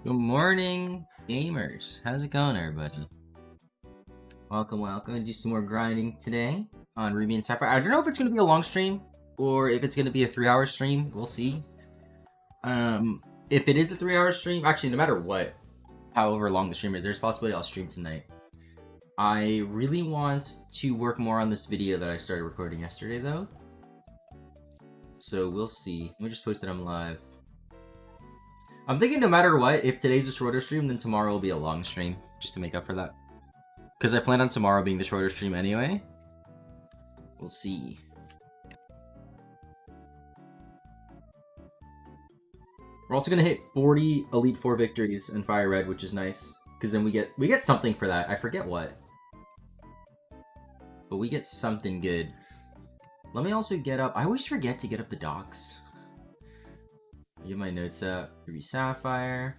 Good morning, gamers. How's it going, everybody? Welcome, welcome. Do some more grinding today on Ruby and Sapphire. I don't know if it's going to be a long stream or if it's going to be a 3-hour stream. We'll see. If it is a 3-hour stream, actually, no matter what, however long the stream is, there's a possibility I'll stream tonight. I really want to work more on this video that I started recording yesterday, though. So we'll see. Let me just post it on live. I'm thinking no matter what, if today's a shorter stream, then tomorrow will be a long stream, just to make up for that. Because I plan on tomorrow being the shorter stream anyway. We'll see. We're also gonna hit 40 Elite 4 victories in Fire Red, which is nice. Because then we get something for that. I forget what. But we get something good. Let me also get up... I always forget to get up the docs. Get my notes up. Ruby Sapphire.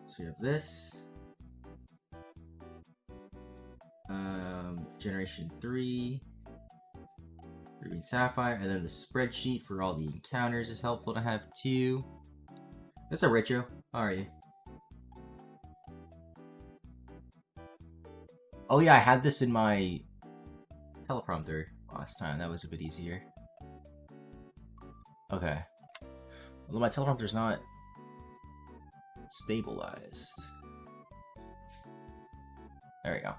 So we have this. Generation 3. Ruby Sapphire. And then the spreadsheet for all the encounters is helpful to have too. That's a Retro. How are you? Oh yeah, I had this in my teleprompter last time. That was a bit easier. Okay. Although my teleprompter's not stabilized. There we go.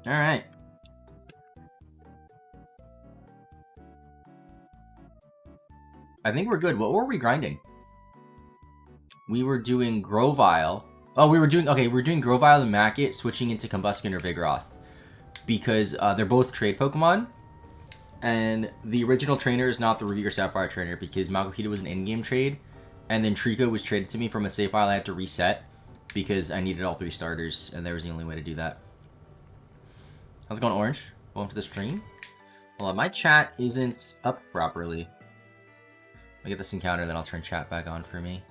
Alright. I think we're good. What were we grinding? We were doing Grovyle. Oh, we're doing Grovyle and Mackett, switching into Combustion or Vigoroth. Because they're both trade Pokemon. And the original trainer is not the Ruby or Sapphire trainer because Malkohita was an in-game trade. And then Trico was traded to me from a save file I had to reset because I needed all 3 starters and there was the only way to do that. How's it going, Orange? Welcome to the stream. Well, my chat isn't up properly. I'll get this encounter, then I'll turn chat back on for me.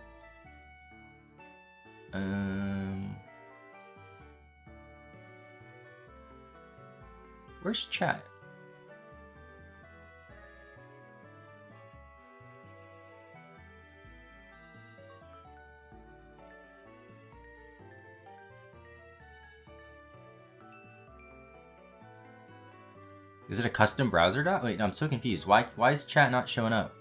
Where's chat? Is it a custom browser dot? Wait, no, I'm so confused. Why is chat not showing up?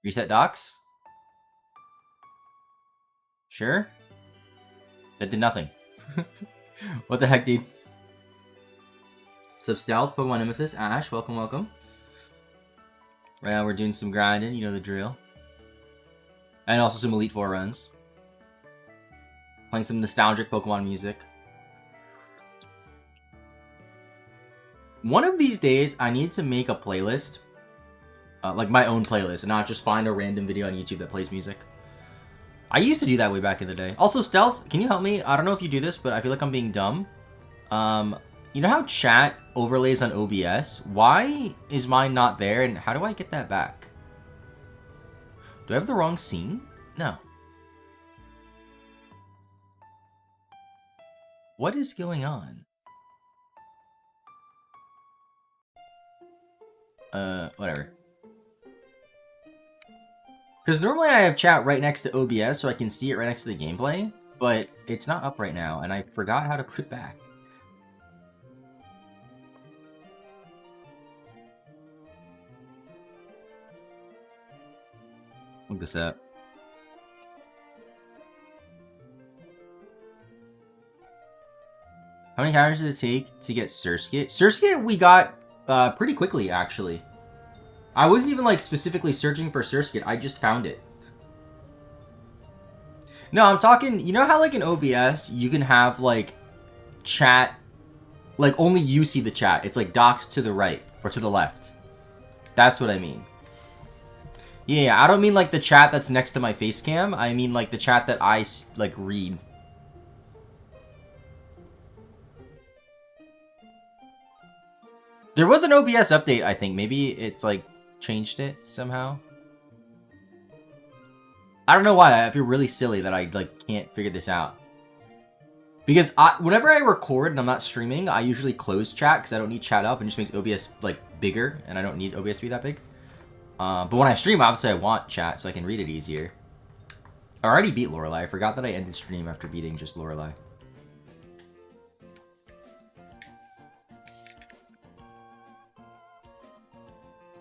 Reset docs? Sure? That did nothing. What the heck, dude? What's up, Stealth? Pokemon Nemesis? Ash, welcome, welcome. Right now we're doing some grinding, you know the drill. And also some Elite 4 runs. Playing some nostalgic Pokemon music. One of these days, I need to make a playlist. Like my own playlist, and not just find a random video on YouTube that plays music. I used to do that way back in the day. Also, Stealth, can you help me? I don't know if you do this, but I feel like I'm being dumb. You know how chat overlays on OBS? Why is mine not there, and how do I get that back? Do I have the wrong scene? No. What is going on? Whatever. Because normally I have chat right next to OBS so I can see it right next to the gameplay, but it's not up right now, and I forgot how to put it back. Look this up. How many hours did it take to get Surskit? Surskit we got pretty quickly, actually. I wasn't even like specifically searching for Surskit, I just found it. No, I'm talking, you know how like in OBS you can have like chat, like only you see the chat. It's like docked to the right or to the left. That's what I mean. Yeah, I don't mean like the chat that's next to my face cam. I mean like the chat that I like read. There was an OBS update, I think. Maybe it's like changed it somehow. I don't know why. I feel really silly that I like can't figure this out. Because whenever I record and I'm not streaming, I usually close chat because I don't need chat up and just makes OBS like bigger, and I don't need OBS to be that big. But when I stream, obviously I want chat so I can read it easier. I already beat Lorelei. I forgot that I ended stream after beating just Lorelei.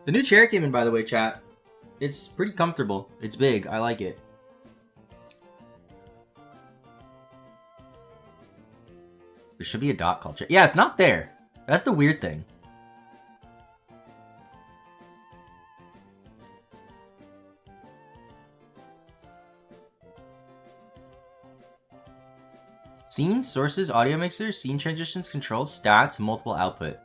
The new chair came in, by the way, chat. It's pretty comfortable. It's big. I like it. There should be a dot called chat. Yeah, it's not there. That's the weird thing. Scene sources, audio mixer, scene transitions, controls, stats, multiple output.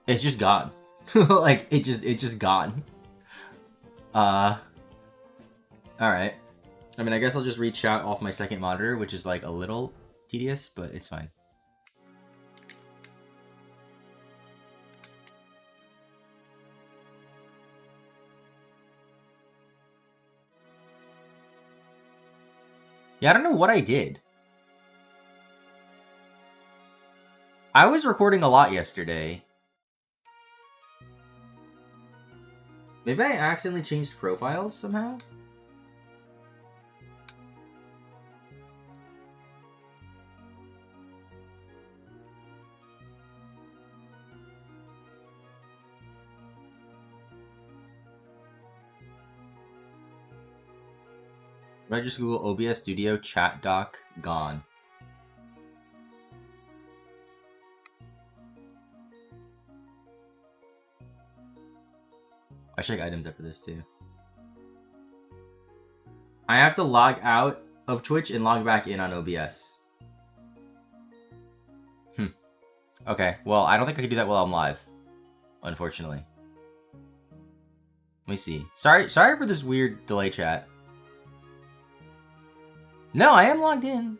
It's just gone. Like it's just gone. Alright. I mean, I guess I'll just read chat off my second monitor, which is like a little tedious, but it's fine. Yeah, I don't know what I did. I was recording a lot yesterday. Maybe I accidentally changed profiles somehow? I just Google OBS Studio chat doc gone. I should check items after this too. I have to log out of Twitch and log back in on OBS. Okay, well, I don't think I can do that while I'm live, unfortunately. Let me see. Sorry for this weird delay chat. No, I am logged in.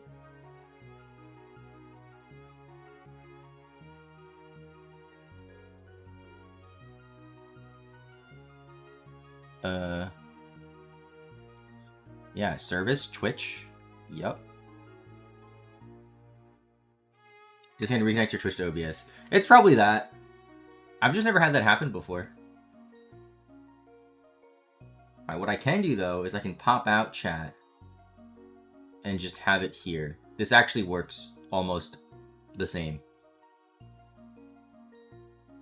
Yeah, service, Twitch. Yup. Just need to reconnect your Twitch to OBS. It's probably that. I've just never had that happen before. Alright, what I can do, though, is I can pop out chat and just have it here. This actually works almost the same.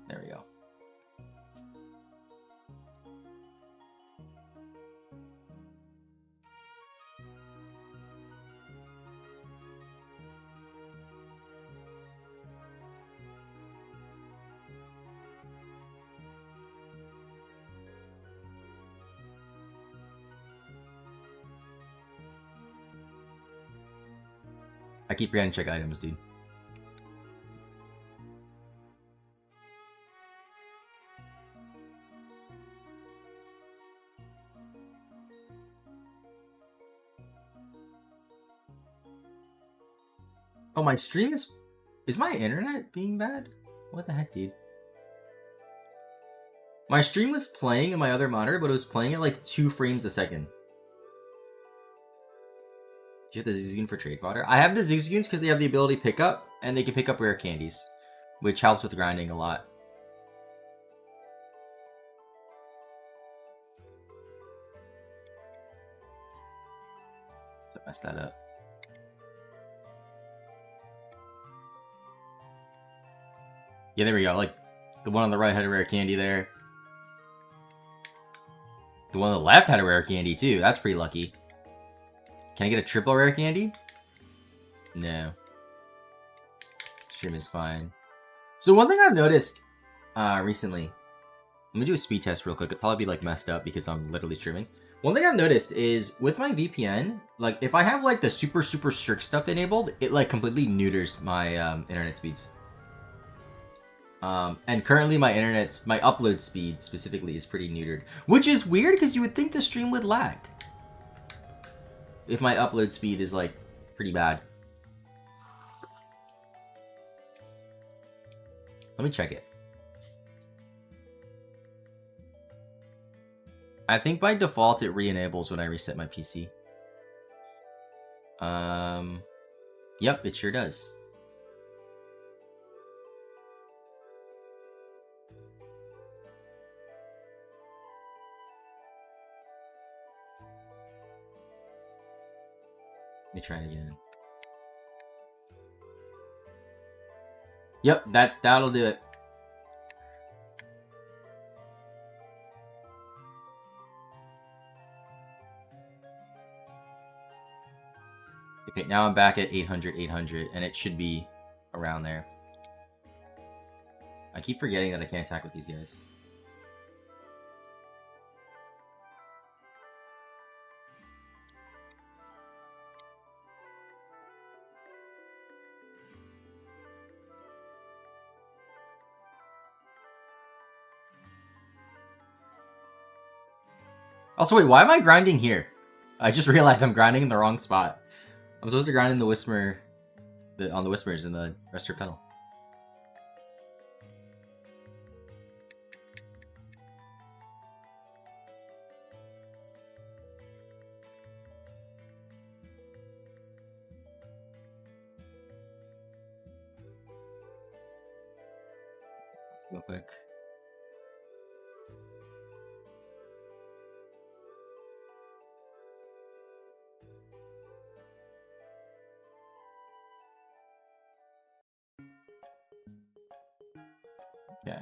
There we go. I keep forgetting to check items, dude. Oh, my stream is... Is my internet being bad? What the heck, dude? My stream was playing in my other monitor, but it was playing at like 2 frames a second. Do you have the Zigzagoon for trade fodder? I have the Zigzagoons because they have the ability to pick up, and they can pick up rare candies, which helps with grinding a lot. So mess that up. Yeah, there we go. Like, the one on the right had a rare candy there. The one on the left had a rare candy, too. That's pretty lucky. Can I get a triple rare candy? No. Stream is fine. So one thing I've noticed recently... Let me do a speed test real quick. It'll probably be, like, messed up because I'm literally streaming. One thing I've noticed is, with my VPN, like, if I have, like, the super strict stuff enabled, it, like, completely neuters my internet speeds. And currently my upload speed specifically is pretty neutered. Which is weird because you would think the stream would lag. If my upload speed is, like, pretty bad. Let me check it. I think by default it re-enables when I reset my PC. Yep, it sure does. Let me try it again. Yep, that'll do it. Okay, now I'm back at 800, 800, and it should be around there. I keep forgetting that I can't attack with these guys. Also, wait, why am I grinding here? I just realized I'm grinding in the wrong spot. I'm supposed to grind in the Whisper, on the Whispers in the Rest Trip Tunnel. Real quick. Yeah.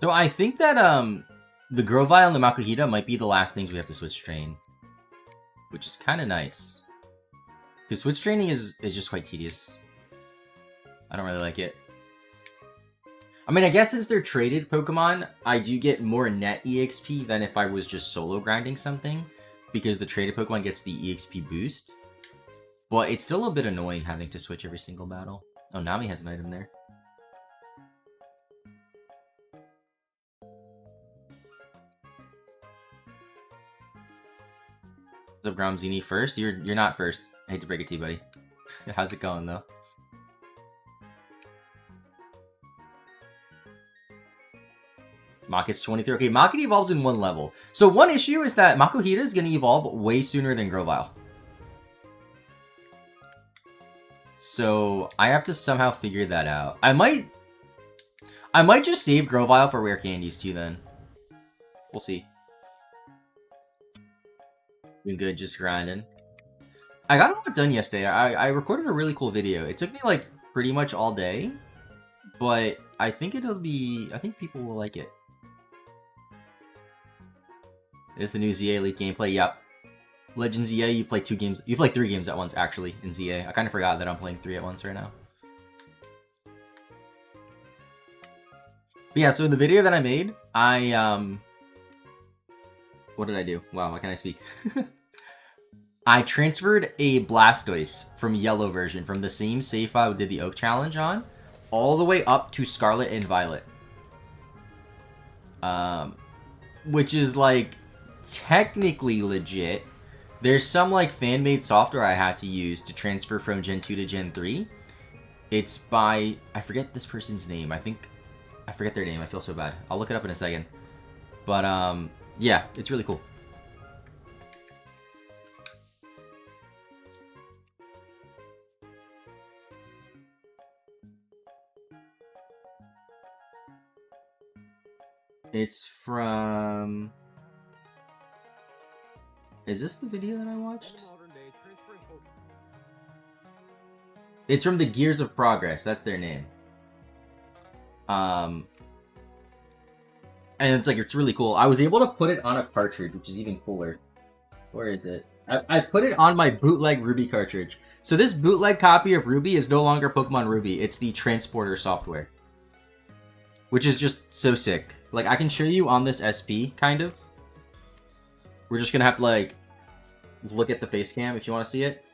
So I think that the Grovile and the Makuhita might be the last things we have to switch train, which is kind of nice. Because switch training is just quite tedious. I don't really like it. I mean, I guess as they're traded Pokemon, I do get more net EXP than if I was just solo grinding something, because the traded Pokemon gets the EXP boost. But it's still a bit annoying having to switch every single battle. Oh, Nami has an item there. What's up, Gromzini? First? You're not first. I hate to break it to you, buddy. How's it going, though? Mach-Hit's 23. Okay, Mach-Hit evolves in one level. So one issue is that Makuhita is going to evolve way sooner than Grovile. So I have to somehow figure that out. I might just save Grovile for rare candies too then. We'll see. Doing good, just grinding. I got a lot done yesterday. I recorded a really cool video. It took me like pretty much all day, but I think people will like it. It's the new ZA Elite gameplay. Yep. Legends ZA, you play 2 games. You play 3 games at once actually in ZA. I kind of forgot that I'm playing 3 at once right now. But yeah, so in the video that I made, what did I do? Wow, why can't I speak? I transferred a Blastoise from yellow version, from the same save file we did the Oak Challenge on, all the way up to Scarlet and Violet. Which is, like, technically legit. There's some, like, fan-made software I had to use to transfer from Gen 2 to Gen 3. It's by... I forget this person's name. I forget their name. I feel so bad. I'll look it up in a second. But, yeah, it's really cool. It's from... Is this the video that I watched? It's from the Gears of Progress. That's their name. And it's like, it's really cool. I was able to put it on a cartridge, which is even cooler. Where is it? I put it on my bootleg Ruby cartridge. So this bootleg copy of Ruby is no longer Pokemon Ruby. It's the transporter software. Which is just so sick. Like, I can show you on this SP, kind of. We're just gonna have to, like, look at the face cam if you want to see it.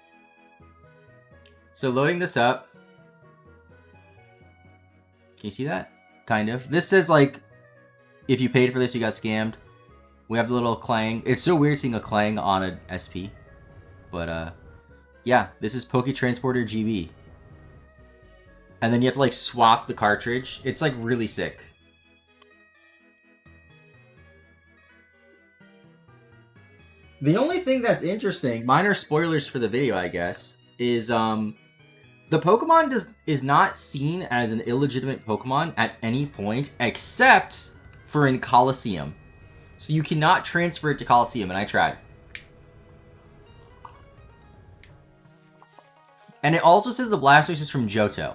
So loading this up. Can you see that? Kind of. This says, like, if you paid for this, you got scammed. We have the little clang. It's so weird seeing a clang on an SP. But, yeah. This is Poke Transporter GB. And then you have to, like, swap the cartridge. It's, like, really sick. The only thing that's interesting, minor spoilers for the video, I guess, is, the Pokemon is not seen as an illegitimate Pokemon at any point, except for in Colosseum. So you cannot transfer it to Colosseum, and I tried. And it also says the Blastoise is from Johto,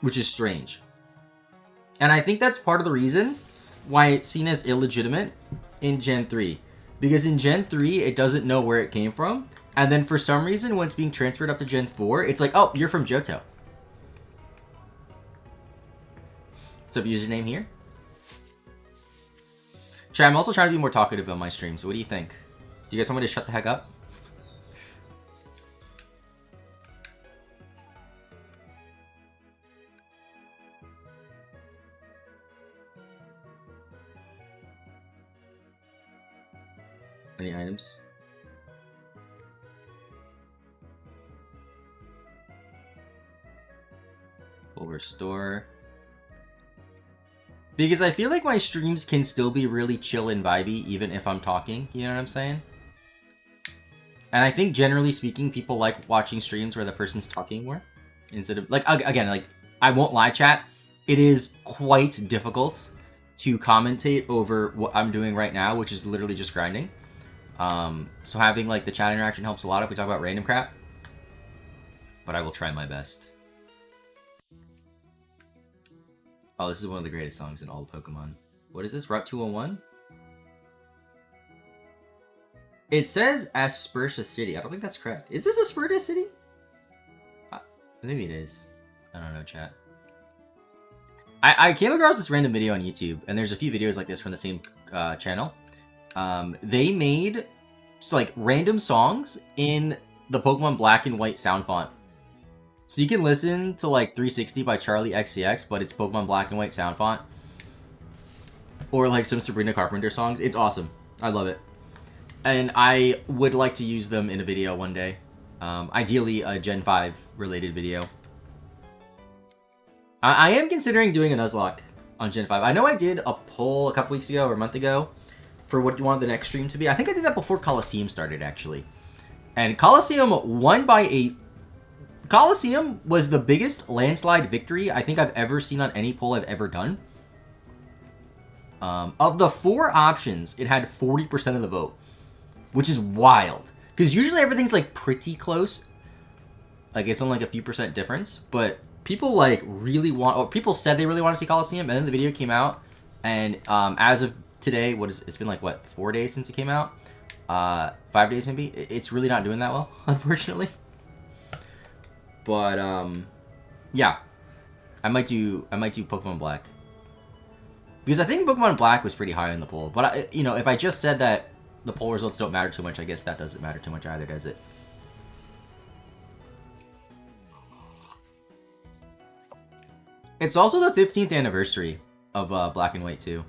which is strange. And I think that's part of the reason why it's seen as illegitimate in Gen 3. Because in Gen 3, it doesn't know where it came from. And then for some reason, when it's being transferred up to Gen 4, it's like, oh, you're from Johto. What's up, username here? Chat, I'm also trying to be more talkative on my stream, so what do you think? Do you guys want me to shut the heck up? Any items? We'll restore. Because I feel like my streams can still be really chill and vibey even if I'm talking, you know what I'm saying? And I think generally speaking, people like watching streams where the person's talking more. Instead of, like, again, like, I won't lie, chat. It is quite difficult to commentate over what I'm doing right now, which is literally just grinding. So having, like, the chat interaction helps a lot if we talk about random crap. But I will try my best. Oh, this is one of the greatest songs in all of Pokemon. What is this? Route 201? It says Aspertia City. I don't think that's correct. Is this Aspertia City? Maybe it is. I don't know, chat. I came across this random video on YouTube, and there's a few videos like this from the same channel. They made like random songs in the Pokemon Black and White sound font. So you can listen to like 360 by Charlie XCX, but it's Pokemon Black and White sound font. Or like some Sabrina Carpenter songs. It's awesome. I love it. And I would like to use them in a video one day. Ideally a Gen 5 related video. I am considering doing a Nuzlocke on Gen 5. I know I did a poll a couple weeks ago or a month ago for what you wanted the next stream to be. I think I did that before Colosseum started, actually. And Colosseum won by a... Colosseum was the biggest landslide victory I think I've ever seen on any poll I've ever done. Of the 4 options, it had 40% of the vote, which is wild. Because usually everything's like pretty close. Like it's only like a few percent difference. But people like really want... Or people said they really want to see Colosseum, and then the video came out. And as of today, it's been like, what, 4 days since it came out? 5 days maybe? It's really not doing that well, unfortunately. But, yeah. I might do Pokemon Black. Because I think Pokemon Black was pretty high in the poll. But, you know, if I just said that the poll results don't matter too much, I guess that doesn't matter too much either, does it? It's also the 15th anniversary of Black and White 2.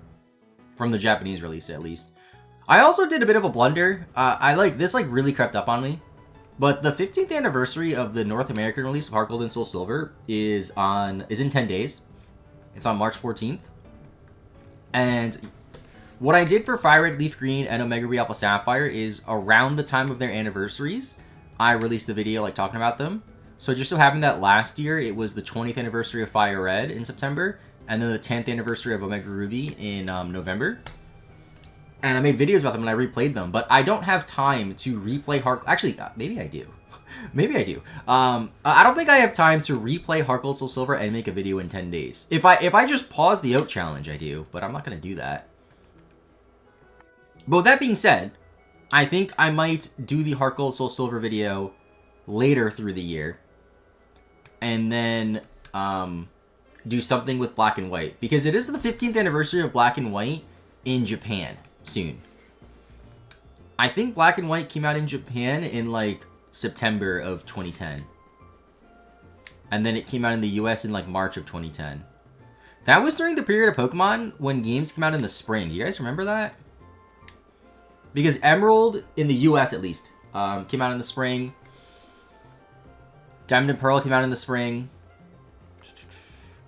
From the Japanese release, at least. I also did a bit of a blunder. This really crept up on me. But the 15th anniversary of the North American release of Heart Gold and Soul Silver is in 10 days. It's on March 14th. And what I did for Fire Red, Leaf Green, and Omega Ruby Alpha Sapphire is around the time of their anniversaries, I released a video like talking about them. So it just so happened that last year it was the 20th anniversary of Fire Red in September, and then the 10th anniversary of Omega Ruby in November. And I made videos about them and I replayed them, but I don't have time to replay Heart... Actually, maybe I do. Maybe I do. I don't think I have time to replay Heart Gold Soul Silver and make a video in 10 days. If I just pause the Oat Challenge, I do, but I'm not going to do that. But with that being said, I think I might do the Heart Gold Soul Silver video later through the year. And then do something with Black and White. Because it is the 15th anniversary of Black and White in Japan soon. I think Black and White came out in Japan in like September of 2010. And then it came out in the US in like March of 2010. That was during the period of Pokemon when games came out in the spring. Do you guys remember that? Because Emerald, in the US at least, came out in the spring. Diamond and Pearl came out in the spring.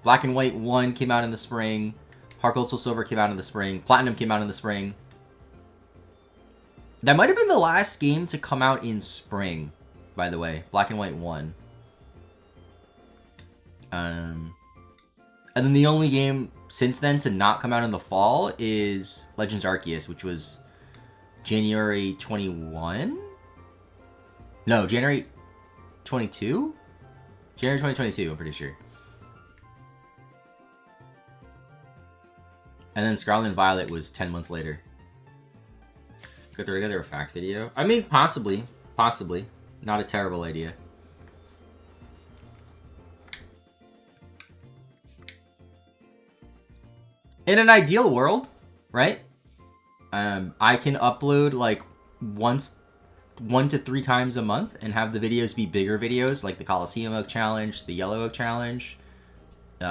Black and White 1 came out in the spring. Heart Gold Soul Silver came out in the spring. Platinum came out in the spring. That might have been the last game to come out in spring, by the way. Black and White 1. And then the only game since then to not come out in the fall is Legends Arceus, which was January 21? No, January 22? January 2022, I'm pretty sure. And then Scarlet and Violet was 10 months later. Could throw together a fact video? I mean, possibly. Possibly. Not a terrible idea. In an ideal world, right? I can upload like 1 to 3 times a month and have the videos be bigger videos, like the Coliseum Oak Challenge, the Yellow Oak Challenge,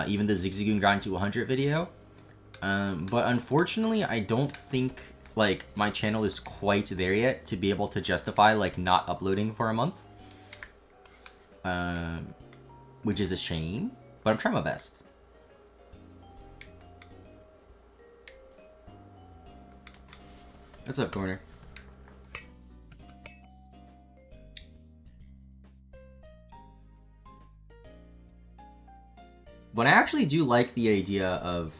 even the Zigzagoon Grind to 100 video. But unfortunately, I don't think like my channel is quite there yet to be able to justify like not uploading for a month. Which is a shame, but I'm trying my best. What's up, Corner? But I actually do like the idea of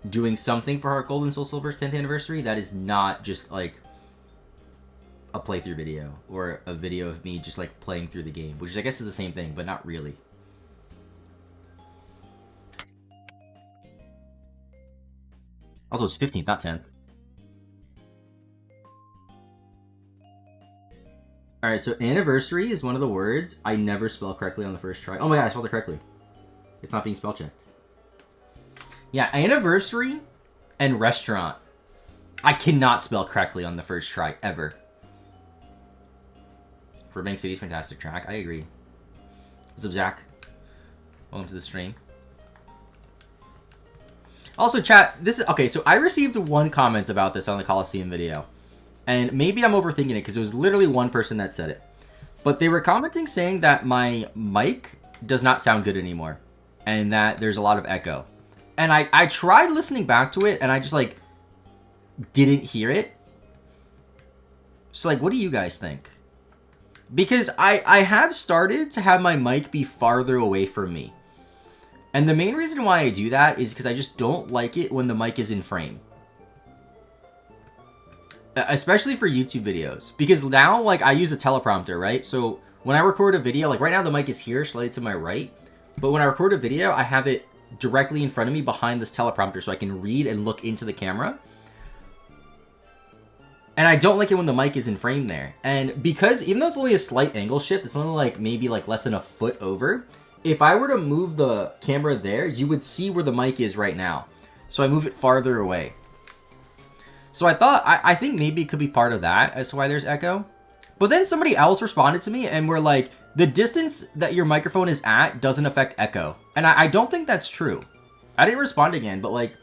doing something for Heart Gold and Soul Silver's 10th anniversary that is not just like a playthrough video or a video of me just like playing through the game, which I guess is the same thing, but not really. Also, it's 15th, not 10th. Alright, so anniversary is one of the words I never spell correctly on the first try. Oh my god, I spelled it correctly. It's not being spell checked. Yeah, anniversary and restaurant. I cannot spell correctly on the first try, ever. Burbank City's fantastic track. I agree. What's up, Zach? Welcome to the stream. Also, chat, this is... Okay, so I received 1 comment about this on the Coliseum video. And maybe I'm overthinking it because it was literally 1 person that said it. But they were commenting saying that my mic does not sound good anymore. And that there's a lot of echo. And I tried listening back to it and I just like didn't hear it. So like, what do you guys think? Because I have started to have my mic be farther away from me. And the main reason why I do that is because I just don't like it when the mic is in frame. Especially for YouTube videos. Because now, like, I use a teleprompter, right? So when I record a video, like right now the mic is here, slightly to my right. But when I record a video, I have it directly in front of me behind this teleprompter so I can read and look into the camera. And I don't like it when the mic is in frame there. And because, even though it's only a slight angle shift, it's only like maybe like less than a foot over. If I were to move the camera there, you would see where the mic is right now. So I move it farther away. So I thought, I think maybe it could be part of that as to why there's echo. But then somebody else responded to me and were like, the distance that your microphone is at doesn't affect echo. And I don't think that's true. I didn't respond again, but like,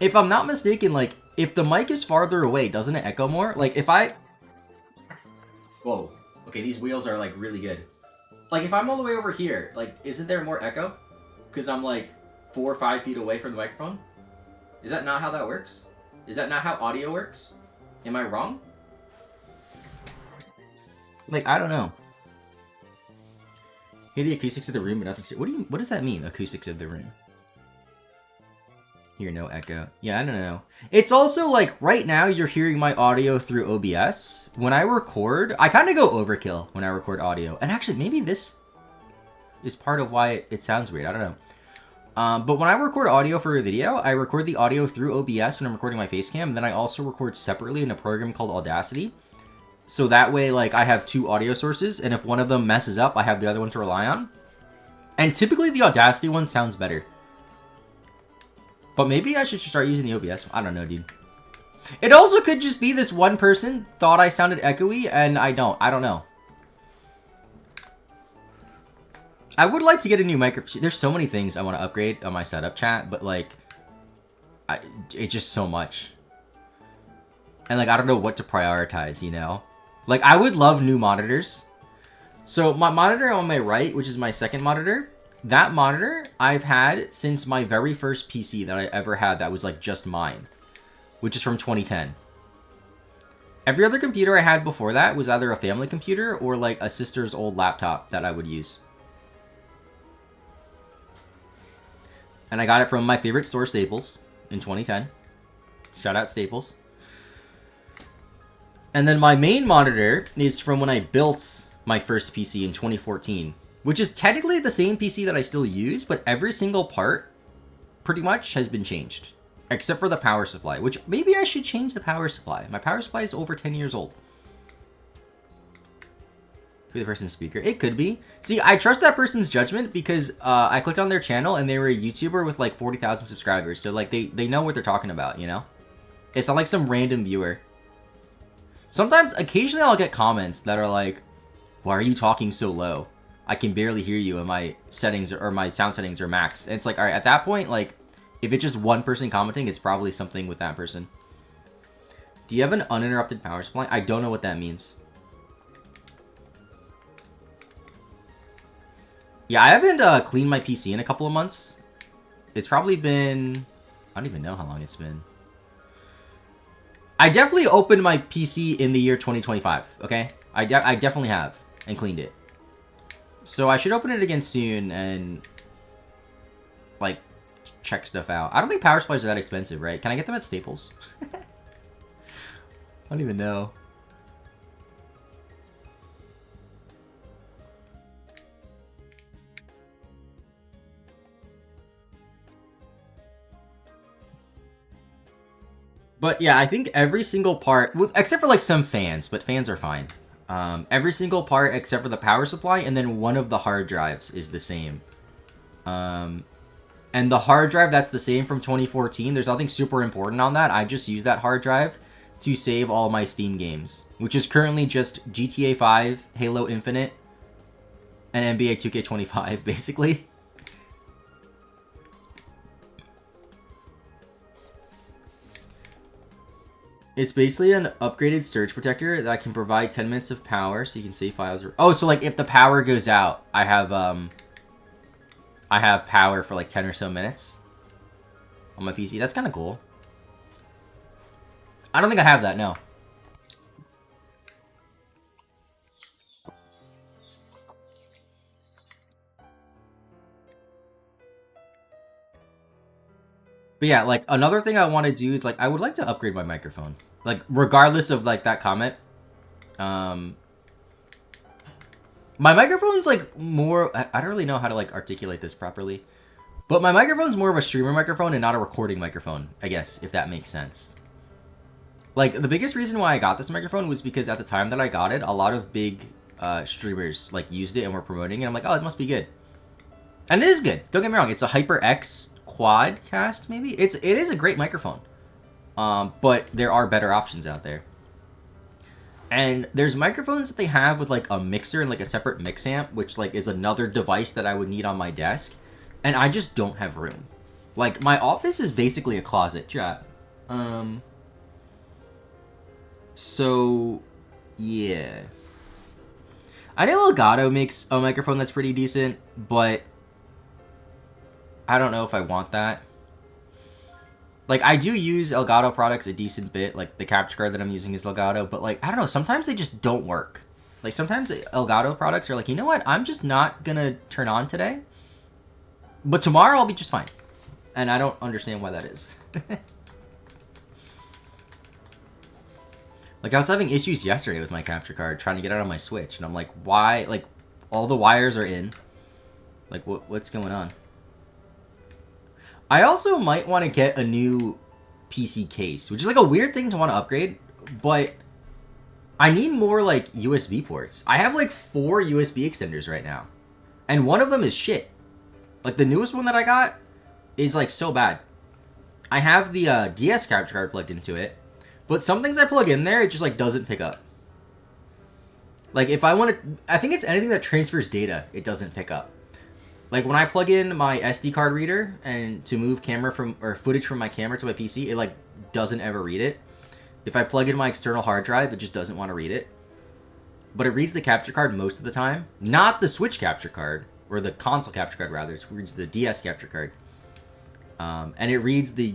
if I'm not mistaken, like, if the mic is farther away, doesn't it echo more? Like, if I... Whoa. Okay, these wheels are, like, really good. Like, if I'm all the way over here, like, isn't there more echo? Because I'm, like, 4 or 5 feet away from the microphone? Is that not how that works? Is that not how audio works? Am I wrong? Like, I don't know. Hear the acoustics of the room, but nothing... What does that mean, acoustics of the room? Hear no echo. Yeah, I don't know. It's also like right now you're hearing my audio through OBS. When I record, I kind of go overkill when I record audio. And actually, maybe this is part of why it sounds weird. I don't know. But when I record audio for a video, I record the audio through OBS when I'm recording my face cam, and then I also record separately in a program called Audacity. So that way, like, I have two audio sources, and if one of them messes up, I have the other one to rely on. And typically the Audacity one sounds better. But maybe I should start using the OBS. I don't know, dude. It also could just be this one person thought I sounded echoey, and I don't. I don't know. I would like to get a new microphone. There's so many things I want to upgrade on my setup, chat, but like, it's just so much. And like, I don't know what to prioritize, you know? Like, I would love new monitors. So my monitor on my right, which is my second monitor, that monitor I've had since my very first PC that I ever had that was like just mine, which is from 2010. Every other computer I had before that was either a family computer or like a sister's old laptop that I would use. And I got it from my favorite store, Staples, in 2010. Shout out Staples. And then my main monitor is from when I built my first PC in 2014, which is technically the same PC that I still use, but every single part pretty much has been changed, except for the power supply, which maybe I should change the power supply. My power supply is over 10 years old. Be the person's speaker. It could be. See, I trust that person's judgment because I clicked on their channel and they were a YouTuber with like 40,000 subscribers. So like they know what they're talking about, you know? It's not like some random viewer. Sometimes, occasionally I'll get comments that are like, why are you talking so low? I can barely hear you and my settings or my sound settings are maxed. And it's like, all right, at that point, like if it's just one person commenting, it's probably something with that person. Do you have an uninterrupted power supply? I don't know what that means. Yeah, I haven't cleaned my PC in a couple of months. It's probably been... I don't even know how long it's been. I definitely opened my PC in the year 2025, okay? I definitely have, and cleaned it. So I should open it again soon and, like, check stuff out. I don't think power supplies are that expensive, right? Can I get them at Staples? I don't even know. But yeah, I think every single part, except for like some fans, but fans are fine. Every single part except for the power supply, and then one of the hard drives is the same. And the hard drive that's the same from 2014, there's nothing super important on that. I just use that hard drive to save all my Steam games, which is currently just GTA 5, Halo Infinite, and NBA 2K25, basically. It's basically an upgraded surge protector that can provide 10 minutes of power so you can save files. Oh, so like if the power goes out, I have power for like 10 or so minutes on my PC. That's kind of cool. I don't think I have that, no. But yeah, like another thing I want to do is like I would like to upgrade my microphone. Like regardless of like that comment. My microphone's like more I don't really know how to like articulate this properly. But my microphone's more of a streamer microphone and not a recording microphone, I guess, if that makes sense. Like the biggest reason why I got this microphone was because at the time that I got it, a lot of big streamers like used it and were promoting it. I'm like, oh, it must be good. And it is good. Don't get me wrong. It's a HyperX Quadcast, maybe? It is a great microphone. But there are better options out there. And there's microphones that they have with like a mixer and like a separate mix amp, which like is another device that I would need on my desk. And I just don't have room. Like my office is basically a closet, chat. So yeah. I know Elgato makes a microphone that's pretty decent, but I don't know if I want that. Like, I do use Elgato products a decent bit. Like, the capture card that I'm using is Elgato. But, like, I don't know. Sometimes they just don't work. Like, sometimes Elgato products are like, you know what? I'm just not going to turn on today. But tomorrow I'll be just fine. And I don't understand why that is. Like, I was having issues yesterday with my capture card trying to get out of my Switch. And I'm like, why? Like, all the wires are in. Like, what's going on? I also might want to get a new PC case, which is like a weird thing to want to upgrade, but I need more like USB ports. I have like 4 USB extenders right now, and one of them is shit. Like the newest one that I got is like so bad. I have the DS capture card plugged into it, but some things I plug in there, it just like doesn't pick up. Like if I want to, I think it's anything that transfers data, it doesn't pick up. Like when I plug in my SD card reader and to move camera from or footage from my camera to my PC, it like doesn't ever read it. If I plug in my external hard drive, it just doesn't want to read it. But it reads the capture card most of the time, not the Switch capture card or the console capture card rather. It reads the DS capture card, and it reads the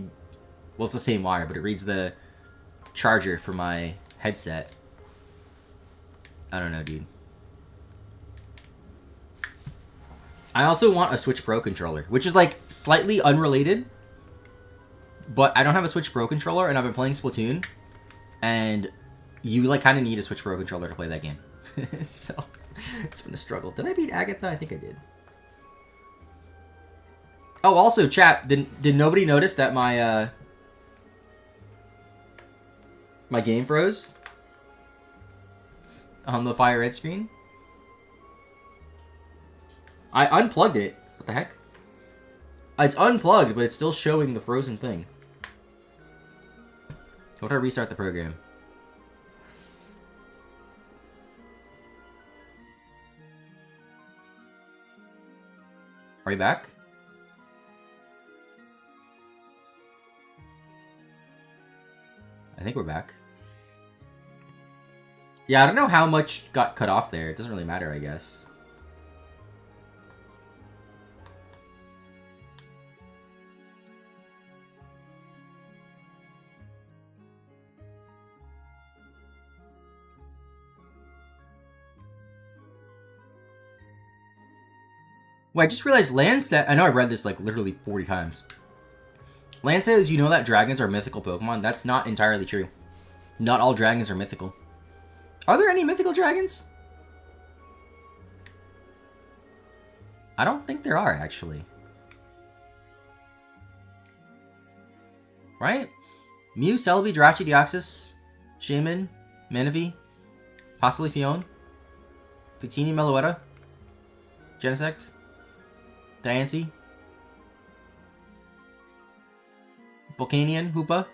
well, it's the same wire, but it reads the charger for my headset. I don't know, dude. I also want a Switch Pro controller, which is like slightly unrelated, but I don't have a Switch Pro controller, and I've been playing Splatoon, and you like kind of need a Switch Pro controller to play that game. So it's been a struggle. Did I beat Agatha? I think I did. Oh, also, chat, did nobody notice that my my game froze on the Fire Red screen? I unplugged it. What the heck? It's unplugged, but it's still showing the frozen thing. What if I restart the program? Are you back? I think we're back. Yeah, I don't know how much got cut off there. It doesn't really matter, I guess. Wait, I just realized Lancet... I know I've read this like literally 40 times. Lancet says, you know that dragons are mythical Pokemon. That's not entirely true. Not all dragons are mythical. Are there any mythical dragons? I don't think there are, actually. Right? Mew, Celebi, Jirachi, Deoxys, Shaman, Manaphy, possibly Fion, Victini, Meloetta, Genesect, Diancie, Volcanion, Hoopa,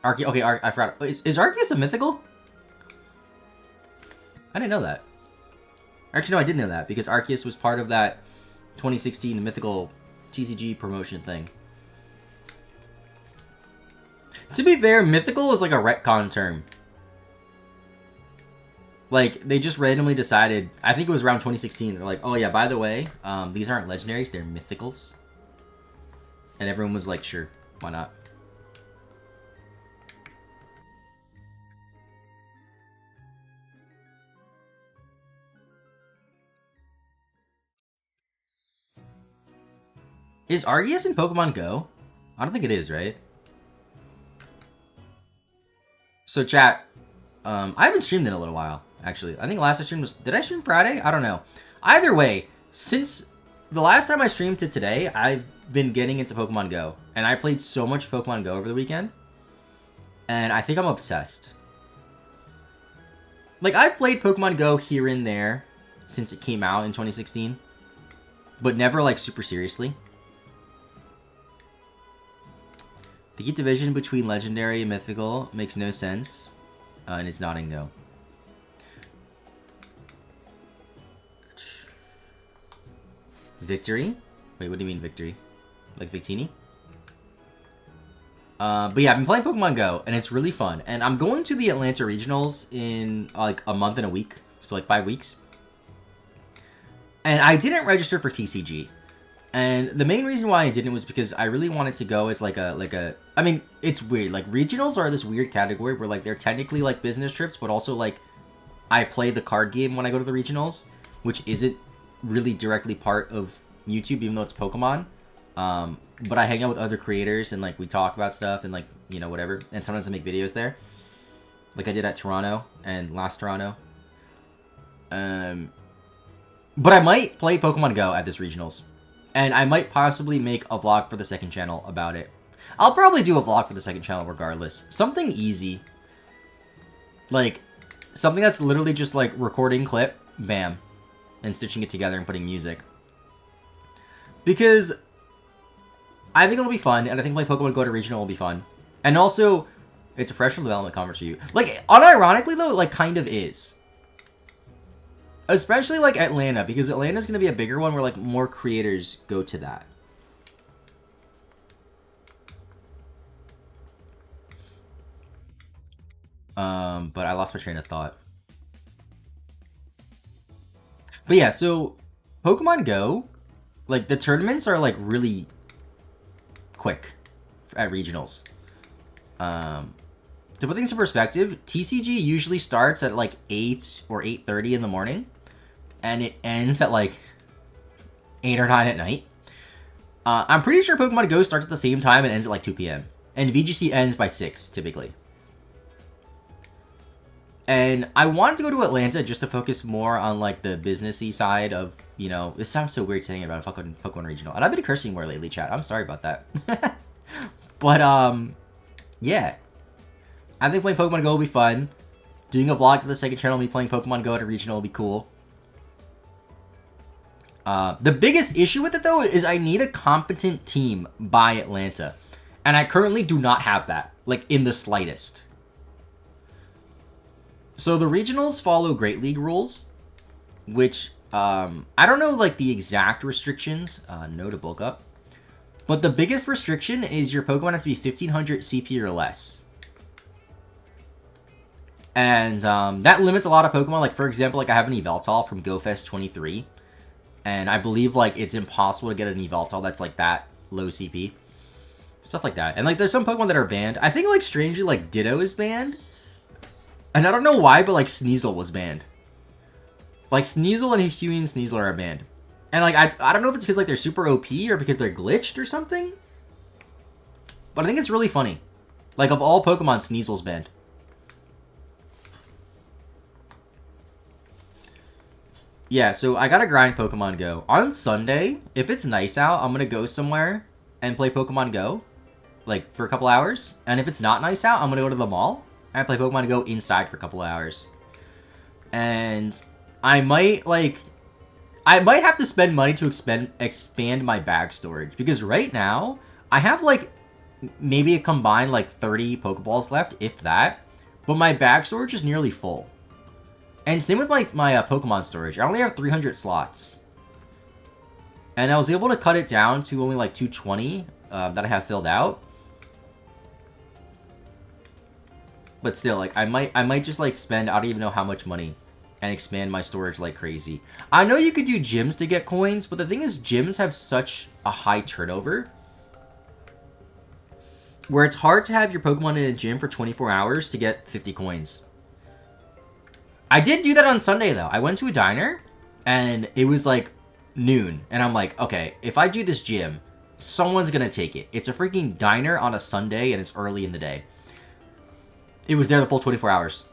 Arceus. Okay, I forgot. Is Arceus a mythical? I didn't know that. Actually, no, I did know that because Arceus was part of that 2016 mythical TCG promotion thing. To be fair, mythical is like a retcon term. Like, they just randomly decided, I think it was around 2016, they're like, oh yeah, by the way, these aren't legendaries, they're mythicals. And everyone was like, sure, why not? Is Arceus in Pokemon Go? I don't think it is, right? So chat, I haven't streamed in a little while, actually. I think last I streamed was... Did I stream Friday? I don't know. Either way, since the last time I streamed to today, I've been getting into Pokemon Go. And I played so much Pokemon Go over the weekend. And I think I'm obsessed. Like, I've played Pokemon Go here and there since it came out in 2016. But never, like, super seriously. The division between Legendary and Mythical makes no sense. And it's not in Go. Victory? Wait, what do you mean victory? Like Victini? But yeah, I've been playing Pokemon Go, and it's really fun. And I'm going to the Atlanta Regionals in like a month and a week. So like 5 weeks. And I didn't register for TCG. And the main reason why I didn't was because I really wanted to go as like a I mean, it's weird. Like, regionals are this weird category where, like, they're technically, like, business trips, but also, like, I play the card game when I go to the regionals, which isn't really directly part of YouTube, even though it's Pokemon. But I hang out with other creators, and, like, we talk about stuff, and, like, you know, whatever. And sometimes I make videos there. Like I did at Toronto, and last Toronto. But I might play Pokemon Go at this regionals. And I might possibly make a vlog for the second channel about it. I'll probably do a vlog for the second channel regardless. Something easy. Like, something that's literally just like recording clip, bam, and stitching it together and putting music. Because I think it'll be fun, and I think playing Pokemon Go to Regional will be fun. And also, it's a professional development conference for you. Like, unironically though, it like kind of is. Especially like Atlanta, because Atlanta's going to be a bigger one where like more creators go to that. But I lost my train of thought. But yeah, so Pokemon Go, like the tournaments are like really quick at regionals. To put things in perspective, TCG usually starts at like 8 or 8:30 in the morning, and it ends at like 8 or 9 at night. I'm pretty sure Pokemon Go starts at the same time and ends at like 2 p.m. And VGC ends by 6, typically. And I wanted to go to Atlanta just to focus more on like the businessy side of, you know, this sounds so weird saying it about a fucking Pokemon Regional. And I've been cursing more lately, chat. I'm sorry about that. But, yeah. I think playing Pokemon Go will be fun. Doing a vlog for the second channel, me playing Pokemon Go at a regional will be cool. The biggest issue with it, though, is I need a competent team by Atlanta. And I currently do not have that, like, in the slightest. So the regionals follow Great League rules, which, I don't know, like, the exact restrictions. No to bulk up. But the biggest restriction is your Pokemon have to be 1500 CP or less. And that limits a lot of Pokemon. Like, for example, like I have an Yveltal from GoFest 23. And I believe, like, it's impossible to get an Yveltal that's, like, that low CP. Stuff like that. And, like, there's some Pokemon that are banned. I think, like, strangely, like, Ditto is banned. And I don't know why, but, like, Sneasel was banned. Like, Sneasel and Hisuian Sneasel are banned. And, like, I don't know if it's because, like, they're super OP or because they're glitched or something. But I think it's really funny. Like, of all Pokemon, Sneasel's banned. Yeah, so I gotta grind Pokemon Go. On Sunday, if it's nice out, I'm gonna go somewhere and play Pokemon Go. Like, for a couple hours. And if it's not nice out, I'm gonna go to the mall and play Pokemon Go inside for a couple hours. And I might, like... I might have to spend money to expand my bag storage. Because right now, I have, like, maybe a combined, like, 30 Pokeballs left, if that. But my bag storage is nearly full. And same with my Pokemon storage. I only have 300 slots. And I was able to cut it down to only, like, 220 that I have filled out. But still, like, I might just, like, spend, I don't even know how much money, and expand my storage like crazy. I know you could do gyms to get coins, but the thing is, gyms have such a high turnover, where it's hard to have your Pokemon in a gym for 24 hours to get 50 coins. I did do that on Sunday, though. I went to a diner, and it was, like, noon. And I'm like, okay, if I do this gym, someone's gonna take it. It's a freaking diner on a Sunday, and it's early in the day. It was there the full 24 hours.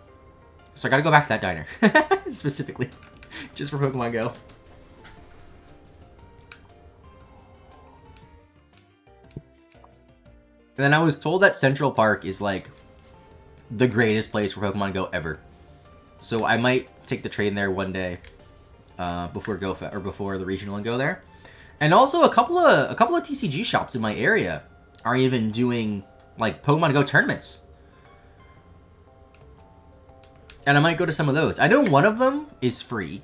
So I gotta go back to that diner. Specifically. Just for Pokemon Go. And then I was told that Central Park is, like, the greatest place for Pokemon Go ever. So I might take the train there one day before the regional and go there. And also a couple of TCG shops in my area are even doing, like, Pokemon Go tournaments. And I might go to some of those. I know one of them is free.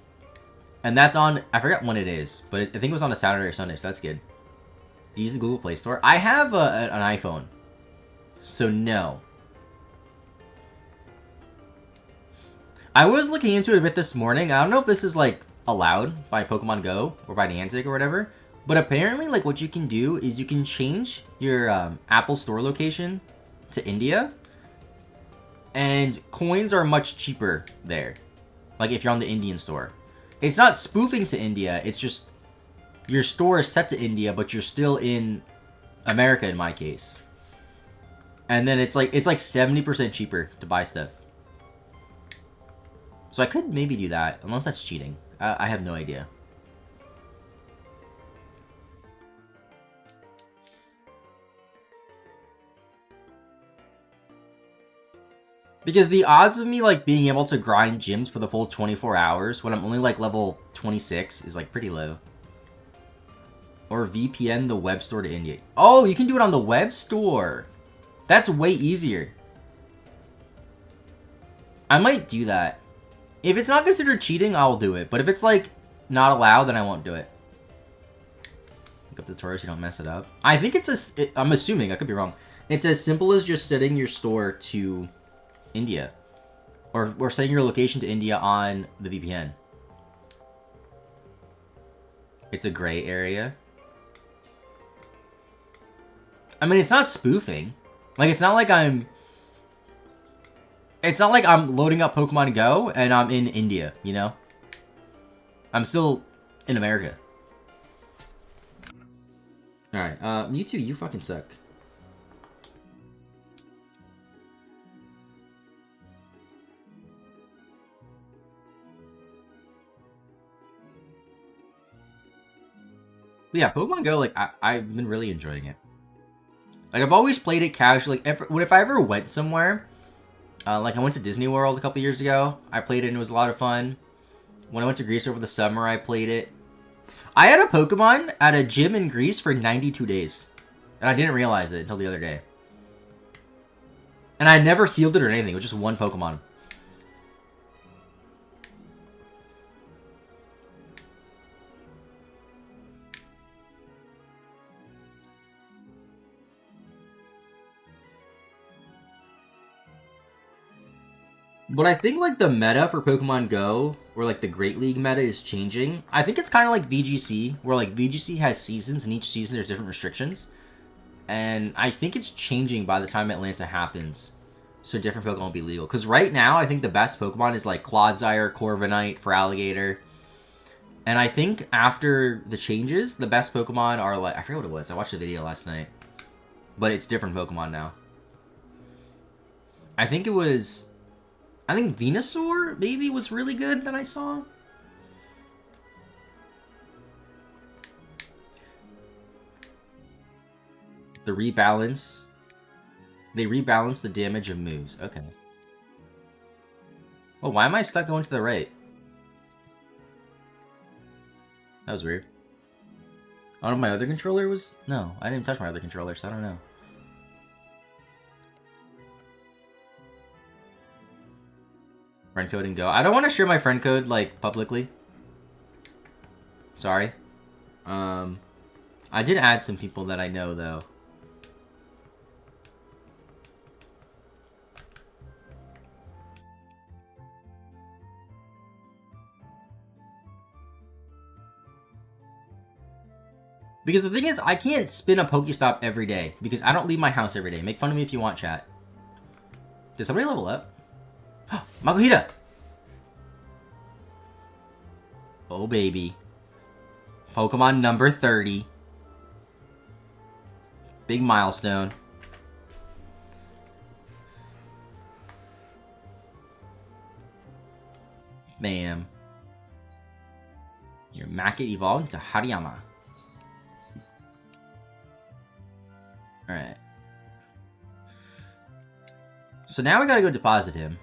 And that's on... I forgot when it is. But I think it was on a Saturday or Sunday, so that's good. Do you use the Google Play Store? I have an iPhone. So no. I was looking into it a bit this morning. I don't know if this is, like, allowed by Pokemon Go or by Niantic or whatever. But apparently, like, what you can do is you can change your Apple Store location to India. And coins are much cheaper there. Like, if you're on the Indian store. It's not spoofing to India. It's just your store is set to India, but you're still in America in my case. And then it's like 70% cheaper to buy stuff. So I could maybe do that, unless that's cheating. I have no idea. Because the odds of me, like, being able to grind gyms for the full 24 hours when I'm only, like, level 26 is, like, pretty low. Or VPN the web store to India. Oh, you can do it on the web store. That's way easier. I might do that. If it's not considered cheating, I'll do it. But if it's, like, not allowed, then I won't do it. Look up the tutorials, you don't mess it up. I think it's I'm assuming, I could be wrong. It's as simple as just setting your store to India. Or setting your location to India on the VPN. It's a gray area. I mean, it's not spoofing. Like, it's not like I'm loading up Pokemon Go and I'm in India, you know? I'm still in America. Alright, Mewtwo, you fucking suck. But yeah, Pokemon Go, like, I've been really enjoying it. Like, I've always played it casually. If I ever went somewhere, like I went to Disney World a couple years ago, I played it and it was a lot of fun. When I went to Greece over the summer, I played it. I had a Pokemon at a gym in Greece for 92 days. And I didn't realize it until the other day. And I never healed it or anything. It was just one Pokemon. But I think, like, the meta for Pokemon Go, or, like, the Great League meta is changing. I think it's kind of like VGC, where, like, VGC has seasons, and each season there's different restrictions. And I think it's changing by the time Atlanta happens. So different Pokemon will be legal. Because right now, I think the best Pokemon is, like, Clodsire, Corviknight for Alligator. And I think after the changes, the best Pokemon are, like... I forget what it was. I watched the video last night. But it's different Pokemon now. I think it was... I think Venusaur, maybe, was really good that I saw. The rebalance. They rebalance the damage of moves. Okay. Oh, why am I stuck going to the right? That was weird. I don't know if my other controller was... No, I didn't touch my other controller, so I don't know. Friend code and go. I don't want to share my friend code, like, publicly. Sorry. I did add some people that I know, though. Because the thing is, I can't spin a Pokestop every day. Because I don't leave my house every day. Make fun of me if you want, chat. Did somebody level up? Makuhita! Oh, baby. Pokemon number 30. Big milestone. Bam. Your Macket evolved into Hariyama. Alright. So now we gotta go deposit him.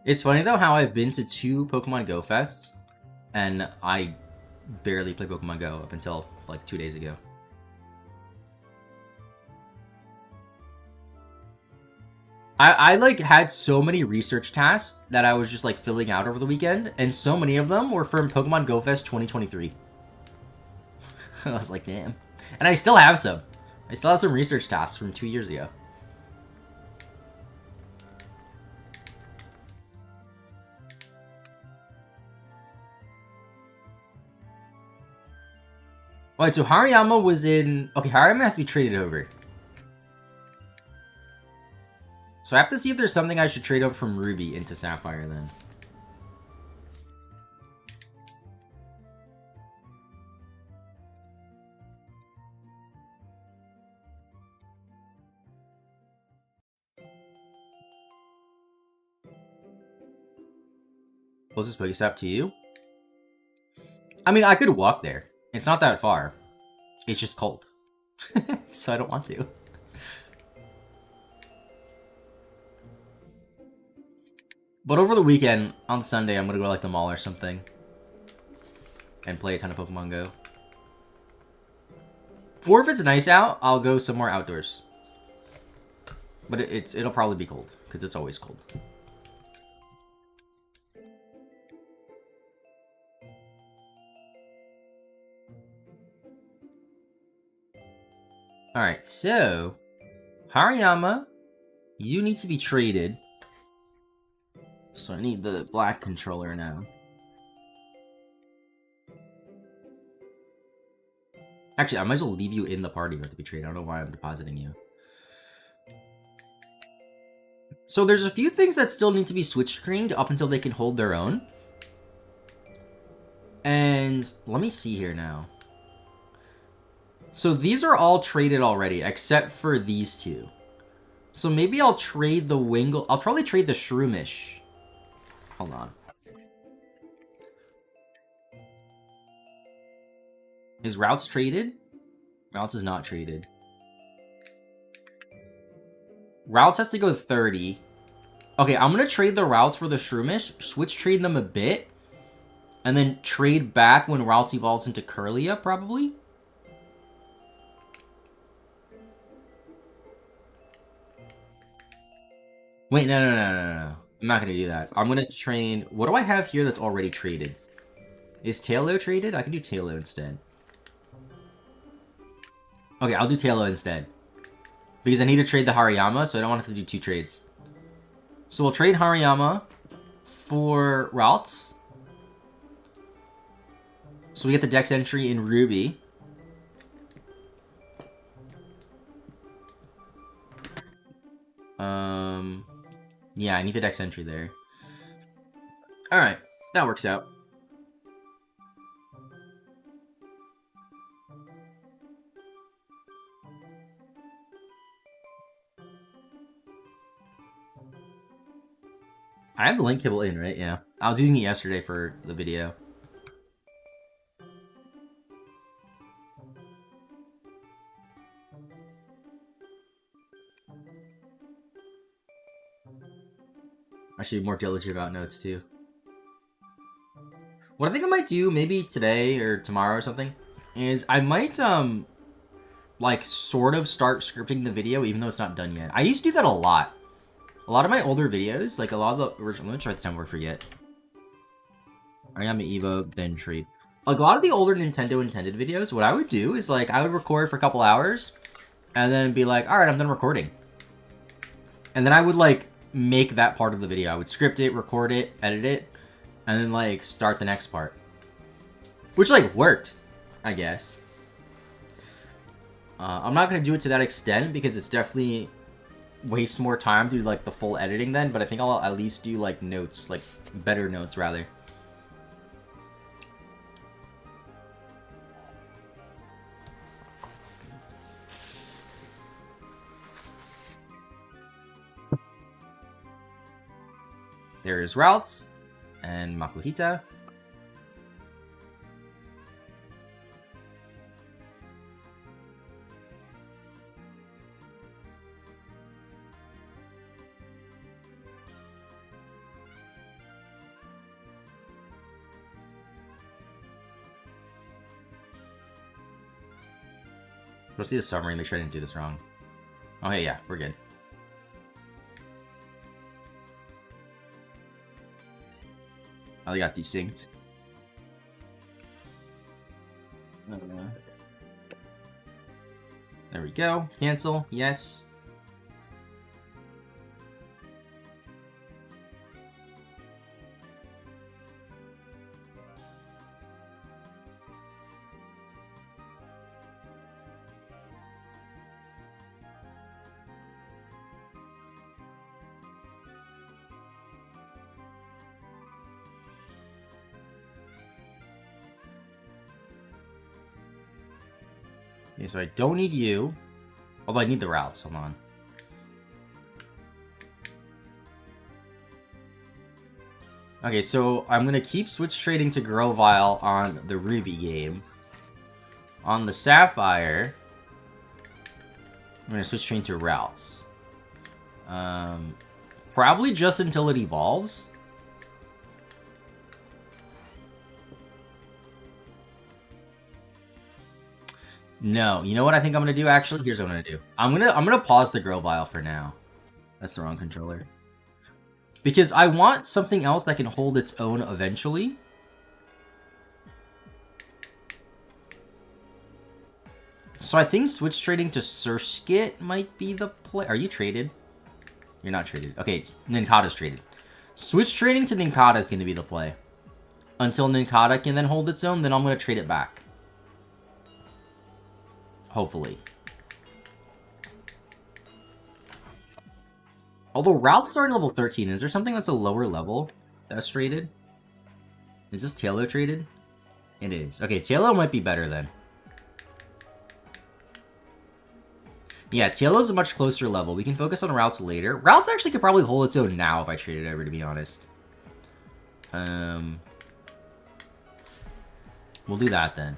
It's funny, though, how I've been to 2 Pokemon Go Fests, and I barely play Pokemon Go up until, like, 2 days ago. I like, had so many research tasks that I was just, like, filling out over the weekend, and so many of them were from Pokemon Go Fest 2023. I was like, damn. And I still have some. I still have some research tasks from 2 years ago. Alright, so Hariyama was in... Okay, Hariyama has to be traded over. So I have to see if there's something I should trade over from Ruby into Sapphire, then. Closest Pokestop to you? I mean, I could walk there. It's not that far. It's just cold. So I don't want to. But over the weekend, on Sunday, I'm gonna go to like the mall or something. And play a ton of Pokemon Go. Or if it's nice out, I'll go somewhere outdoors. But it'll probably be cold, because it's always cold. Alright, so... Hariyama, you need to be traded. So I need the black controller now. Actually, I might as well leave you in the party to be traded. I don't know why I'm depositing you. So there's a few things that still need to be switch screened up until they can hold their own. And let me see here now. So these are all traded already, except for these two. So maybe I'll trade the Wingull. I'll probably trade the Shroomish. Hold on. Is Routes traded? Routes is not traded. Routes has to go 30. Okay, I'm going to trade the Routes for the Shroomish. Switch trade them a bit. And then trade back when Routes evolves into Kirlia, probably. Wait, no. I'm not going to do that. I'm going to train... What do I have here that's already traded? Is Tailo traded? I can do Tailo instead. Okay, I'll do Tailo instead. Because I need to trade the Hariyama, so I don't want to have to do 2 trades. So we'll trade Hariyama for Routes. So we get the Dex entry in Ruby. Yeah, I need the Dex entry there. Alright, that works out. I have the link kibble in, right? Yeah. I was using it yesterday for the video. I should be more diligent about notes, too. What I think I might do, maybe today or tomorrow or something, is I might, like, sort of start scripting the video, even though it's not done yet. I used to do that a lot. A lot of my older videos, like a lot of the original... Let me try the time before I forget. Ariama Evo, then trade. Like, a lot of the older Nintendo intended videos, what I would do is, like, I would record for a couple hours, and then be like, alright, I'm done recording. And then I would, like, make that part of the video. I would script it, record it, edit it, and then, like, start the next part. Which, like, worked, I guess. I'm not going to do it to that extent, because it's definitely wastes more time to do, like, the full editing then, but I think I'll at least do, like, notes, like, better notes, rather. There is Routes and Makuhita. Let's see the summary, make sure I didn't do this wrong. Oh, hey, yeah, we're good. I got these synced. There we go. Cancel. Yes. Okay, so I don't need you. Although I need the Routes. Hold on. Okay, so I'm gonna keep switch trading to Grovyle on the Ruby game. On the Sapphire, I'm gonna switch train to routes. Probably just until it evolves. No, you know what I think I'm gonna do actually? Here's what I'm gonna do. I'm gonna pause the Grovyle for now. That's the wrong controller. Because I want something else that can hold its own eventually. So I think switch trading to Surskit might be the play. Are you traded? You're not traded. Okay, Ninkata's traded. Switch trading to Ninkata is going to be the play. Until Ninkata can then hold its own, then I'm going to trade it back. Hopefully. Although Ralph's is already level 13, is there something that's a lower level that's traded? Is this Tailo traded? It is. Okay, Tailo might be better then. Yeah, Tailo's a much closer level. We can focus on routes later. Routes actually could probably hold its own now if I trade it over, to be honest. We'll do that then.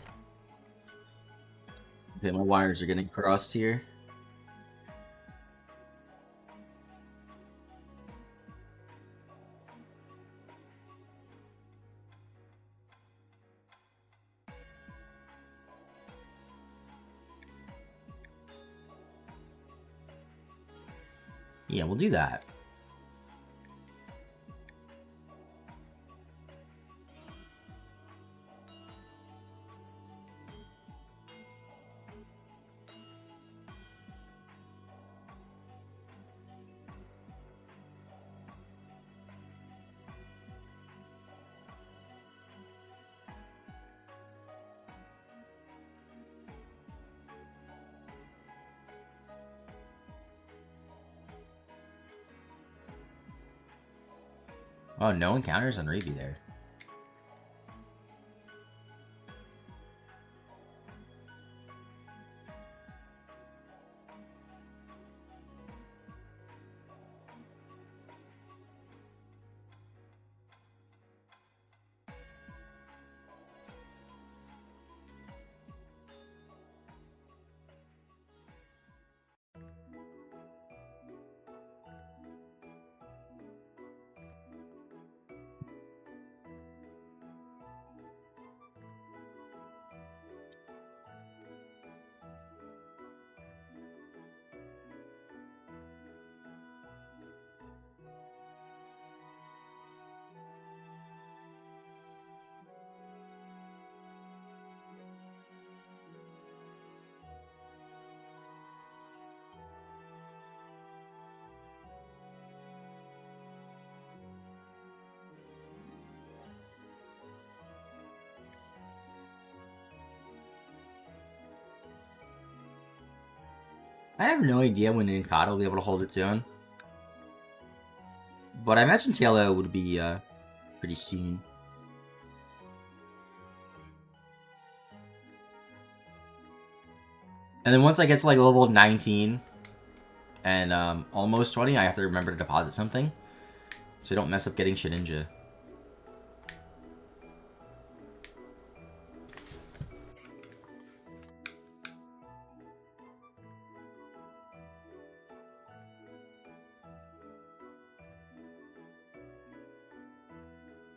Okay, my wires are getting crossed here. Yeah, we'll do that. Oh, no encounters on Ruby there. I have no idea when Ninkata will be able to hold its own. But I imagine Tailo would be pretty soon. And then once I get to like level 19 and almost 20, I have to remember to deposit something. So I don't mess up getting Shedinja.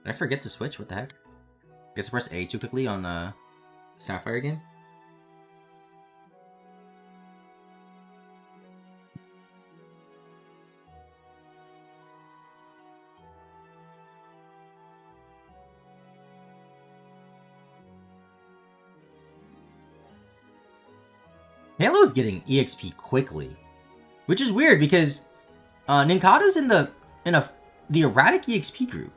Did I forget to switch? What the heck? I guess I pressed A too quickly on Sapphire again. Halo's getting EXP quickly, which is weird because Ninkata's in the erratic EXP group.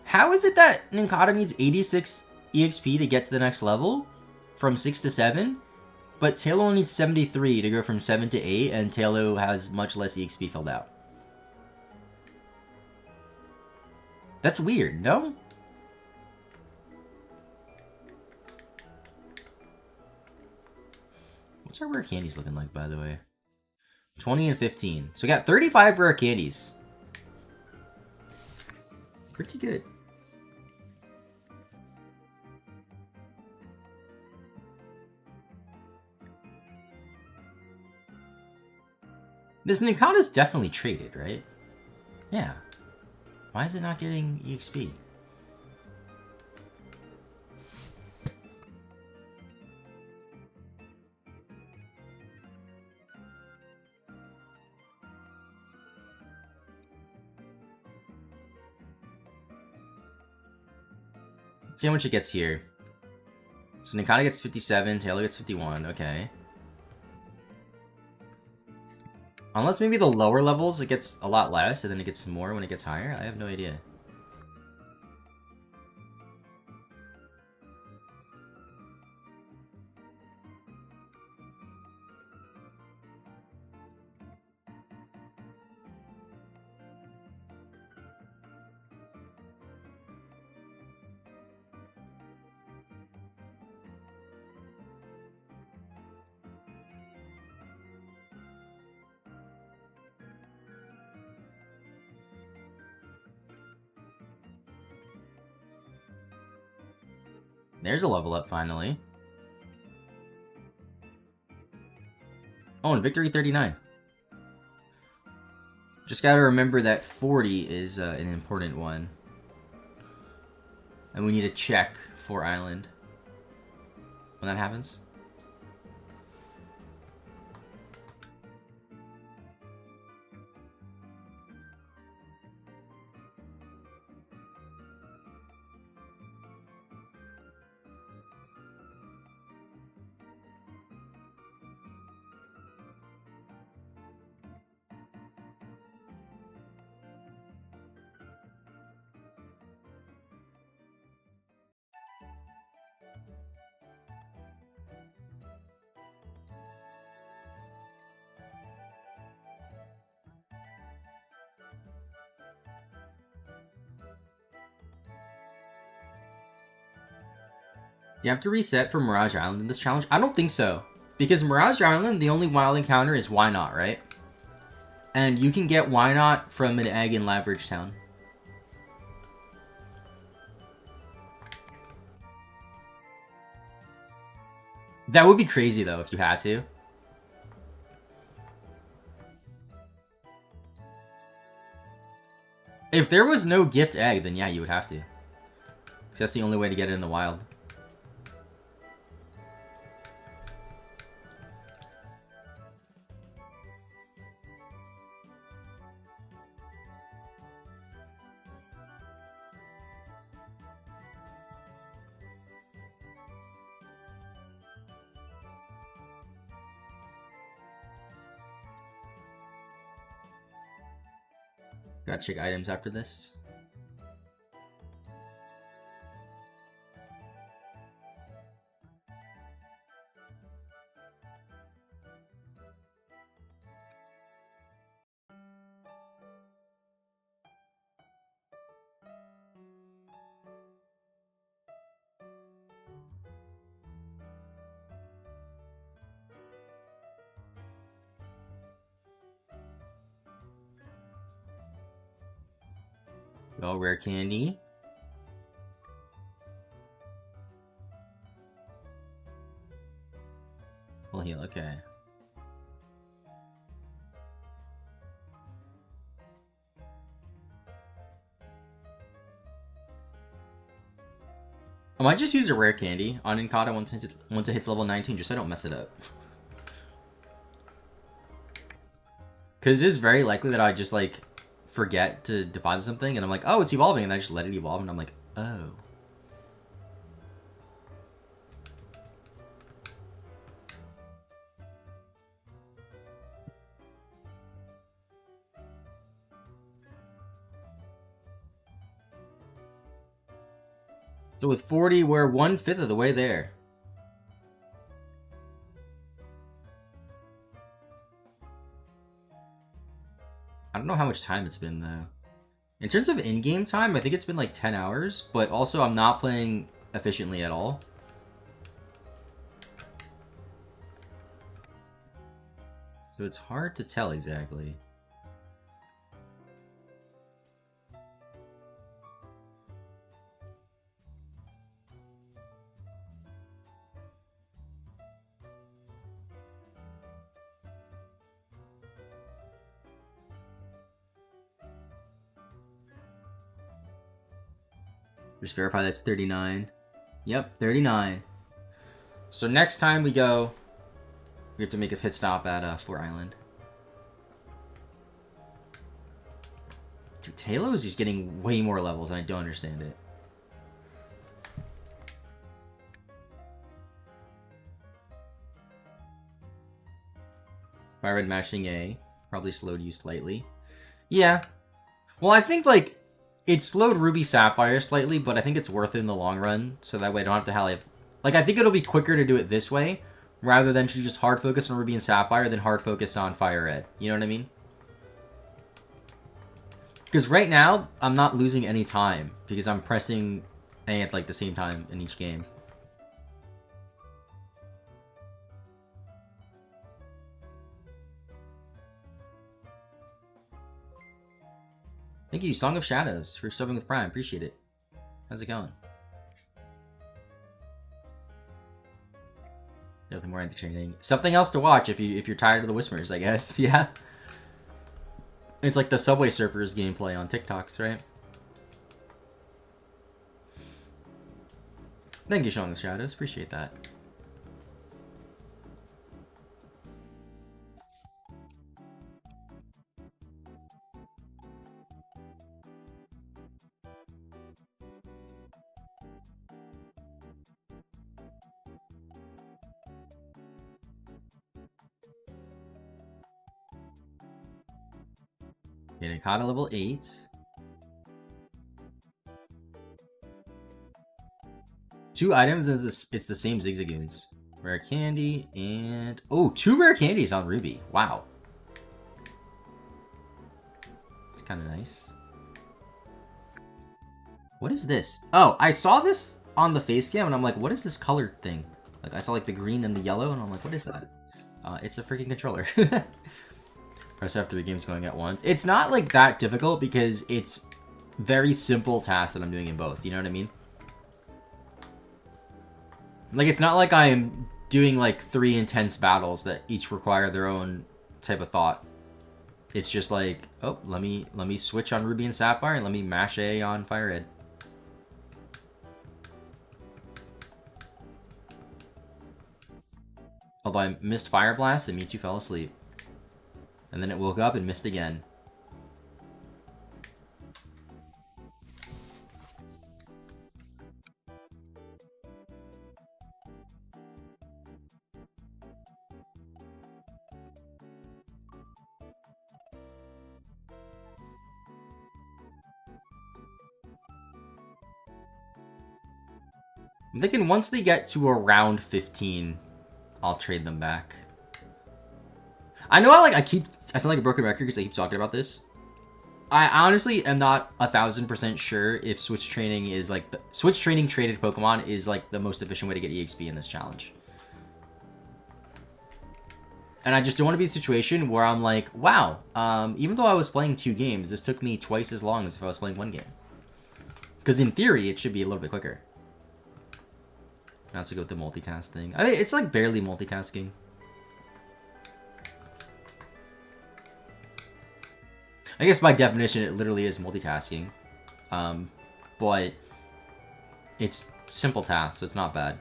How is it that Ninkata needs 86 EXP to get to the next level from 6 to 7, but Tailo needs 73 to go from 7 to 8, and Tailo has much less EXP filled out? That's weird, no? What's our rare candies looking like, by the way? 20 and 15. So we got 35 rare candies. Pretty good. This Ninkata's definitely traded, right? Yeah. Why is it not getting EXP? Let's see how much it gets here. So Ninkata gets 57, Taylor gets 51, okay. Unless maybe the lower levels it gets a lot less, and then it gets more when it gets higher? I have no idea. There's a level up, finally. Oh, and Victory 39. Just gotta remember that 40 is an important one. And we need to check for Island when that happens. You have to reset for Mirage Island in this challenge? I don't think so. Because Mirage Island, the only wild encounter is Why Not, right? And you can get Why Not from an egg in Laveridge Town. That would be crazy, though, if you had to. If there was no gift egg, then yeah, you would have to. Because that's the only way to get it in the wild. Gotta check items after this. Well, rare candy. Full heal, okay. I might just use a rare candy on Inkata once it hits level 19, just so I don't mess it up. Because it is very likely that I just, like, forget to deposit something, and I'm like, oh, it's evolving, and I just let it evolve, and I'm like, oh. So with 40, we're 1/5 of the way there. I don't know how much time it's been, though. In terms of in-game time, I think it's been like 10 hours, but also I'm not playing efficiently at all. So it's hard to tell exactly. Just verify that's 39. Yep, 39. So next time we go, we have to make a pit stop at Fort Island. Dude, Talos is getting way more levels, and I don't understand it. Fire Red mashing A. Probably slowed you slightly. Yeah. Well, I think, like, it slowed Ruby Sapphire slightly, but I think it's worth it in the long run, so that way I don't have to have... Like, I think it'll be quicker to do it this way, rather than to just hard focus on Ruby and Sapphire, then hard focus on Fire Red. You know what I mean? Because right now, I'm not losing any time, because I'm pressing A at, like, the same time in each game. Thank you, Song of Shadows, for subbing with Prime. Appreciate it. How's it going? Nothing more entertaining. Something else to watch if you're tired of the Whispers, I guess. Yeah. It's like the Subway Surfers gameplay on TikToks, right? Thank you, Song of Shadows. Appreciate that. Okay, Nakata level 8. Two items and it's the same Zigzagoons. Rare candy and... Oh, 2 rare candies on Ruby. Wow. It's kind of nice. What is this? Oh, I saw this on the face cam and I'm like, what is this colored thing? Like, I saw like the green and the yellow and I'm like, what is that? It's a freaking controller. Press F to the game's going at once. It's not like that difficult because it's very simple tasks that I'm doing in both. You know what I mean? Like, it's not like I'm doing like 3 intense battles that each require their own type of thought. It's just like, oh, let me switch on Ruby and Sapphire and let me mash A on Fire Red. Although I missed Fire Blast and Mewtwo fell asleep. And then it woke up and missed again. I'm thinking once they get to around 15, I'll trade them back. I know I sound like a broken record because I keep talking about this. I honestly am not 1000% sure if Switch Training is like Switch Training traded Pokemon is like the most efficient way to get EXP in this challenge. And I just don't want to be in a situation where I'm like, wow, even though I was playing 2 games, this took me twice as long as if I was playing 1 game. Because in theory, it should be a little bit quicker. Not to go with the multitask thing. I mean, it's like barely multitasking. I guess by definition, it literally is multitasking. But it's simple tasks, so it's not bad.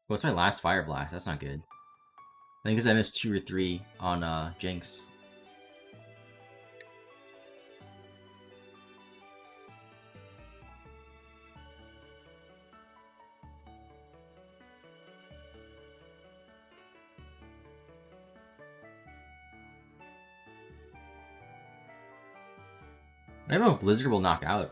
What's my last Fire Blast? That's not good. I think because I missed 2 or 3 on Jinx. I don't know if Blizzard will knock out.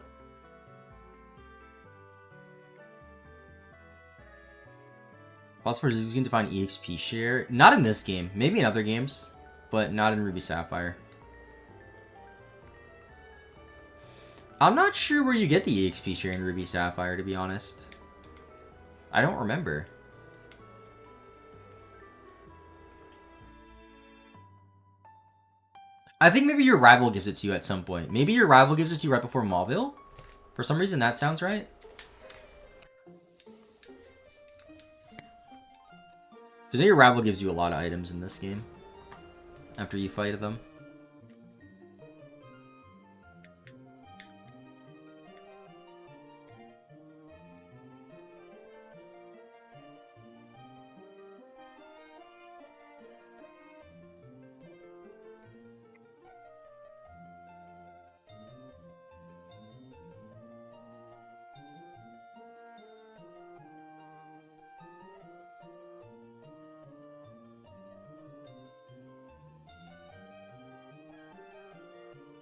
Phosphorus is going to find EXP share. Not in this game. Maybe in other games. But not in Ruby Sapphire. I'm not sure where you get the EXP share in Ruby Sapphire, to be honest. I don't remember. I think maybe your rival gives it to you at some point. Maybe your rival gives it to you right before Mauville. For some reason, that sounds right. Because your rival gives you a lot of items in this game. After you fight them.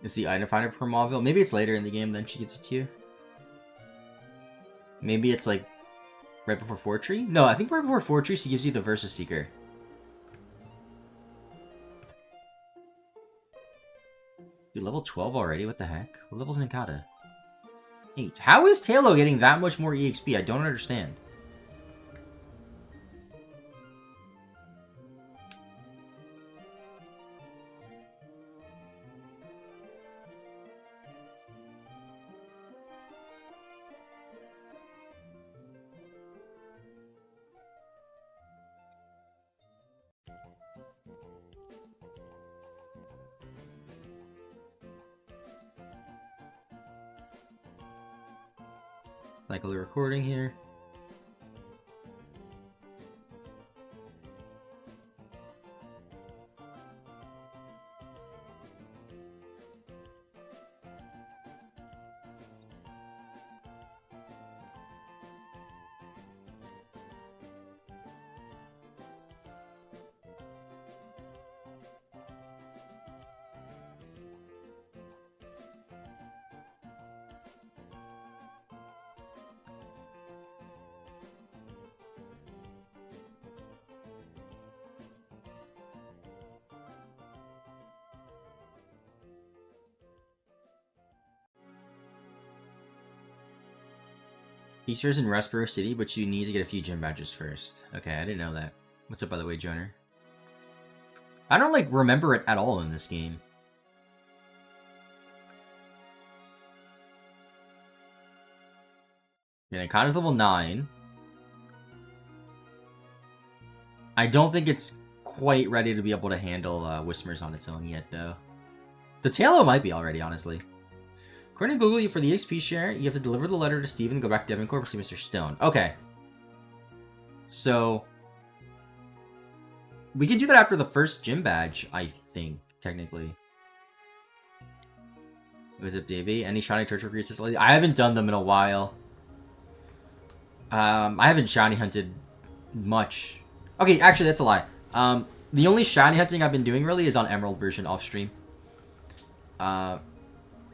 Is the item finder for Mauville? Maybe it's later in the game, then she gives it to you. Maybe it's like right before Fortree? No, I think right before Fortree she gives you the Versus Seeker. Dude, level 12 already? What the heck? What level's Nikata? 8. How is Talo getting that much more EXP? I don't understand. Cycle the recording here. Easter's in Rustboro City, but you need to get a few gym badges first. Okay, I didn't know that. What's up, by the way, Joner? I don't, like, remember it at all in this game. Yeah, Nikata's level 9. I don't think it's quite ready to be able to handle Whismers on its own yet, though. The Talo might be already, honestly. According to Google, for the XP share, you have to deliver the letter to Steven and go back to Devoncorp and see Mr. Stone. Okay. So, we can do that after the first gym badge, I think, technically. What's up, Davey? Any shiny church recruits? I haven't done them in a while. I haven't shiny hunted much. Okay, actually, that's a lie. The only shiny hunting I've been doing, really, is on Emerald version off-stream.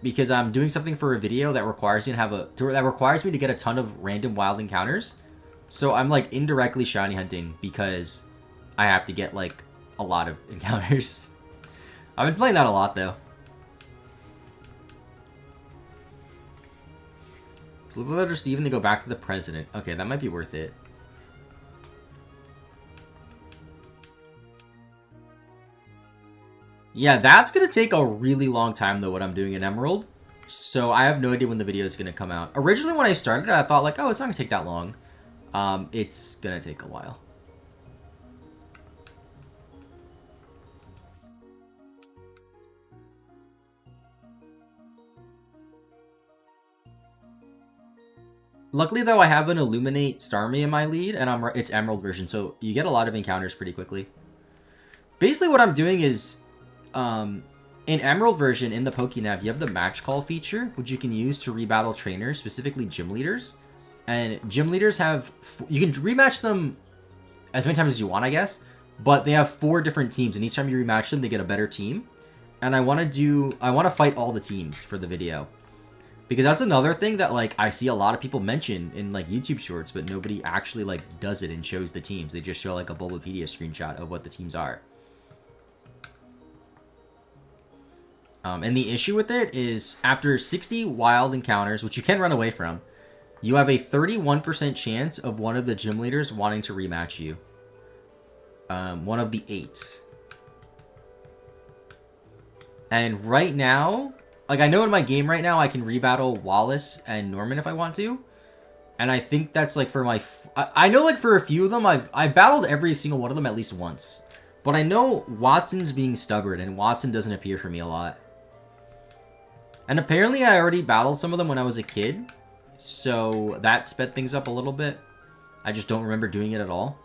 Because I'm doing something for a video that requires me to get a ton of random wild encounters. So I'm like indirectly shiny hunting because I have to get like a lot of encounters. I've been playing that a lot though. So leave the letter to Steven to go back to the president. Okay, that might be worth it. Yeah, that's going to take a really long time, though, what I'm doing in Emerald. So I have no idea when the video is going to come out. Originally, when I started, I thought, like, oh, it's not going to take that long. It's going to take a while. Luckily, though, I have an Illuminate Starmie in my lead, and it's Emerald version, so you get a lot of encounters pretty quickly. Basically, what I'm doing is... in Emerald version, in the Pokénav, you have the match call feature, which you can use to rebattle trainers, specifically gym leaders. And gym leaders have... you can rematch them as many times as you want, I guess. But they have 4 different teams, and each time you rematch them, they get a better team. And I want to fight all the teams for the video. Because that's another thing that, like, I see a lot of people mention in, like, YouTube shorts, but nobody actually, like, does it and shows the teams. They just show, like, a Bulbapedia screenshot of what the teams are. And the issue with it is, after 60 wild encounters, which you can run away from, You have a 31% chance of one of the gym leaders wanting to rematch you. One of the 8. And right now, like, I know in my game right now, I can rebattle Wallace and Norman if I want to. And I think that's, like, for my... I know, like, for a few of them, I've battled every single one of them at least once. But I know Watson's being stubborn, and Watson doesn't appear for me a lot. And apparently I already battled some of them when I was a kid. So that sped things up a little bit. I just don't remember doing it at all.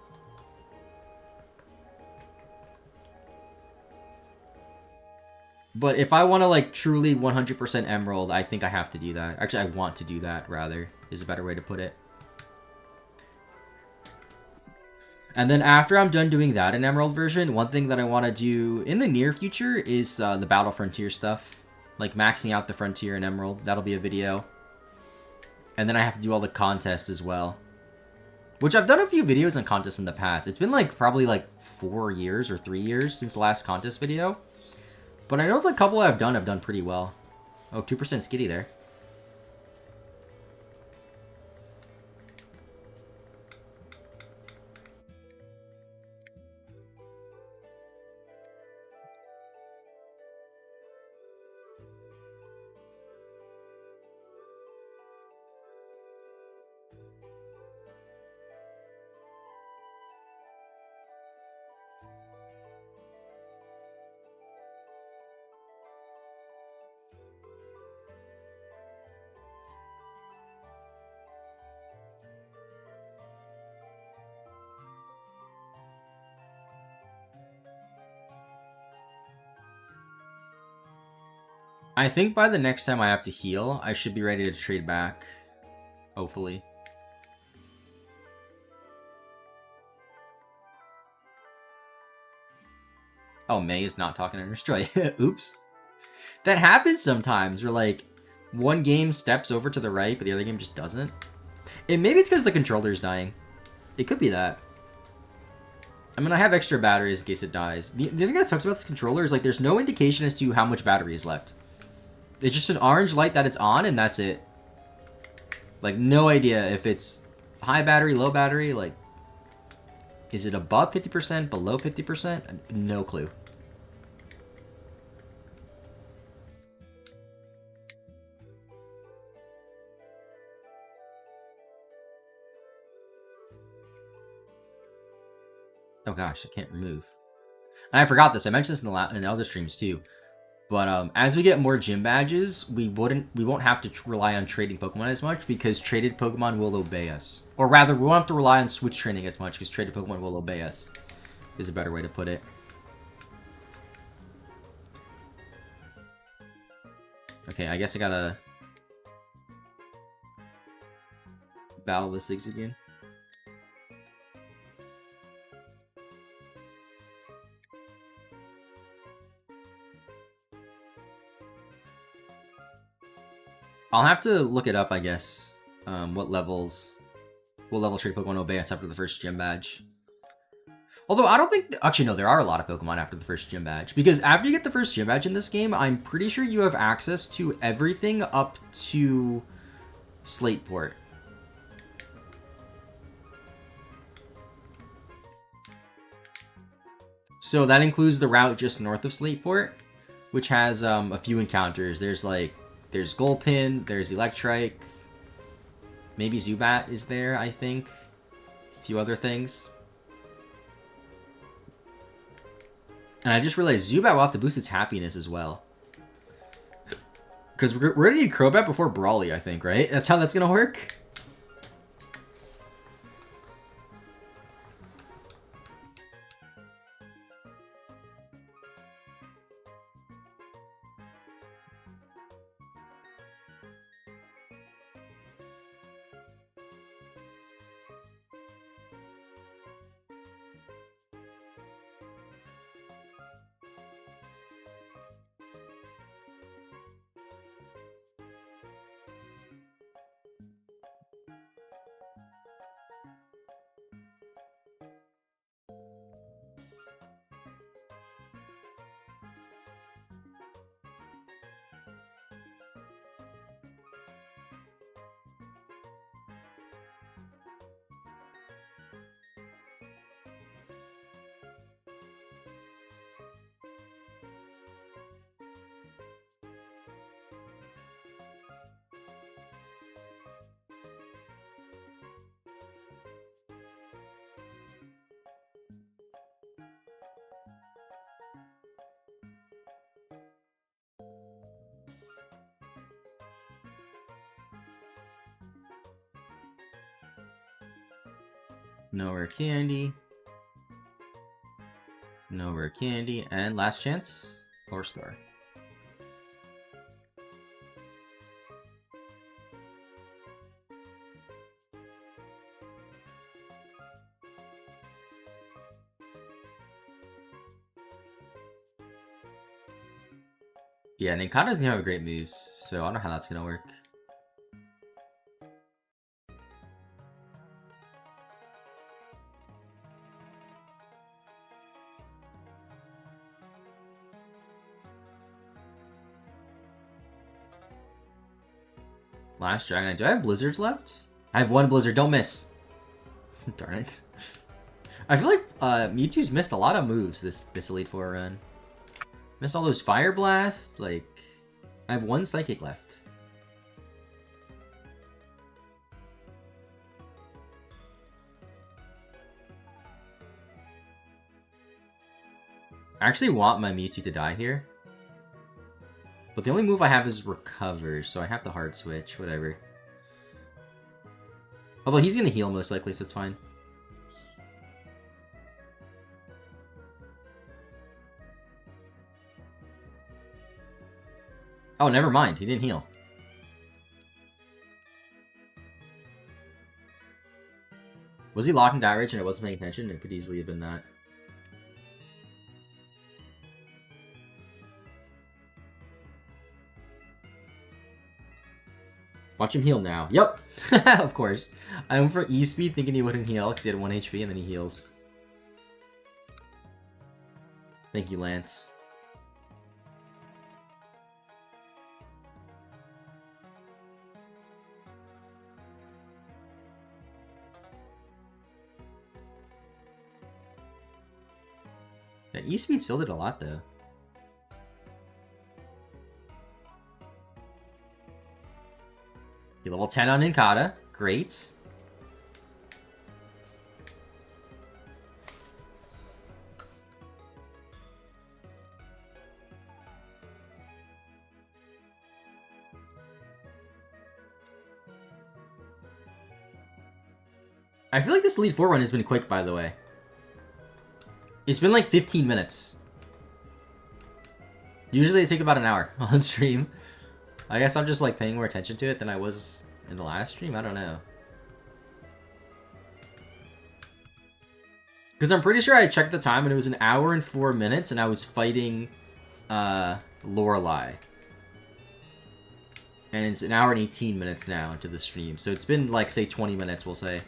But if I want to, like, truly 100% Emerald, I think I have to do that. Actually, I want to do that, rather, is a better way to put it. And then after I'm done doing that in Emerald version, one thing that I want to do in the near future is the Battle Frontier stuff. Like, maxing out the Frontier in Emerald. That'll be a video. And then I have to do all the contests as well. Which I've done a few videos on contests in the past. It's been, like, probably, like, 4 years or 3 years since the last contest video. But I know the couple I've done pretty well. Oh, 2% Skitty there. I think by the next time I have to heal, I should be ready to trade back. Hopefully. Oh, May is not talking to Destroy. Oops. That happens sometimes, where, like, one game steps over to the right, but the other game just doesn't. And maybe it's because the controller's dying. It could be that. I mean, I have extra batteries in case it dies. The thing that sucks about this controller is, like, there's no indication as to how much battery is left. It's just an orange light that it's on, and that's it. Like, no idea if it's high battery, low battery, like... Is it above 50%, below 50%? No clue. Oh gosh, I can't remove. And I forgot this. I mentioned this in the other streams too. But as we get more gym badges, we won't have to rely on trading Pokemon as much because traded Pokemon will obey us. Or rather, we won't have to rely on switch training as much because traded Pokemon will obey us. Is a better way to put it. Okay, I guess I gotta battle the Sigs again. I'll have to look it up, I guess. What level trade Pokemon obey us after the first gym badge. Although I don't think... Actually, no, there are a lot of Pokemon after the first gym badge. Because after you get the first gym badge in this game, I'm pretty sure you have access to everything up to Slateport. So that includes the route just north of Slateport, which has a few encounters. There's Gulpin, there's Electrike, maybe Zubat is there, I think. A few other things. And I just realized Zubat will have to boost its happiness as well. Because we're going to need Crobat before Brawly, I think, right? That's how that's going to work? No rare candy. No rare candy. And last chance. Or star. Yeah, Ninkata doesn't have great moves, so I don't know how that's gonna work. Last Dragonite. Do I have Blizzards left? I have one Blizzard. Don't miss. Darn it. I feel like Mewtwo's missed a lot of moves this Elite Four run. Missed all those Fire Blasts. Like, I have one Psychic left. I actually want my Mewtwo to die here. But the only move I have is Recover, so I have to hard switch, whatever. Although he's gonna heal most likely, so it's fine. Oh, never mind, he didn't heal. Was he locked into Outrage and I wasn't paying attention? It could easily have been that. Watch him heal now. Yep, of course. I went for E-Speed thinking he wouldn't heal because he had 1 HP and then he heals. Thank you, Lance. Yeah, E-Speed still did a lot though. He level 10 on Ninkata. Great. I feel like this Elite Four run has been quick, by the way. It's been like 15 minutes. Usually they take about an hour on stream. I guess I'm just like paying more attention to it than I was in the last stream. I don't know. Because I'm pretty sure I checked the time and it was 1 hour and 4 minutes and I was fighting Lorelei. And it's 1 hour and 18 minutes now into the stream. So it's been like, say, 20 minutes, we'll say.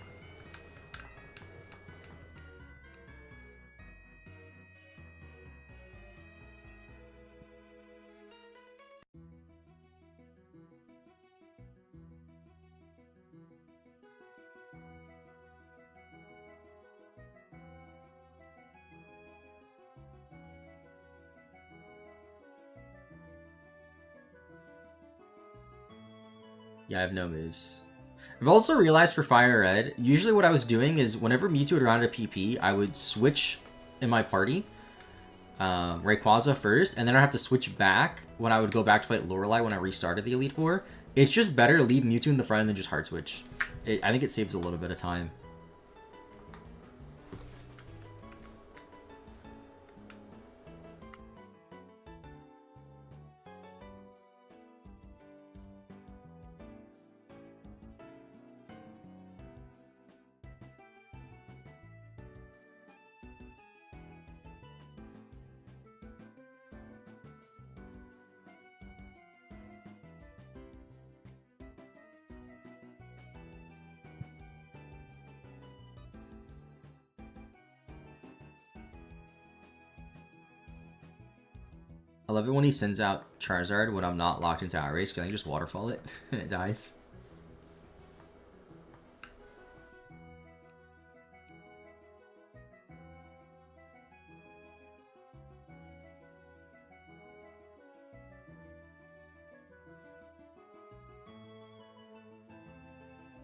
Yeah, I have no moves. I've also realized for Fire Red, usually what I was doing is whenever Mewtwo would run out of PP, I would switch in my party. Rayquaza first, and then I'd have to switch back when I would go back to fight Lorelei when I restarted the Elite Four. It's just better to leave Mewtwo in the front and then just hard switch. I think it saves a little bit of time. I love it when he sends out Charizard when I'm not locked into Outrage, because I can just waterfall it and it dies.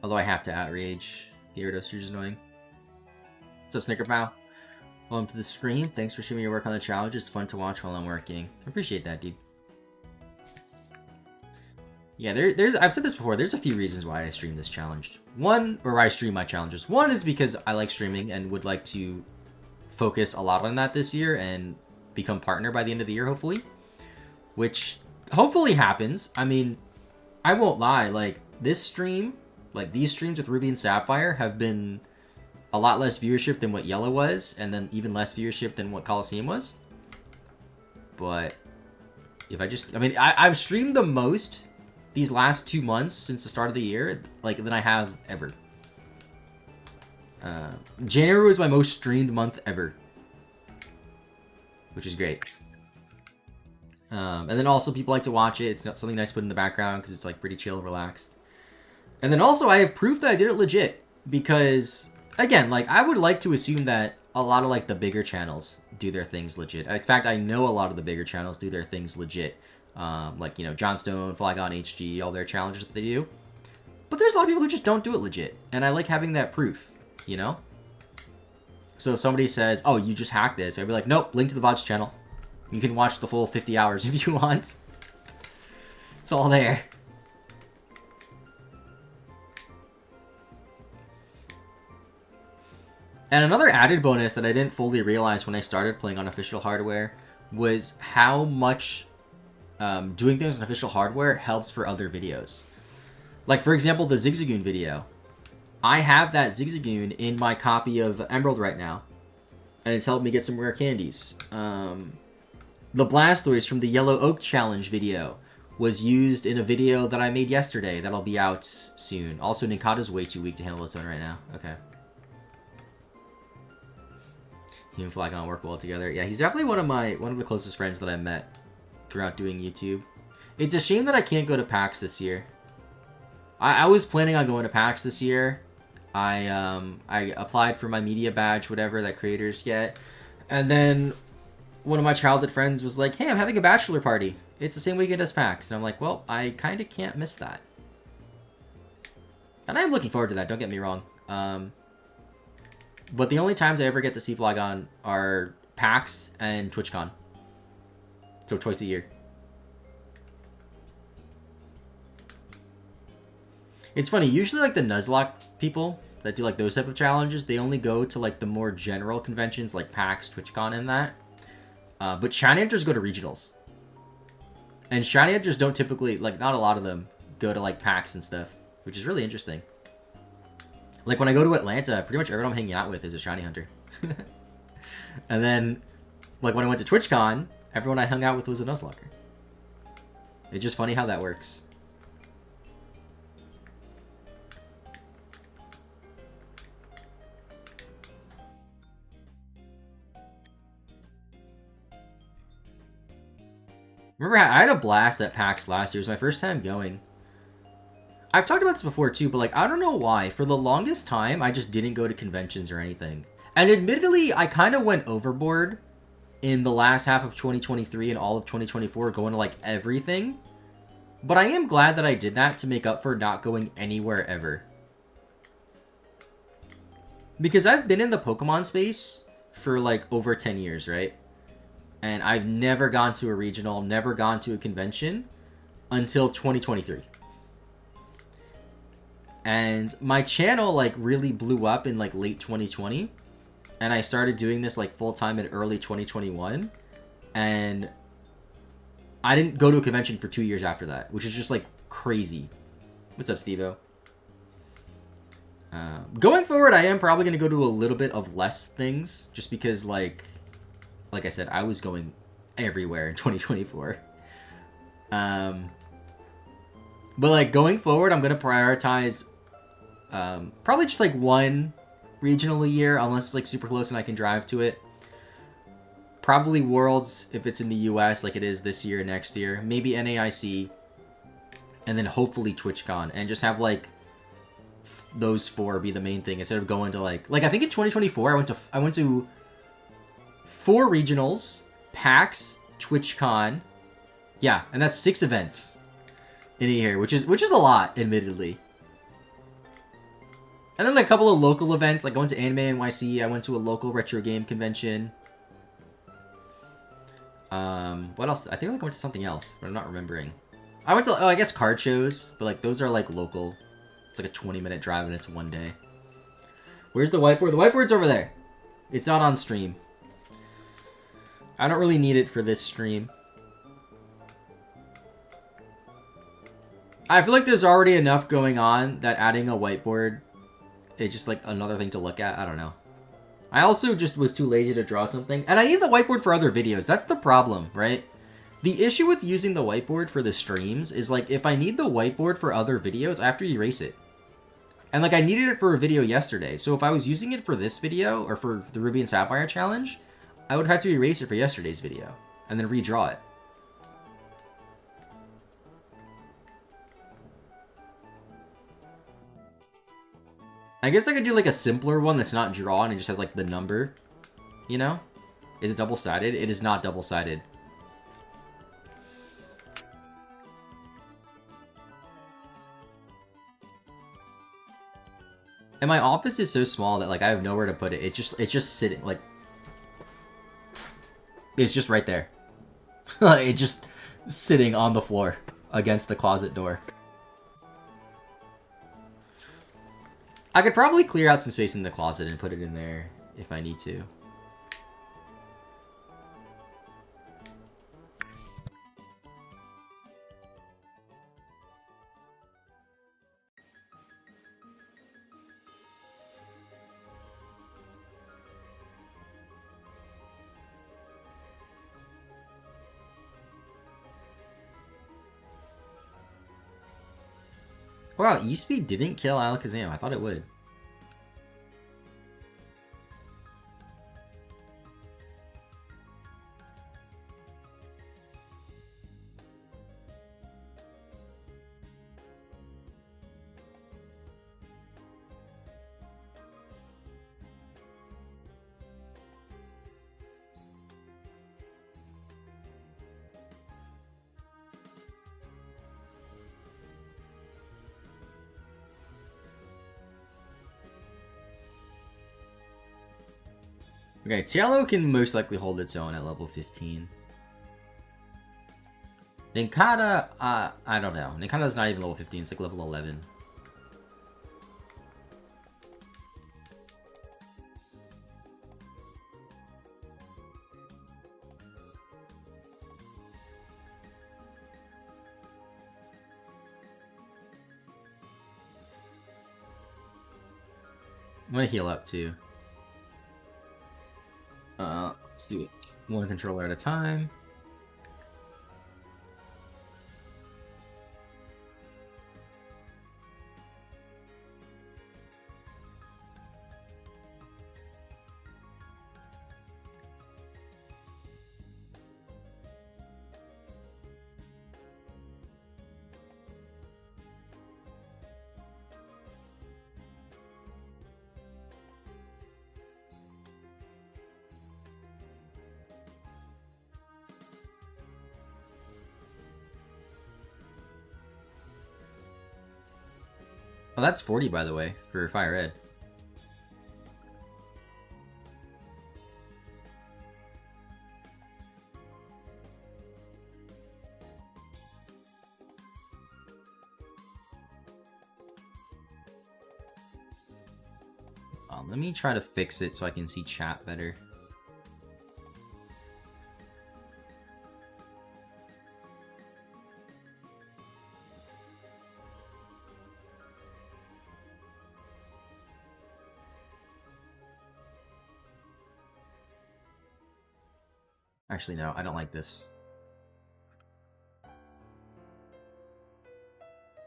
Although I have to Outrage. Gyarados, you're just annoying. What's up, Snickerpow? Welcome to the stream. Thanks for showing me your work on the challenge. It's fun to watch while I'm working. I appreciate that, dude. Yeah, there's I've said this before. There's a few reasons why I stream this challenge. One, or I stream my challenges. One is because I like streaming and would like to focus a lot on that this year and become partner by the end of the year, hopefully. Which hopefully happens. I mean, I won't lie. Like this stream, like these streams with Ruby and Sapphire have been a lot less viewership than what Yellow was, and then even less viewership than what Coliseum was. But if I've streamed the most these last 2 months since the start of the year, like, than I have ever. January was my most streamed month ever, which is great. And then also people like to watch it. It's not something nice to put in the background because it's like pretty chill, relaxed. And then also I have proof that I did it legit because, again, like I would like to assume that a lot of like the bigger channels do their things legit. In fact, I know a lot of the bigger channels do their things legit. Like, you know, Johnstone, Flygon HG, all their challenges that they do. But there's a lot of people who just don't do it legit. And I like having that proof, you know? So if somebody says, oh, you just hacked this, I'd be like, nope, link to the VOD's channel. You can watch the full 50 hours if you want. It's all there. And another added bonus that I didn't fully realize when I started playing on official hardware was how much doing things on official hardware helps for other videos. Like, for example, the Zigzagoon video. I have that Zigzagoon in my copy of Emerald right now. And it's helped me get some rare candies. The Blastoise from the Yellow Oak Challenge video was used in a video that I made yesterday. That'll be out soon. Also, Ninkata's way too weak to handle this one right now. Okay. He and Flygon work well together. Yeah, he's definitely one of the closest friends that I met throughout doing YouTube. It's a shame that I can't go to PAX this year. I was planning on going to PAX this year. I applied for my media badge, whatever that creators get, and then one of my childhood friends was like, hey, I'm having a bachelor party. It's the same weekend as PAX. And I'm like, well, I kind of can't miss that. And I'm looking forward to that, don't get me wrong. But the only times I ever get to see Flygon are PAX and TwitchCon. So twice a year. It's funny, usually like the Nuzlocke people that do like those type of challenges, they only go to like the more general conventions like PAX, TwitchCon, and that. But Shiny Hunters go to regionals. And Shiny Hunters don't typically, like, not a lot of them go to like PAX and stuff, which is really interesting. Like when I go to Atlanta, pretty much everyone I'm hanging out with is a Shiny Hunter. And then, like when I went to TwitchCon, everyone I hung out with was a Nuzlocker. It's just funny how that works. Remember, I had a blast at PAX last year. It was my first time going. I've talked about this before too, but like, I don't know why. For the longest time, I just didn't go to conventions or anything. And admittedly, I kind of went overboard in the last half of 2023 and all of 2024 going to like everything. But I am glad that I did that to make up for not going anywhere ever. Because I've been in the Pokemon space for like over 10 years, right? And I've never gone to a regional, never gone to a convention until 2023. And my channel like really blew up in like late 2020. And I started doing this like full time in early 2021. And I didn't go to a convention for 2 years after that, which is just like crazy. What's up, Steve-O? Going forward, I am probably going to go to a little bit of less things just because like I said, I was going everywhere in 2024. But like going forward, I'm going to prioritize probably just like one regional a year, unless it's like super close and I can drive to it. Probably Worlds if it's in the US like it is this year, next year. Maybe NAIC. And then hopefully TwitchCon. And just have like those four be the main thing instead of going to like I think in 2024 I went to 4 regionals, PAX, TwitchCon. Yeah, and that's 6 events in a year, which is a lot, admittedly. And then like a couple of local events, like going to Anime NYC, I went to a local retro game convention. What else? I think I went to something else, but I'm not remembering. I went to, oh, I guess card shows, but like those are like local. It's like a 20-minute drive and it's one day. Where's the whiteboard? The whiteboard's over there. It's not on stream. I don't really need it for this stream. I feel like there's already enough going on that adding a whiteboard is just like another thing to look at. I don't know. I also just was too lazy to draw something. And I need the whiteboard for other videos. That's the problem, right? The issue with using the whiteboard for the streams is like if I need the whiteboard for other videos, I have to erase it. And like I needed it for a video yesterday. So if I was using it for this video or for the Ruby and Sapphire challenge, I would have had to erase it for yesterday's video and then redraw it. I guess I could do like a simpler one that's not drawn and just has like the number, you know? Is it double-sided? It is not double-sided. And my office is so small that like I have nowhere to put it. It's just sitting like it's just right there. It's just sitting on the floor against the closet door. I could probably clear out some space in the closet and put it in there if I need to. Wow, E-Speed didn't kill Alakazam. I thought it would. Okay, Tialo can most likely hold its own at level 15. Ninkata, I don't know. Ninkata's not even level 15, it's like level 11. I'm gonna heal up too. Let's do it. One controller at a time. Oh, that's 40, by the way, for Fire Red. Let me try to fix it so I can see chat better. Actually, no, I don't like this.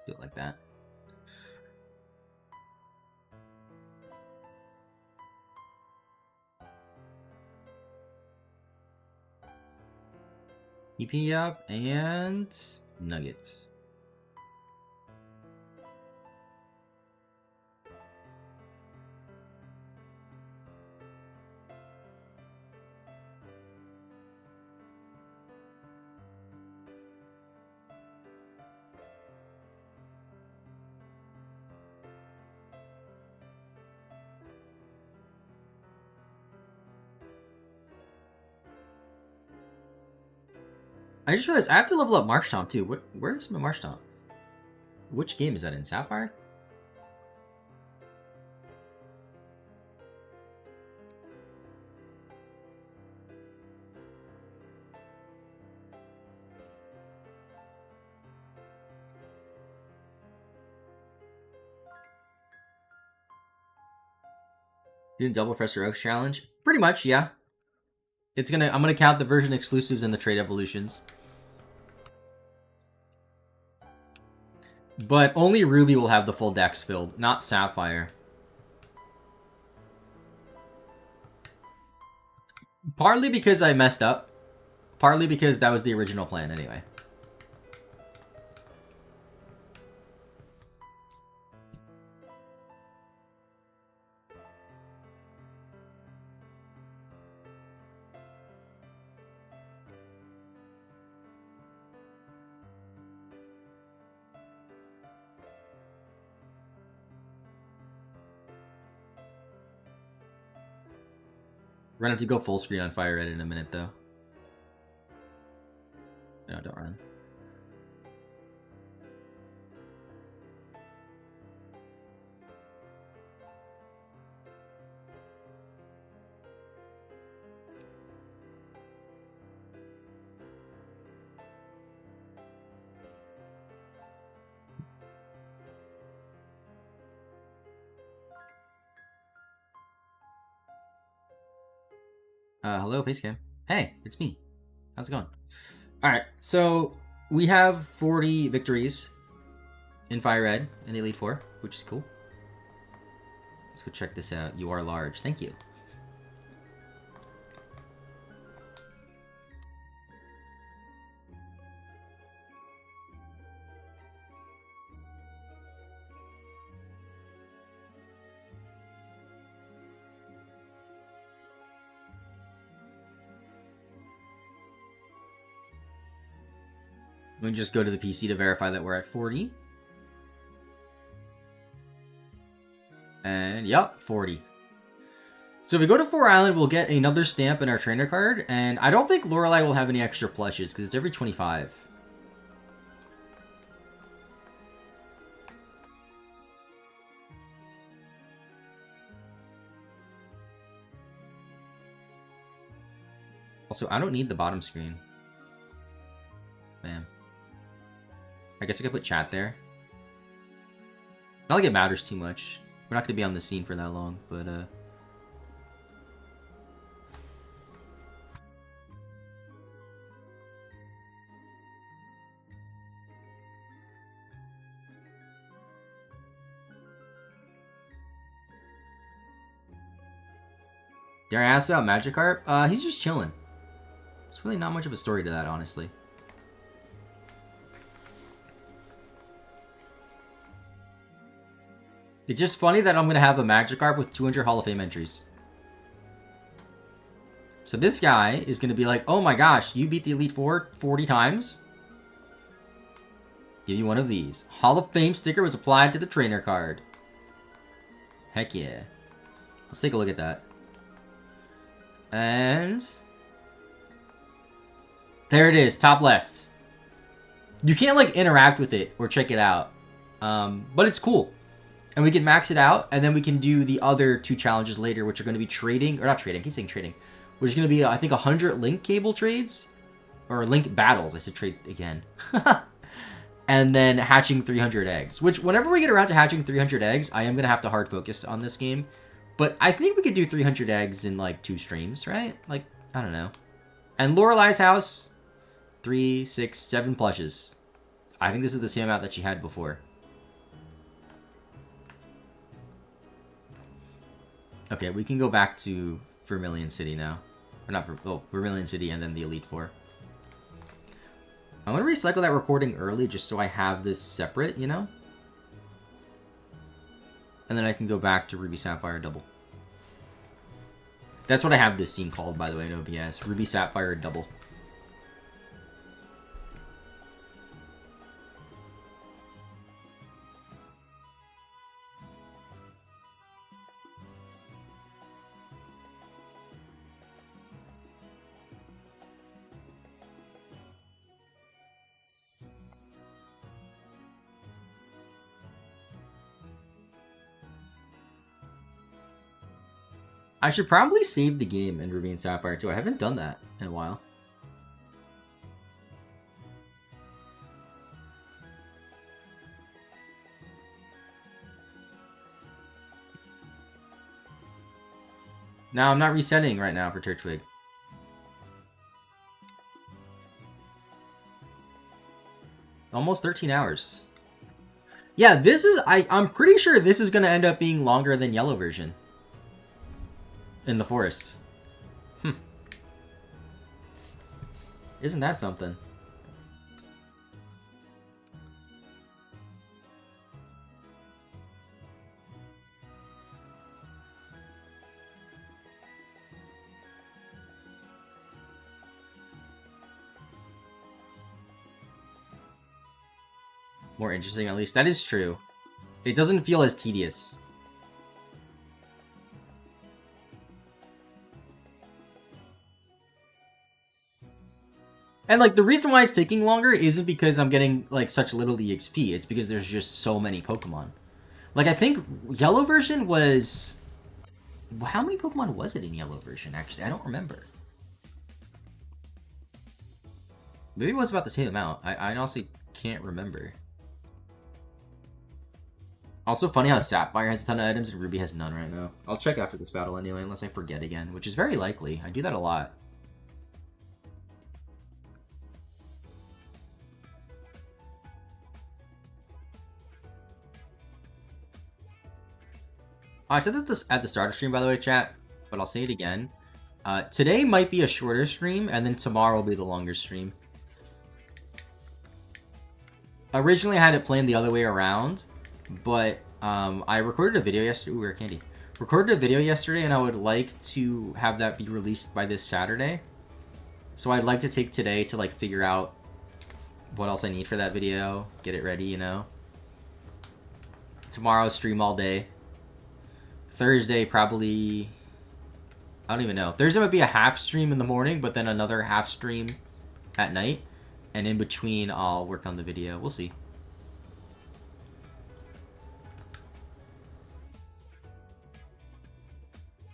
Do it like that. EP up and nuggets. I just realized I have to level up Marshtomp too. Where's my Marshtomp? Which game is that in? Sapphire? Doing double Professor Oak's challenge? Pretty much, yeah. I'm gonna count the version exclusives and the trade evolutions. But only Ruby will have the full dex filled, not Sapphire. Partly because I messed up. Partly because that was the original plan anyway. We're gonna have to go full screen on Fire Red in a minute though. No, don't run. Hello, Facecam. Hey, it's me. How's it going? Alright, so we have 40 victories in Fire Red in the Elite Four, which is cool. Let's go check this out. You are large. Thank you. Let me just go to the PC to verify that we're at 40. And yep, 40. So if we go to 4 Island, we'll get another stamp in our trainer card. And I don't think Lorelei will have any extra plushes because it's every 25. Also, I don't need the bottom screen. Bam. I guess I could put chat there. Not like it matters too much. We're not going to be on the scene for that long, but dare I ask about Magikarp? He's just chilling. There's really not much of a story to that, honestly. It's just funny that I'm going to have a Magikarp with 200 Hall of Fame entries. So this guy is going to be like, oh my gosh, you beat the Elite Four 40 times? Give you one of these. Hall of Fame sticker was applied to the trainer card. Heck yeah. Let's take a look at that. And there it is, top left. You can't like interact with it or check it out. But it's cool. And we can max it out, and then we can do the other 2 challenges later, which are going to be trading, or not trading, I keep saying trading, which is going to be, I think, 100 link cable trades, or link battles, I said trade again. And then hatching 300 eggs, which whenever we get around to hatching 300 eggs, I am going to have to hard focus on this game. But I think we could do 300 eggs in, like, 2 streams, right? Like, I don't know. And Lorelei's house, 3, 6, 7 plushes. I think this is the same amount that she had before. Okay, we can go back to Vermilion City now. Or not, Vermilion City and then the Elite Four. I'm going to recycle that recording early just so I have this separate, you know? And then I can go back to Ruby Sapphire Double. That's what I have this scene called, by the way, in OBS. Ruby Sapphire Double. I should probably save the game in Ruby and Sapphire too. I haven't done that in a while. No, I'm not resetting right now for Turtwig. Almost 13 hours. Yeah, this is... I'm pretty sure this is going to end up being longer than Yellow version. In the forest. Isn't that something? More interesting, at least. That is true. It doesn't feel as tedious. And, like, the reason why it's taking longer isn't because I'm getting, like, such little EXP. It's because there's just so many Pokemon. Like, I think Yellow version was... How many Pokemon was it in Yellow version, actually? I don't remember. Maybe it was about the same amount. I honestly can't remember. Also funny how Sapphire has a ton of items and Ruby has none right now. I'll check after this battle anyway, unless I forget again, which is very likely. I do that a lot. I said that at the start of stream, by the way, chat, but I'll say it again. Today might be a shorter stream, and then tomorrow will be the longer stream. Originally, I had it planned the other way around, but I recorded a video yesterday. Ooh, rare candy. Recorded a video yesterday, and I would like to have that be released by this Saturday. So I'd like to take today to, like, figure out what else I need for that video, get it ready, you know. Tomorrow, stream all day. Thursday, probably... I don't even know. Thursday might be a half stream in the morning, but then another half stream at night. And in between, I'll work on the video. We'll see.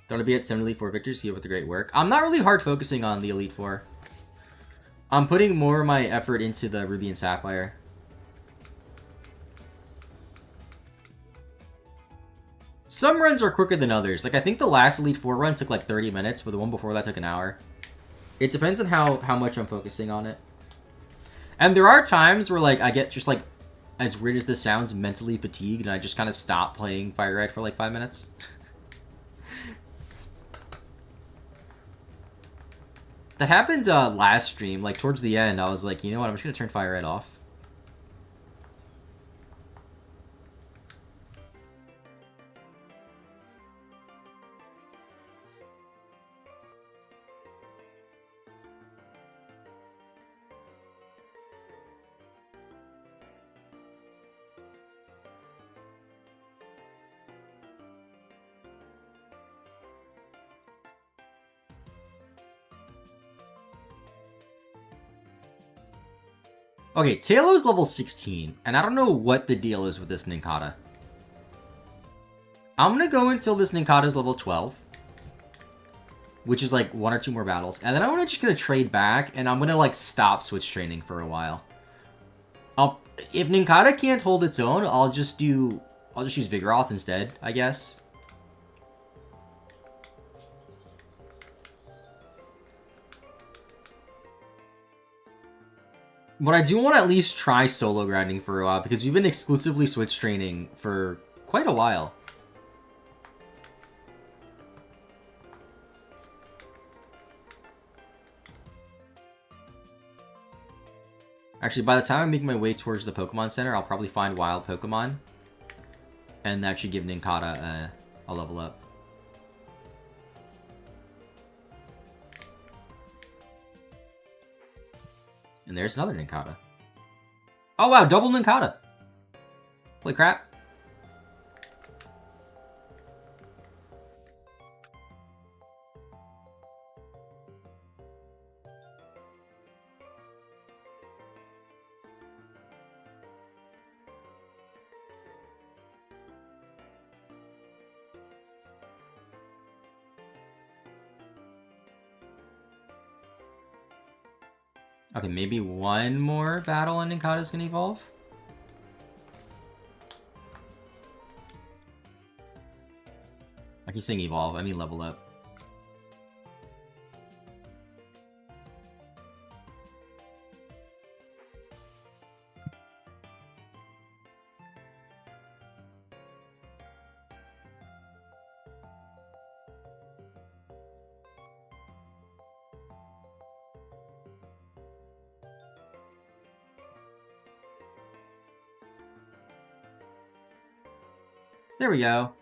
Don't want to be at 7 Elite 4 victors, keep up with the great work. I'm not really hard focusing on the Elite 4. I'm putting more of my effort into the Ruby and Sapphire. Some runs are quicker than others. Like, I think the last Elite 4 run took like 30 minutes, but the one before that took an hour. It depends on how much I'm focusing on it. And there are times where, like, I get just, like, as weird as this sounds, mentally fatigued, and I just kind of stop playing Fire Red for like 5 minutes. That happened last stream. Like, towards the end, I was like, you know what, I'm just going to turn Fire Red off. Okay, Tailow's level 16, and I don't know what the deal is with this Nincada. I'm gonna go until this Nincada's level 12, which is like 1 or 2 more battles, and then I'm just gonna trade back, and I'm gonna like stop switch training for a while. If Nincada can't hold its own, I'll just use Vigoroth instead, I guess. But I do want to at least try solo grinding for a while, because we've been exclusively switch training for quite a while. Actually, by the time I make my way towards the Pokemon Center, I'll probably find wild Pokemon. And that should give Nincada a level up. And there's another Nincada. Oh wow, double Nincada! Holy crap. Okay, maybe one more battle and Ninkata's gonna evolve? I keep saying evolve, I mean level up. There we go.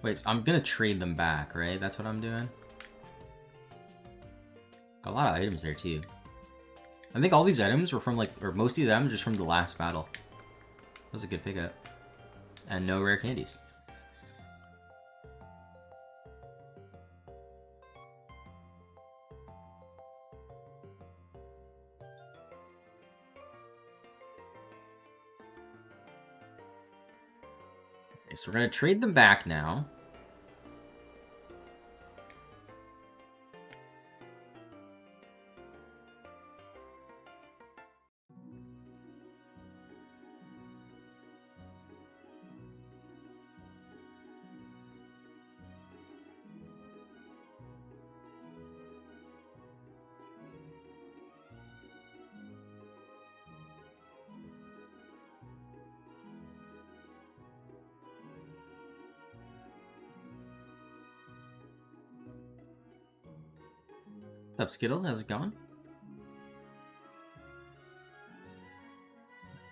Wait, so I'm gonna trade them back, right? That's what I'm doing? Got a lot of items there, too. I think all these items were from, like, or most of these items are from the last battle. That was a good pickup. And no rare candies. Okay, so we're gonna trade them back now. What's up, Skittles? How's it going?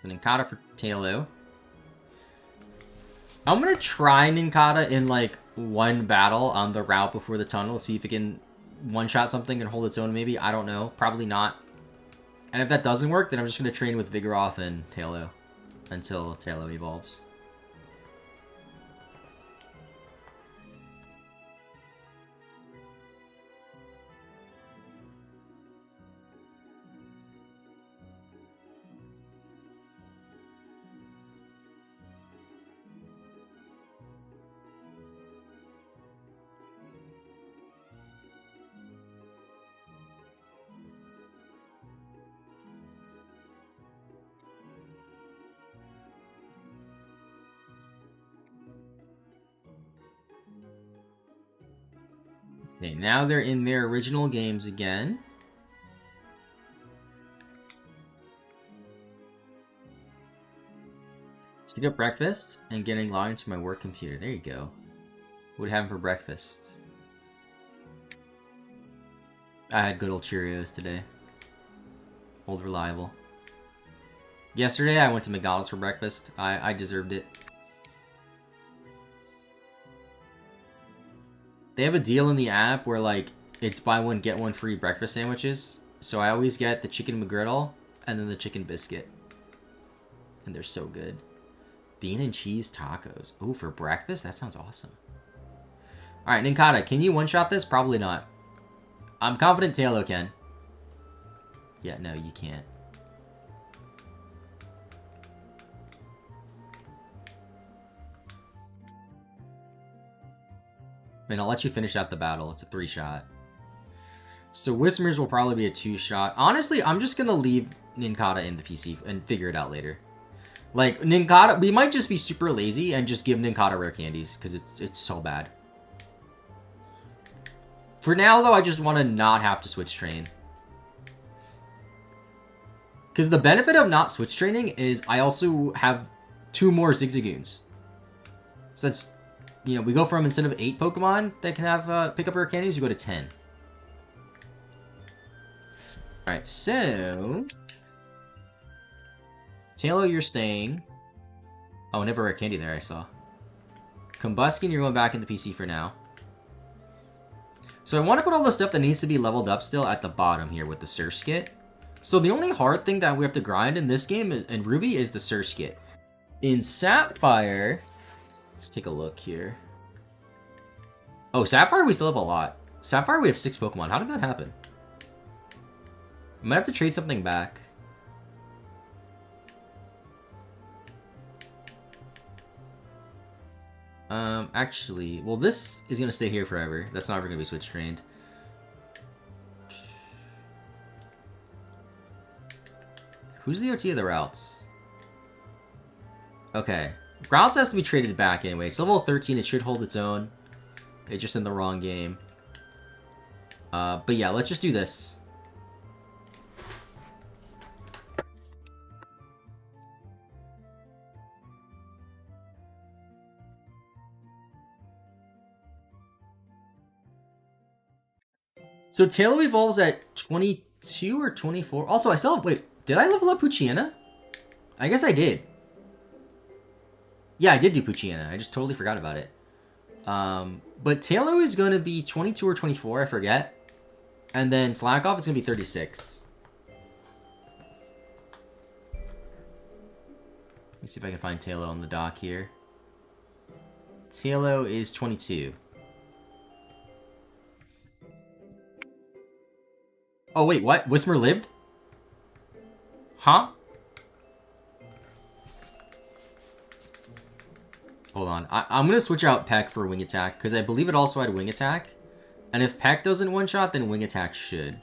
Ninkata for Tailo. I'm gonna try Ninkata in, like, one battle on the route before the tunnel. See if it can one-shot something and hold its own, maybe. I don't know. Probably not. And if that doesn't work, then I'm just gonna train with Vigoroth and Tailo until Tailo evolves. Okay, now they're in their original games again. Eat up breakfast and getting logged into my work computer. There you go. What would I have for breakfast? I had good old Cheerios today. Old reliable. Yesterday I went to McDonald's for breakfast. I deserved it. They have a deal in the app where, like, it's buy one get one free breakfast sandwiches. So I always get the chicken McGriddle and then the chicken biscuit. And they're so good. Bean and cheese tacos. Oh, for breakfast? That sounds awesome. Alright, Ninkata, can you one-shot this? Probably not. I'm confident Tailo can. Yeah, no, you can't. I mean, I'll let you finish out the battle. It's a 3-shot. So Whismers will probably be a 2-shot. Honestly, I'm just going to leave Ninkata in the PC and figure it out later. Like, Ninkata, we might just be super lazy and just give Ninkata rare candies, because it's so bad. For now, though, I just want to not have to switch train. Because the benefit of not switch training is I also have 2 more Zigzagoons. So that's, you know, we go from, instead of 8 Pokemon that can have pick up rare candies, we go to 10. Alright, so... Tailo, you're staying. Oh, never rare candy there, I saw. Combuskin, you're going back in the PC for now. So I want to put all the stuff that needs to be leveled up still at the bottom here with the Surskit. So the only hard thing that we have to grind in this game in Ruby is the Surskit. In Sapphire... Let's take a look here. Oh, Sapphire we still have a lot. Sapphire we have 6 Pokemon. How did that happen? I might have to trade something back. Actually, well, this is gonna stay here forever. That's not ever gonna be switch trained. Who's the OT of the routes? Okay. Routes has to be traded back anyway. It's level 13, it should hold its own. It's just in the wrong game. But yeah, let's just do this. So Tailo evolves at 22 or 24. Also, I still have... Wait, did I level up Poochyena? I guess I did. Yeah, I did do Poochyena. I just totally forgot about it. But Tailo is going to be 22 or 24, I forget. And then Slackoff is going to be 36. Let me see if I can find Tailo on the dock here. Tailo is 22. Oh, wait, what? Whismer lived? Huh? Hold on. I'm going to switch out Peck for Wing Attack, because I believe it also had Wing Attack. And if Peck doesn't one-shot, then Wing Attack should.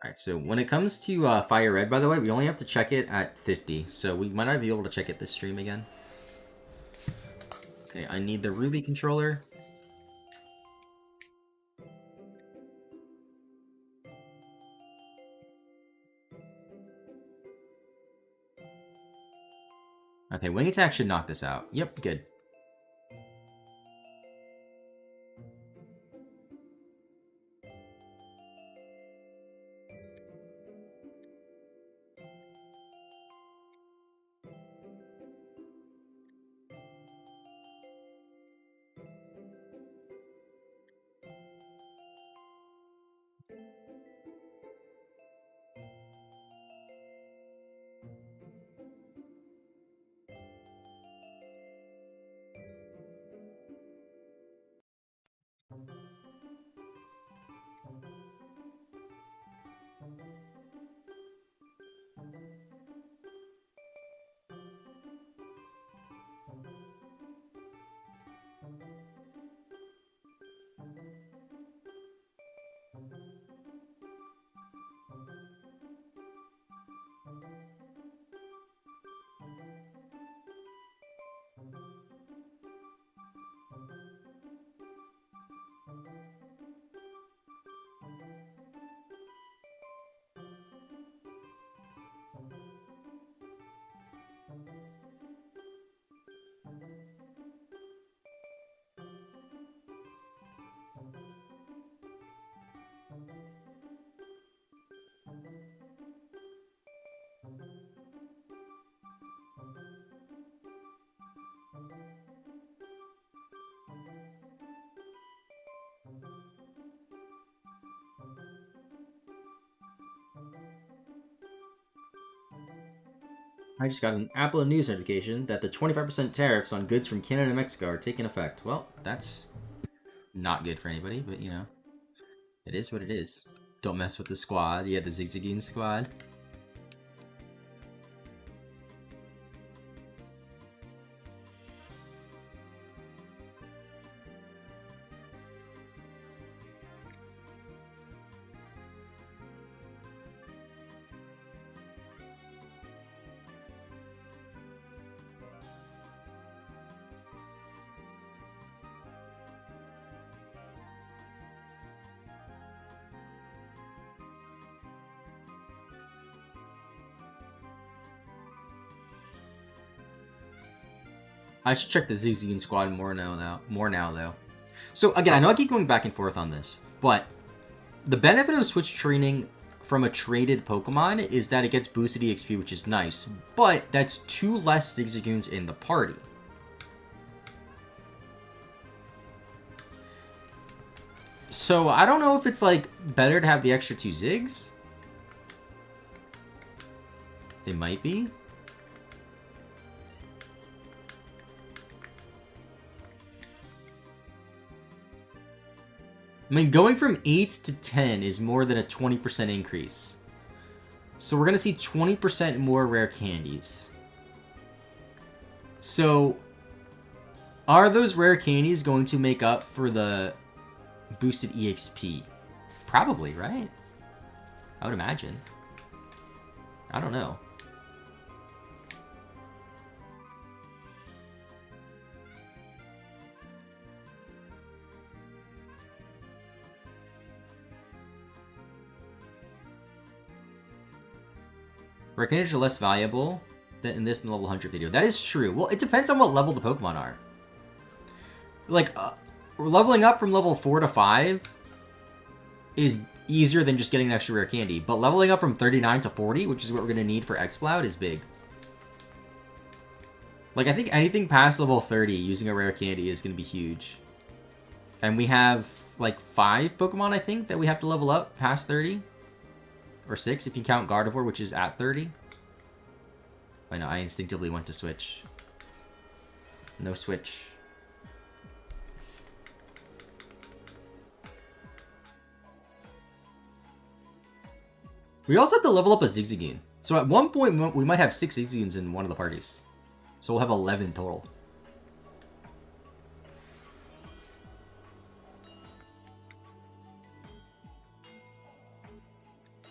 Alright, so when it comes to Fire Red, by the way, we only have to check it at 50. So we might not be able to check it this stream again. Okay, I need the Ruby controller. Okay, Wing Attack should knock this out. Yep, good. I just got an Apple News notification that the 25% tariffs on goods from Canada and Mexico are taking effect. Well, that's not good for anybody, but you know, it is what it is. Don't mess with the squad. Yeah, the Zigzagoon squad. I should check the Zigzagoon squad more now though. So again, I know I keep going back and forth on this, but the benefit of switch training from a traded Pokemon is that it gets boosted EXP, which is nice, but that's 2 less Zigzagoons in the party. So I don't know if it's like better to have the extra 2 Zigs. It might be. mean, going from 8 to 10 is more than a 20% increase. So we're going to see 20% more rare candies. So, are those rare candies going to make up for the boosted EXP? Probably, right? I would imagine. I don't know. Rare candies are less valuable than in this in the level 100 video. That is true. Well, it depends on what level the Pokemon are. Like, leveling up from level 4 to 5 is easier than just getting an extra rare candy. But leveling up from 39 to 40, which is what we're going to need for X-Cloud, is big. Like, I think anything past level 30 using a rare candy is going to be huge. And we have, like, 5 Pokemon, I think, that we have to level up past 30. Or 6, if you count Gardevoir, which is at 30. I know, I instinctively went to switch. No switch. We also have to level up a Zigzagoon. So at one point, we might have 6 Zigzagoons in one of the parties. So we'll have 11 total.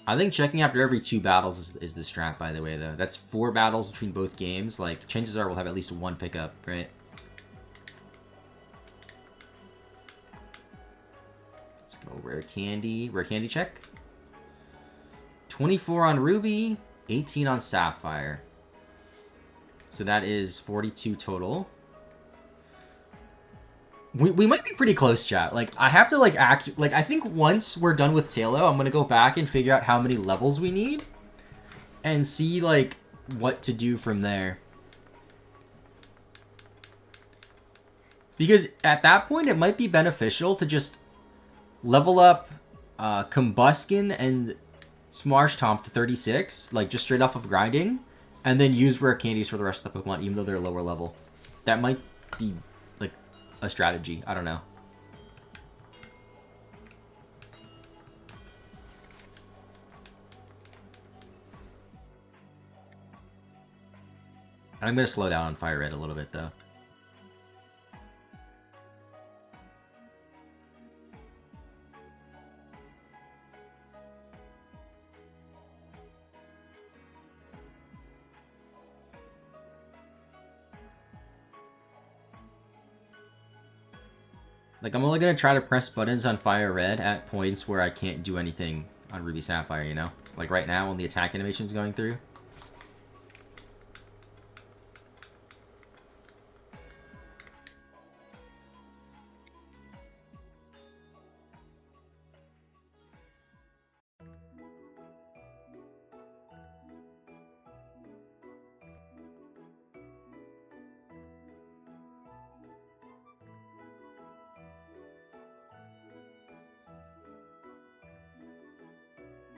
I think checking after every 2 battles is the strat, by the way, though. That's 4 battles between both games. Like, chances are we'll have at least 1 pickup, right? Let's go rare candy. Rare candy check. 24 on Ruby, 18 on Sapphire. So that is 42 total. We might be pretty close, chat. Like, I have to, like, I think once we're done with Tailo, I'm gonna go back and figure out how many levels we need. And see, like, what to do from there. Because at that point, it might be beneficial to just level up Combuskin and Smarshtomp to 36, like, just straight off of grinding. And then use rare candies for the rest of the Pokemon, even though they're lower level. That might be a strategy. I don't know. I'm going to slow down on Fire Red a little bit, though. Like, I'm only going to try to press buttons on Fire Red at points where I can't do anything on Ruby Sapphire, you know? Like right now when the attack animation is going through.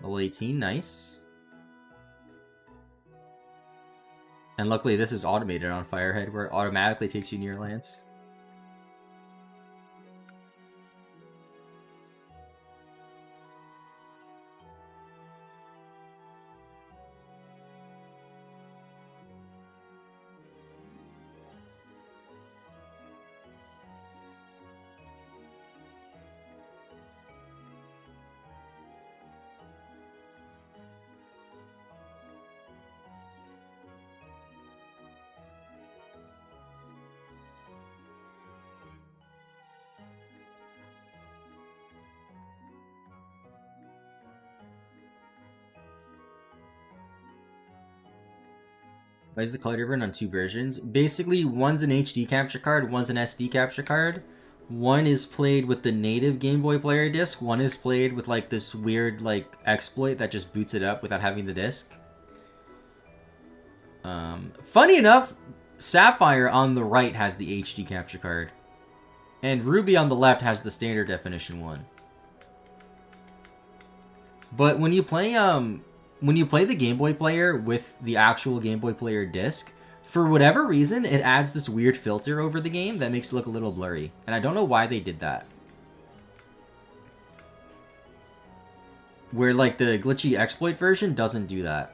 Level 18, nice. And luckily this is automated on Firehead, where it automatically takes you near Lance. Why is the color different on 2 versions? Basically, one's an HD capture card, one's an SD capture card. One is played with the native Game Boy player disc, one is played with like this weird like exploit that just boots it up without having the disc. Funny enough, Sapphire on the right has the HD capture card. And Ruby on the left has the standard definition one. But when you play the Game Boy player with the actual Game Boy player disc, for whatever reason, it adds this weird filter over the game that makes it look a little blurry. And I don't know why they did that. Where, like, the glitchy exploit version doesn't do that.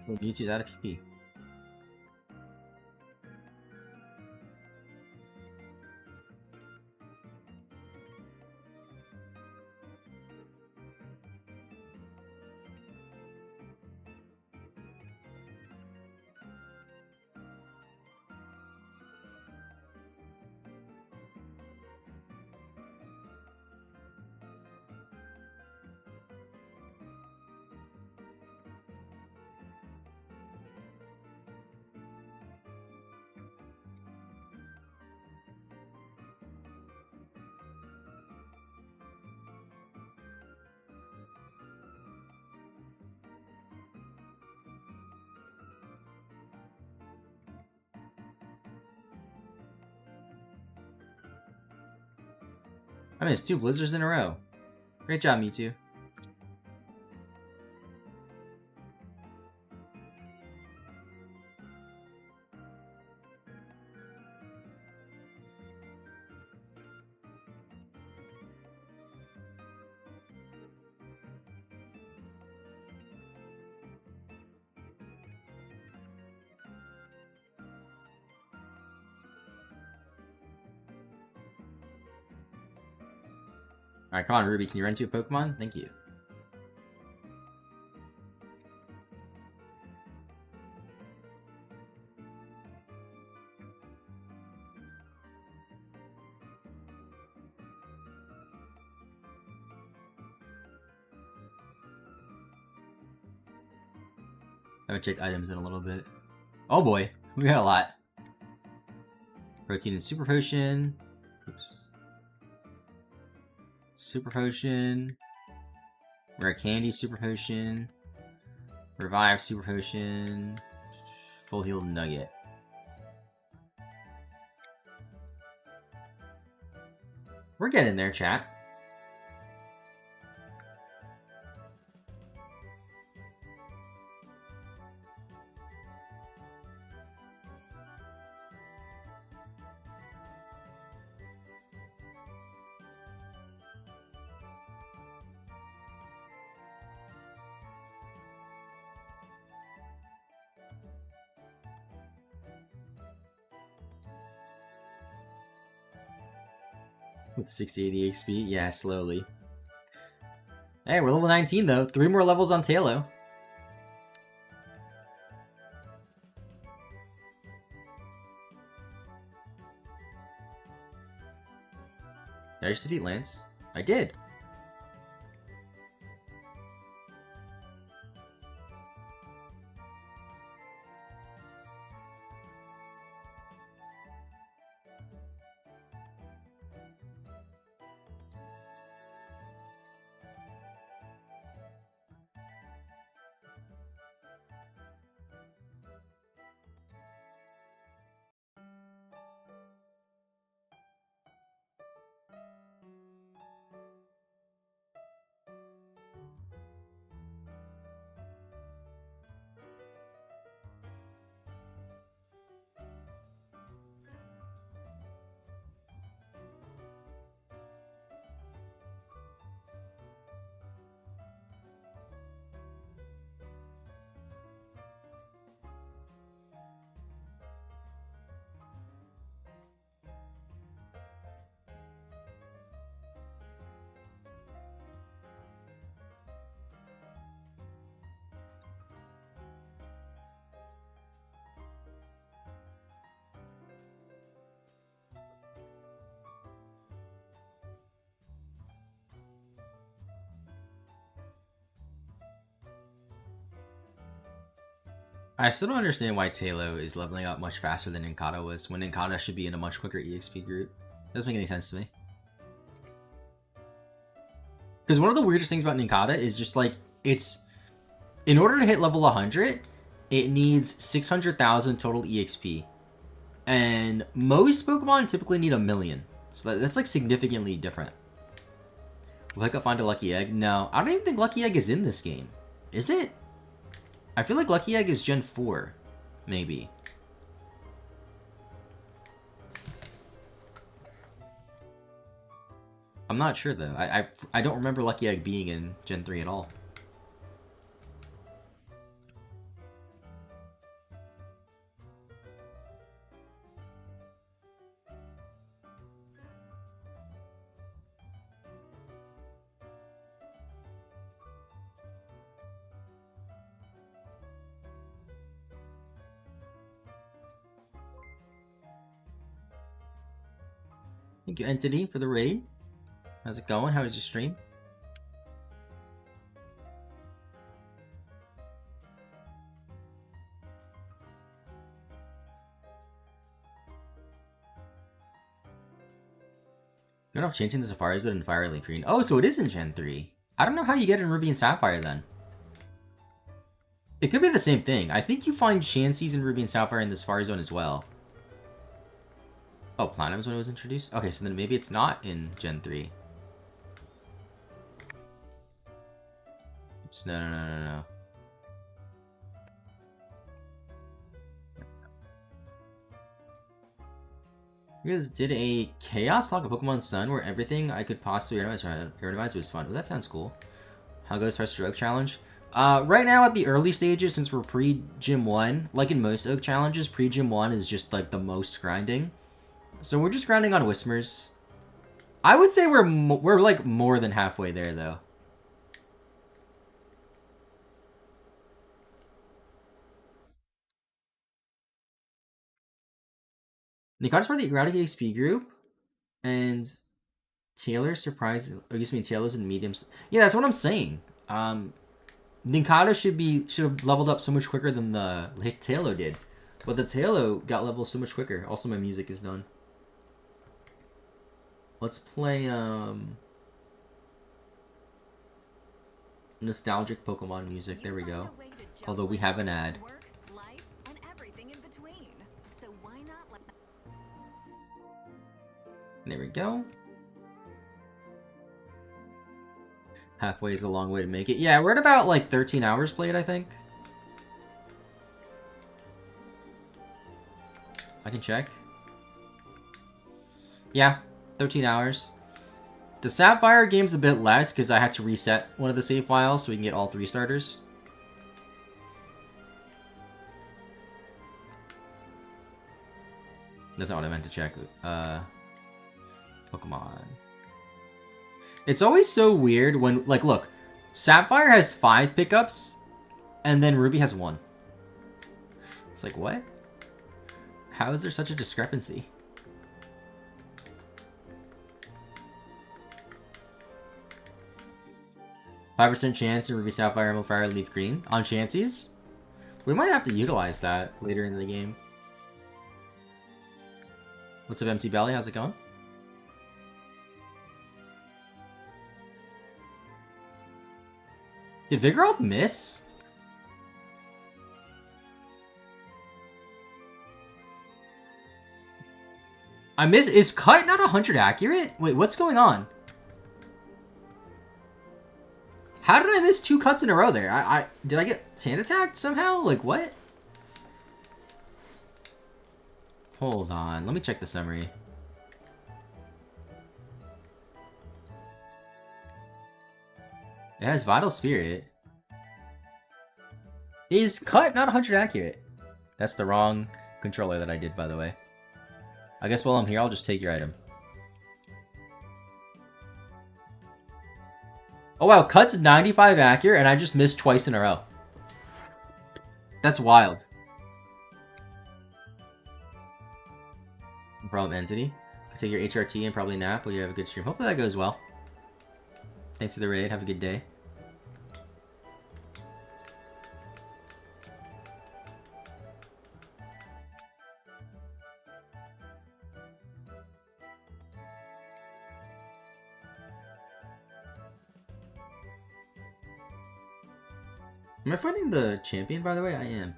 Well, Mewtwo's out of PP. I mean, it's 2 blizzards in a row. Great job, Mewtwo. Alright, come on, Ruby. Can you run to a Pokemon? Thank you. I haven't checked items in a little bit. Oh boy, we got a lot. Protein and Super Potion. Oops. Super Potion. Rare Candy Super Potion. Revive Super Potion. Full Heal Nugget. We're getting there, chat. With 60-80 XP? Yeah, slowly. Hey, we're level 19 though. 3 more levels on Tailo. Did I just defeat Lance? I did. I still don't understand why Talo is leveling up much faster than Ninkata was, when Ninkata should be in a much quicker EXP group. Doesn't make any sense to me. Because one of the weirdest things about Ninkata is just like, it's... In order to hit level 100, it needs 600,000 total EXP. And most Pokemon typically need 1 million. So that's like significantly different. Will I go find a Lucky Egg? No, I don't even think Lucky Egg is in this game. Is it? I feel like Lucky Egg is Gen 4. Maybe. I'm not sure though. I don't remember Lucky Egg being in Gen 3 at all. Thank you, Entity, for the raid. How's it going? How is your stream? I don't know if changing the Sapphire is it in Fire Leaf Green. Oh, so it is in Gen 3. I don't know how you get in Ruby and Sapphire then. It could be the same thing. I think you find Chanseys in Ruby and Sapphire in the Safari Zone as well. Oh, Platinum's when it was introduced? Okay, so then maybe it's not in Gen 3. Oops, no. You guys did a Chaos Log of Pokemon Sun where everything I could possibly randomize was fun. Oh, that sounds cool. How goes our Stroke Challenge? Right now at the early stages, since we're pre-Gym 1, like in most Oak Challenges, pre-Gym 1 is just like the most grinding. So we're just grinding on Whismers. I would say we're like more than halfway there though. Nikata's part of the Erratic XP group, and Taylor surprised. Oh, excuse me, Taylor's in mediums. Yeah, that's what I'm saying. Ninkata should have leveled up so much quicker than the Tailo did, but the Tailo got leveled so much quicker. Also, my music is done. Let's play nostalgic Pokemon music. There we go. Although we have an ad. There we go. Halfway is a long way to make it. Yeah, we're at about like 13 hours played, I think. I can check. Yeah, 13 hours. The Sapphire game's a bit less because I had to reset one of the save files so we can get all 3 starters. That's not what I meant to check. Pokemon. It's always so weird when, like, look, Sapphire has 5 pickups, and then Ruby has 1. It's like, what? How is there such a discrepancy? %5 chance in Ruby Sapphire, Emerald Fire, Leaf Green on Chanseys. We might have to utilize that later in the game. What's up, Empty Belly? How's it going? Did Vigoroth miss? I miss. Is cut not 100 accurate? Wait, what's going on? How did I miss 2 cuts in a row there? Did I get sand attacked somehow? Like, what? Hold on. Let me check the summary. It has Vital Spirit. Is cut not 100 accurate? That's the wrong controller that I did, by the way. I guess while I'm here, I'll just take your item. Oh wow, cut's 95 accurate, and I just missed twice in a row. That's wild. Problem Entity. Take your HRT and probably nap while you have a good stream. Hopefully that goes well. Thanks for the raid. Have a good day. Am I fighting the champion, by the way? I am.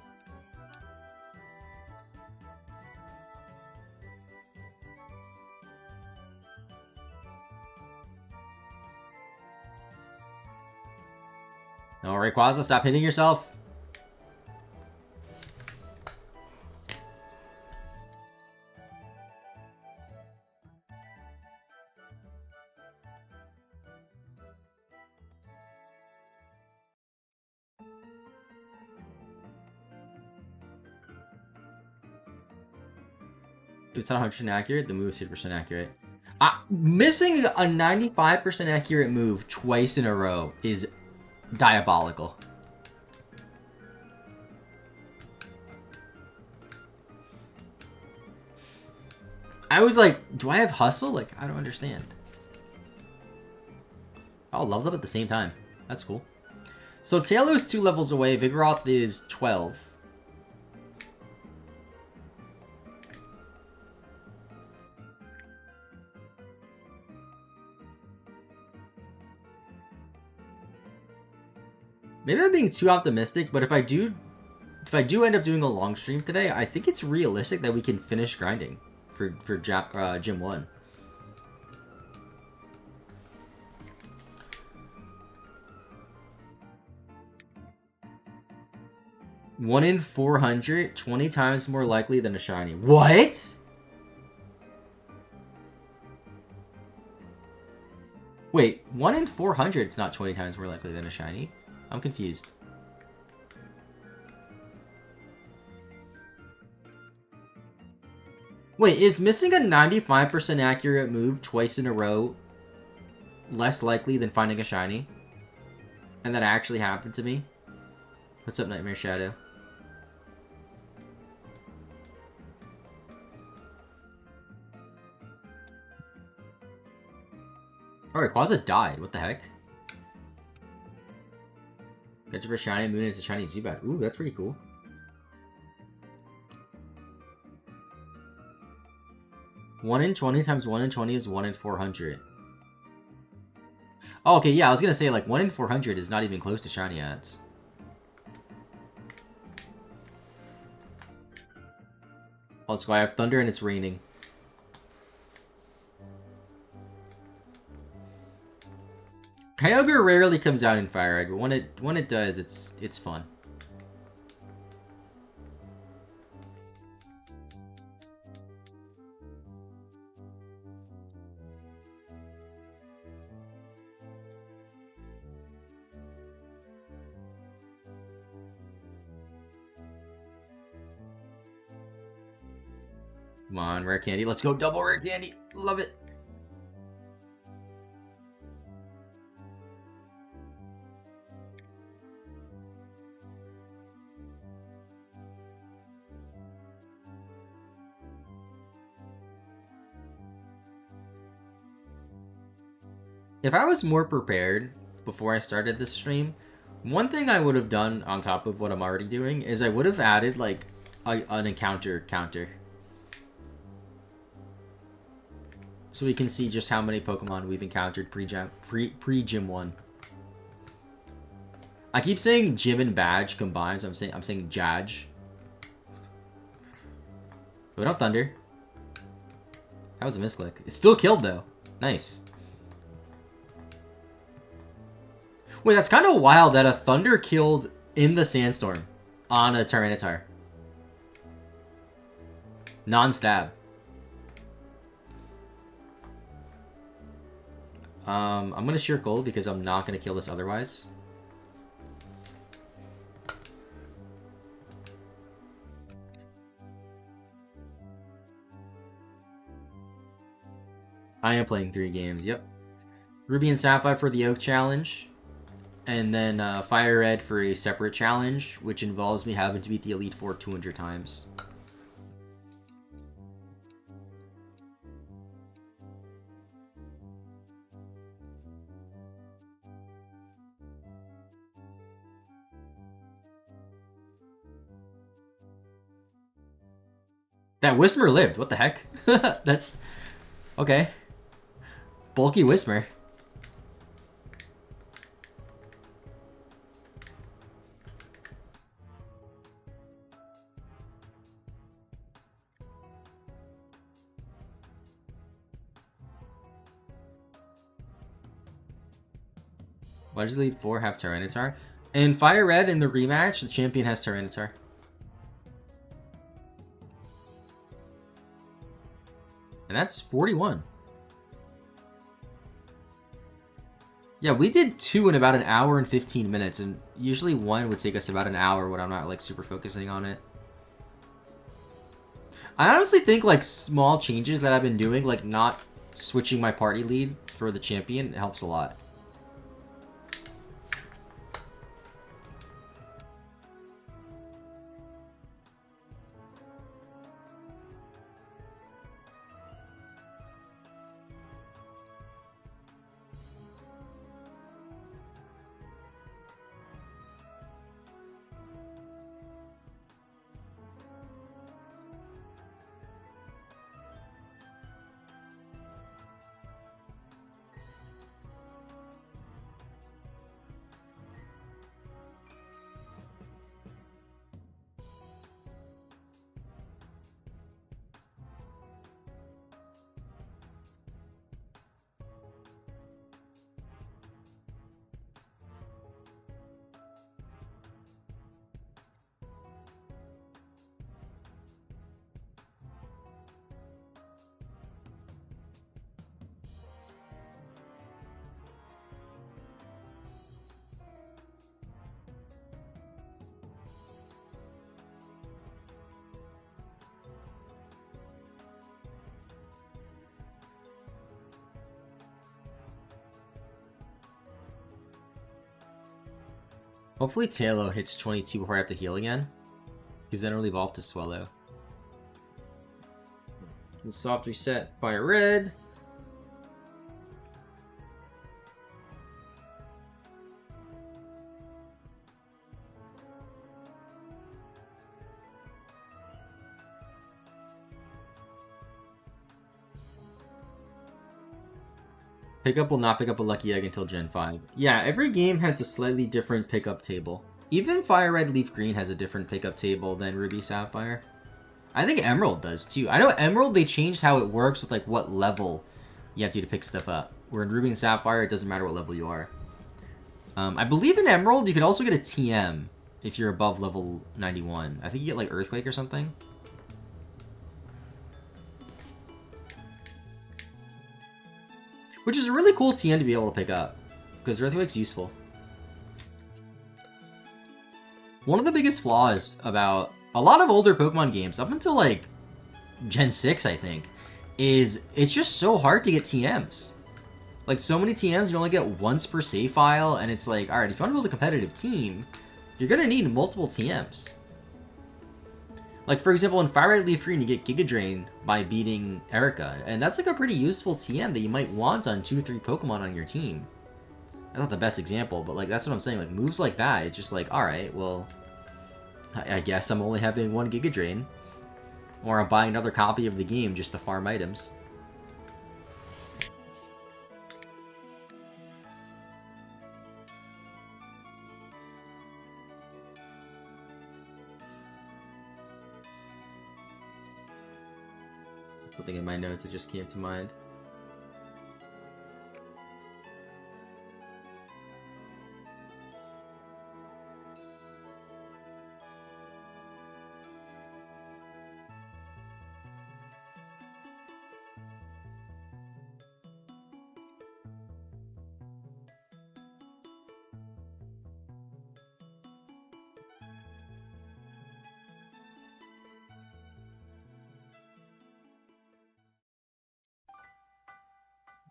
Alright, Quasla, stop hitting yourself. If it's not 100% accurate, the move is 50% accurate. Missing a 95% accurate move twice in a row is diabolical. I was like, do I have hustle? Like, I don't understand. Oh, leveled up at the same time. That's cool. So Taylor's 2 levels away. Vigoroth is 12. Maybe I'm being too optimistic, but if I do end up doing a long stream today, I think it's realistic that we can finish grinding for Gym 1. One in 400, 20 times more likely than a shiny. What? Wait, 1 in 400 is not 20 times more likely than a shiny? I'm confused. Wait, is missing a 95% accurate move twice in a row less likely than finding a shiny? And that actually happened to me? What's up, Nightmare Shadow? Alright, Quasha died. What the heck? Got your first shiny moon is a shiny Zubat. Ooh, that's pretty cool. One in 20 times 1 in 20 is 1 in 400. Oh, okay, yeah, I was gonna say, like, 1 in 400 is not even close to shiny ads. Let's go, I have thunder and it's raining. Kyogre rarely comes out in Fire Red, but when it does, it's fun. Come on, rare candy. Let's go double rare candy. Love it. If I was more prepared before I started this stream, one thing I would have done on top of what I'm already doing is I would have added like an encounter counter. So we can see just how many Pokemon we've encountered pre-Gym 1. I keep saying Gym and Badge combined, so I'm saying Jadge. What up, Thunder? That was a misclick. It's still killed though. Nice. Wait, that's kind of wild that a Thunder killed in the Sandstorm on a Tyranitar. Non-stab. I'm gonna Sheer Cold because I'm not gonna kill this otherwise. I am playing 3 games, yep. Ruby and Sapphire for the Oak Challenge. And then Fire Red for a separate challenge, which involves me having to beat the Elite Four 200 times. That Whismer lived. What the heck? That's... Okay. Bulky Whismer. Why does the Elite Four have Tyranitar? In Fire Red, in the rematch, the champion has Tyranitar. And that's 41. Yeah, we did 2 in about an hour and 15 minutes, and usually 1 would take us about an hour when I'm not, like, super focusing on it. I honestly think, like, small changes that I've been doing, like not switching my party lead for the champion, helps a lot. Hopefully Tailo hits 22 before I have to heal again. Because then it'll evolve to Swellow. And soft reset by red. Pickup will not pick up a lucky egg until Gen 5. Yeah, every game has a slightly different pickup table. Even Fire Red Leaf Green has a different pickup table than Ruby Sapphire. I think Emerald does too. I know Emerald, they changed how it works with like what level you have to do to pick stuff up. Where in Ruby and Sapphire, it doesn't matter what level you are. I believe in Emerald, you could also get a TM if you're above level 91. I think you get like Earthquake or something. Which is a really cool TM to be able to pick up. Because Earthquake's useful. One of the biggest flaws about a lot of older Pokemon games, up until like Gen 6, I think, is it's just so hard to get TMs. Like, so many TMs, you only get once per save file, and it's like, alright, if you want to build a competitive team, you're going to need multiple TMs. Like, for example, in Fire Red Leaf Green, you get Giga Drain by beating Erica, and that's like a pretty useful TM that you might want on 2-3 Pokemon on your team. That's not the best example, but like that's what I'm saying. Like, moves like that, it's just like, alright, well, I guess I'm only having one Giga Drain. Or I'm buying another copy of the game just to farm items. Something in my notes that just came to mind.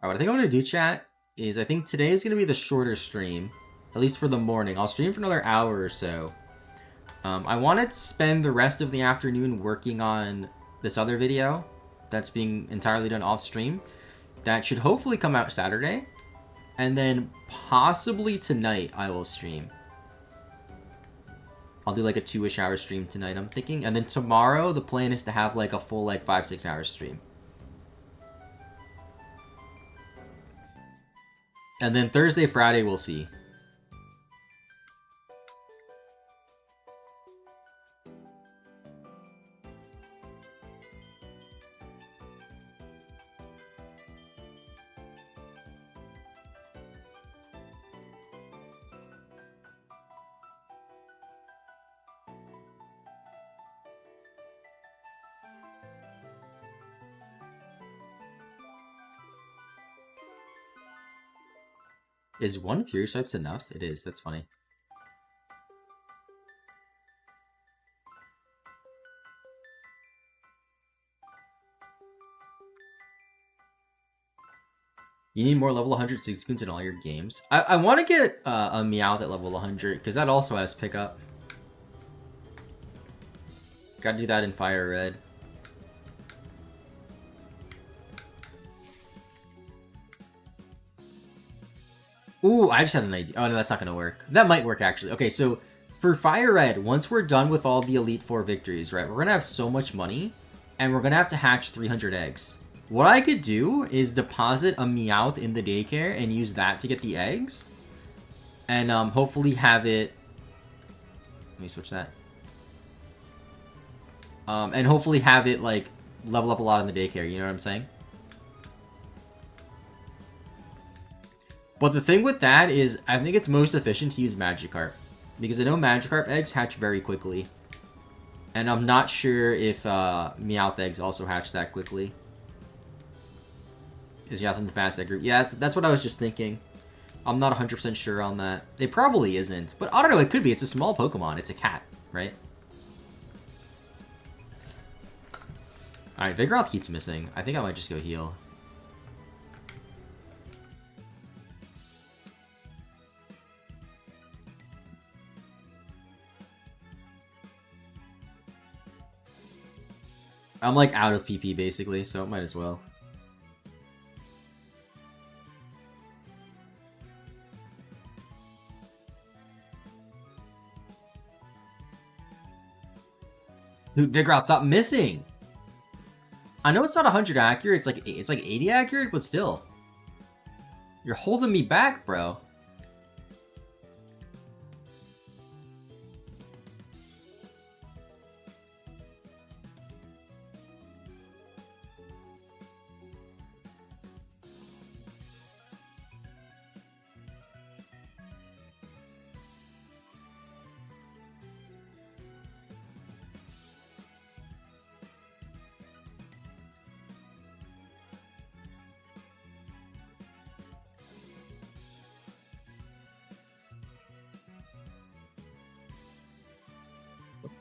Alright, what I think I'm going to do, chat, is I think today is going to be the shorter stream. At least for the morning. I'll stream for another hour or so. I want to spend the rest of the afternoon working on this other video that's being entirely done off stream. That should hopefully come out Saturday. And then possibly tonight I will stream. I'll do like a 2-ish hour stream tonight, I'm thinking. And then tomorrow the plan is to have like a full like 5-6 hour stream. And then Thursday, Friday, we'll see. Is one Fury Swipes enough? It is. That's funny. You need more level 100 Zigzagoons in all your games. I want to get a Meowth at level 100, because that also has pickup. Gotta do that in Fire Red. Ooh, I just had an idea. Oh, no, that's not going to work. That might work, actually. Okay, so for Fire Red, once we're done with all the Elite Four victories, right, we're going to have so much money, and we're going to have to hatch 300 eggs. What I could do is deposit a Meowth in the daycare and use that to get the eggs. And hopefully have it... Let me switch that. And hopefully have it, like, level up a lot in the daycare, you know what I'm saying? But the thing with that is, I think it's most efficient to use Magikarp. Because I know Magikarp eggs hatch very quickly. And I'm not sure if Meowth eggs also hatch that quickly. Is Meowth in the fast egg group? Yeah, that's what I was just thinking. I'm not 100% sure on that. It probably isn't. But I don't know, it could be. It's a small Pokemon. It's a cat, right? Alright, Vigoroth keeps missing. I think I might just go heal. I'm like out of PP basically, so it might as well. Dude, Vigoroth, stop missing! I know it's not 100 accurate, it's like 80 accurate, but still. You're holding me back, bro.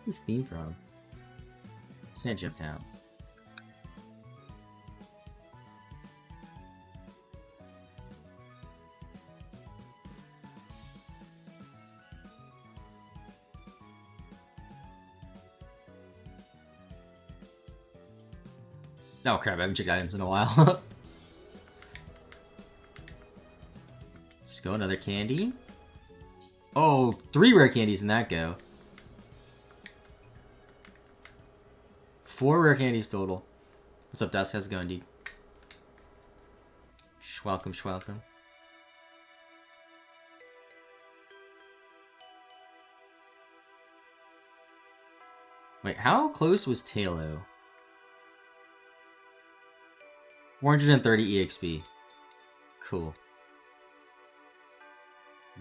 What's this theme from? Sandship Town. Oh crap, I haven't checked items in a while. Let's go, another candy. Oh, 3 rare candies in that go. 4 rare candies total. What's up, Dusk? How's it going, dude? Schwelcome, schwelcome. Wait, how close was Talo? 430 EXP. Cool.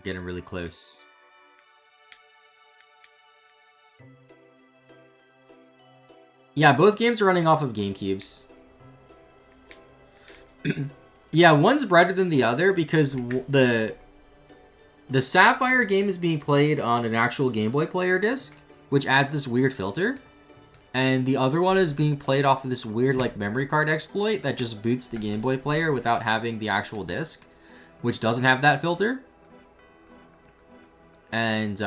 Getting really close. Yeah, both games are running off of GameCubes. Yeah, one's brighter than the other because the Sapphire game is being played on an actual Game Boy player disc, which adds this weird filter. And the other one is being played off of this weird like memory card exploit that just boots the Game Boy player without having the actual disc, which doesn't have that filter. And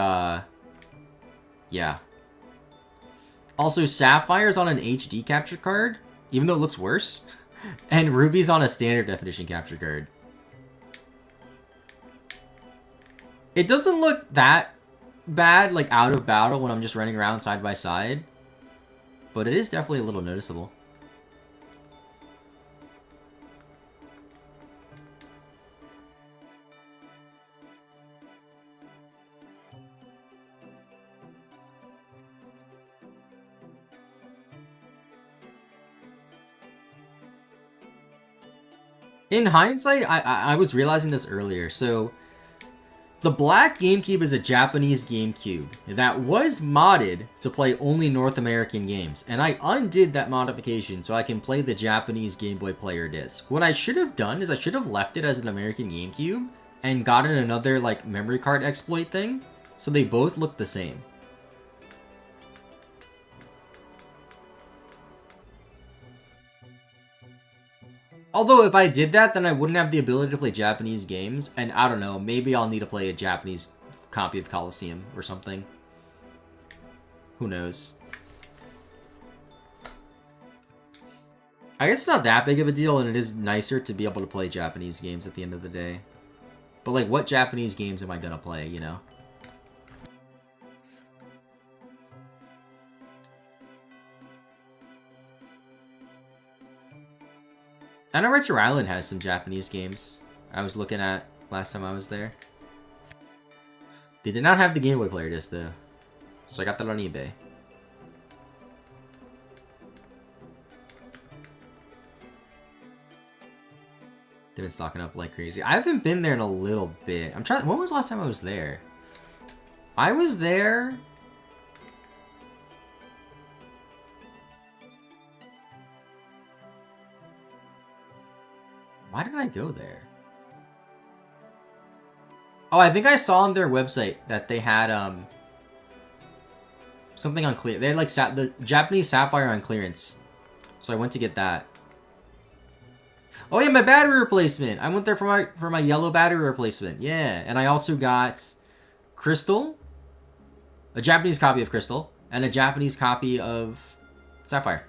yeah. Also, Sapphire's on an HD capture card, even though it looks worse. And Ruby's on a standard definition capture card. It doesn't look that bad, like, out of battle when I'm just running around side by side. But it is definitely a little noticeable. In hindsight, I was realizing this earlier. So, the black GameCube is a Japanese GameCube that was modded to play only North American games. And I undid that modification so I can play the Japanese Game Boy player disc. What I should have done is I should have left it as an American GameCube and gotten another, like, memory card exploit thing. So they both look the same. Although if I did that, then I wouldn't have the ability to play Japanese games. And I don't know, maybe I'll need to play a Japanese copy of Colosseum or something. Who knows? I guess it's not that big of a deal, and it is nicer to be able to play Japanese games at the end of the day. But, like, what Japanese games am I gonna play, you know? I know Retro Island has some Japanese games I was looking at last time I was there. They did not have the Game Boy player disc, though. So I got that on eBay. They've been stocking up like crazy. I haven't been there in a little bit. I'm trying. When was the last time I was there? I was there. Why did I go there? Oh, I think I saw on their website that they had something on clear. They had like the Japanese Sapphire on clearance, so I went to get that. Oh yeah, my battery replacement. I went there for my yellow battery replacement. Yeah, and I also got Crystal, a Japanese copy of Crystal, and a Japanese copy of Sapphire.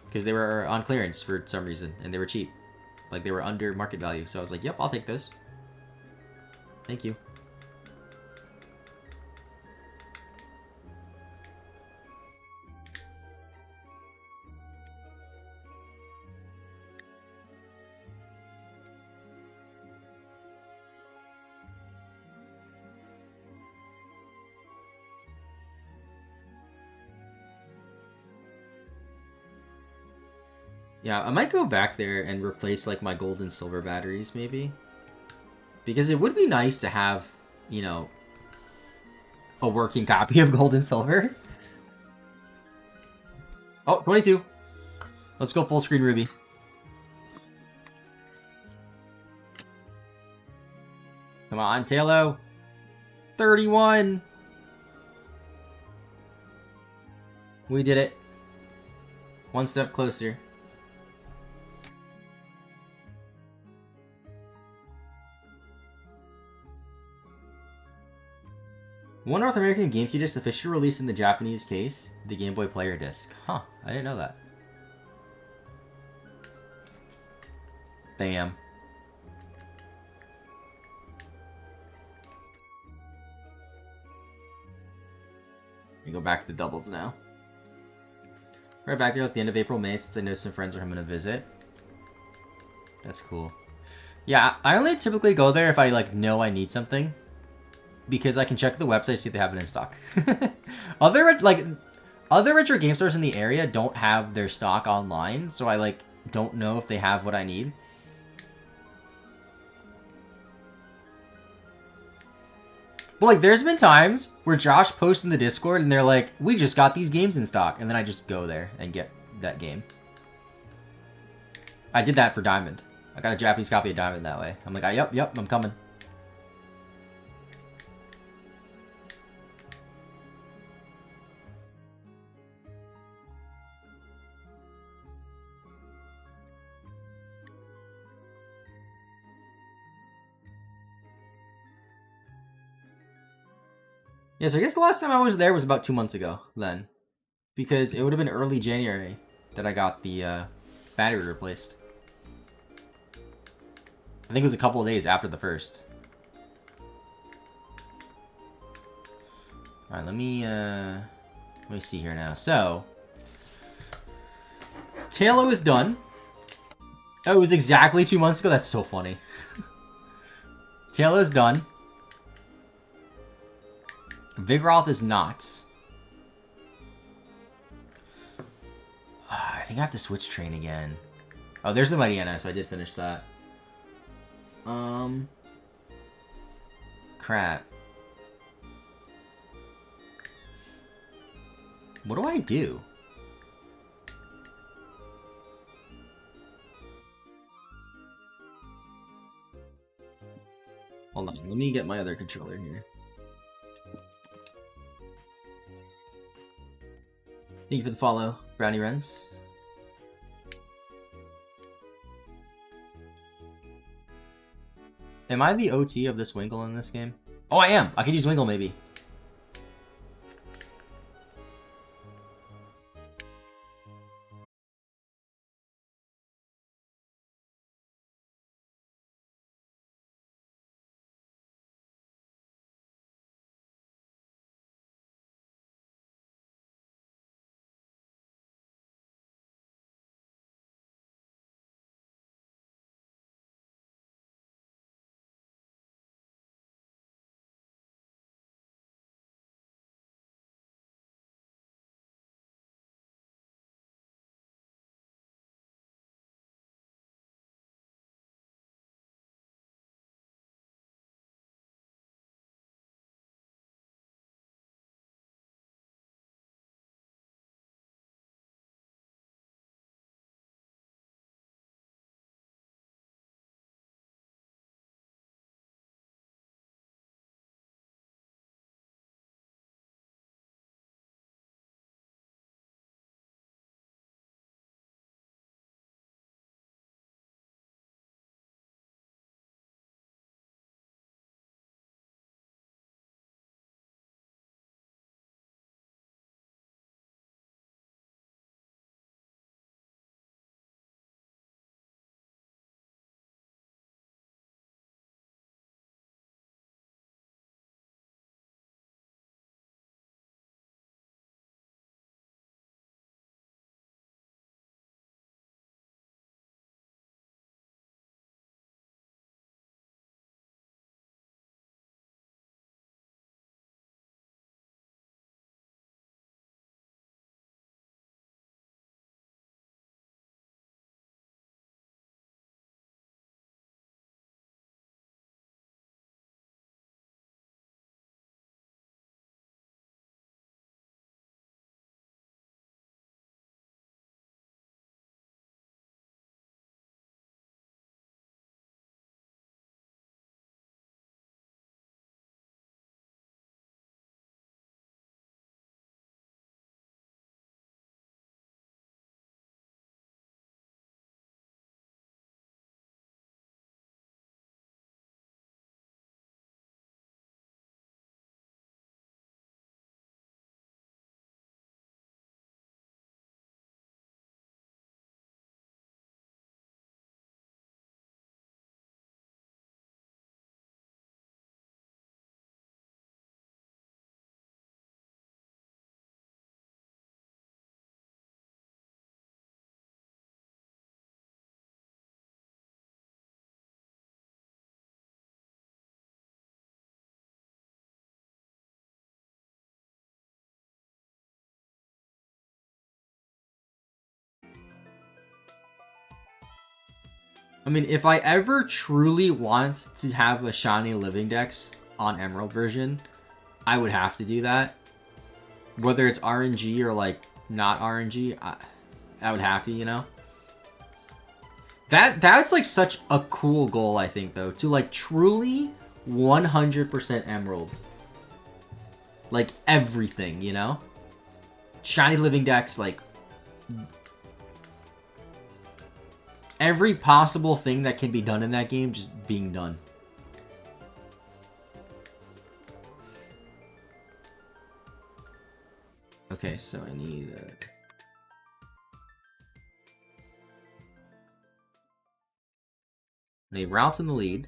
Because they were on clearance for some reason, and they were cheap. Like, they were under market value. So I was like, yep, I'll take those. Thank you. Yeah, I might go back there and replace, like, my gold and silver batteries, maybe. Because it would be nice to have, you know, a working copy of gold and silver. Oh, 22. Let's go full screen Ruby. Come on, Talo. 31. We did it. One step closer. One North American GameCube disc officially released in the Japanese case, the Game Boy Player disc. Huh, I didn't know that. Damn. We go back to the doubles now. Right back there at the end of April, May, since I know some friends are coming to visit. That's cool. Yeah, I only typically go there if I, like, know I need something. Because I can check the website, see if they have it in stock. Other retro game stores in the area don't have their stock online, so I, like, don't know if they have what I need. But, like, there's been times where Josh posts in the Discord and they're like, we just got these games in stock. And then I just go there and get that game. I did that for Diamond. I got a Japanese copy of Diamond that way. I'm like, yep, I'm coming. Yeah, so I guess the last time I was there was about 2 months ago then. Because it would have been early January that I got the battery replaced. I think it was a couple of days after the first. Alright, let me see here now. So, Talo is done. Oh, it was exactly 2 months ago? That's so funny. Talo is done. Vigoroth is not. I think I have to switch train again. Oh, there's the Mighty Anna, so I did finish that. Crap. What do I do? Hold on, let me get my other controller here. Thank you for the follow, Brownie Rens. Am I the OT of this Winkle in this game? Oh, I am! I could use Winkle, maybe. I mean, if I ever truly want to have a shiny living dex on Emerald version, I would have to do that. Whether it's RNG or, like, not RNG, I would have to, you know? That's, like, such a cool goal, I think, though. To, like, truly 100% Emerald. Like, everything, you know? Shiny living dex, like... every possible thing that can be done in that game just being done. Okay, so I need routes in the lead.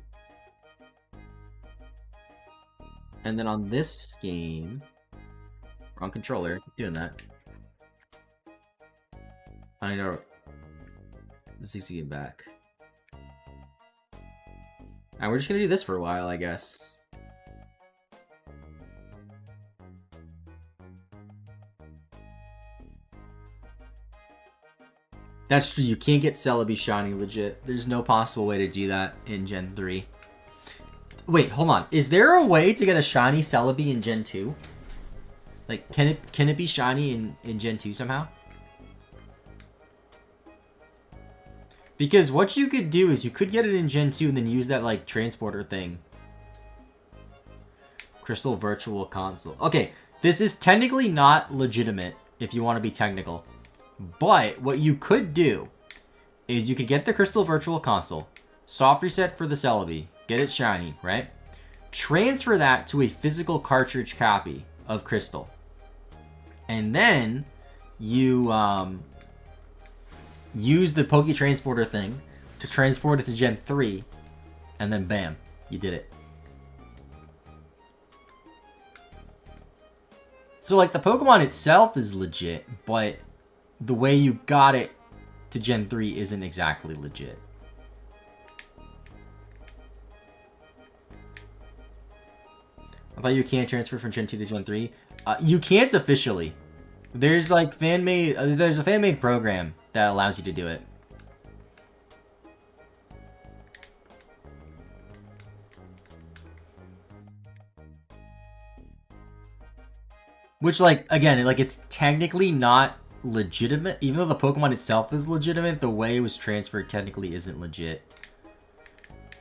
And then on this game, wrong controller, keep doing that. I know. Let's see get back. And we're just gonna do this for a while, I guess. That's true, you can't get Celebi shiny legit. There's no possible way to do that in Gen 3. Wait, hold on. Is there a way to get a shiny Celebi in Gen 2? Like, can it be shiny in Gen 2 somehow? Because what you could do is you could get it in Gen 2 and then use that, like, transporter thing Crystal Virtual Console. Okay, this is technically not legitimate if you want to be technical. But what you could do is you could get the Crystal Virtual Console, soft reset for the Celebi, get it shiny, right? Transfer that to a physical cartridge copy of Crystal. And then you use the Poke Transporter thing to transport it to Gen 3, and then bam, you did it. So, like, the Pokemon itself is legit, but the way you got it to Gen 3 isn't exactly legit. I thought you can't transfer from Gen 2 to Gen 3. You can't officially. There's like there's a fan-made program that allows you to do it. Which, like, again, like, it's technically not legitimate. Even though the Pokemon itself is legitimate, the way it was transferred technically isn't legit.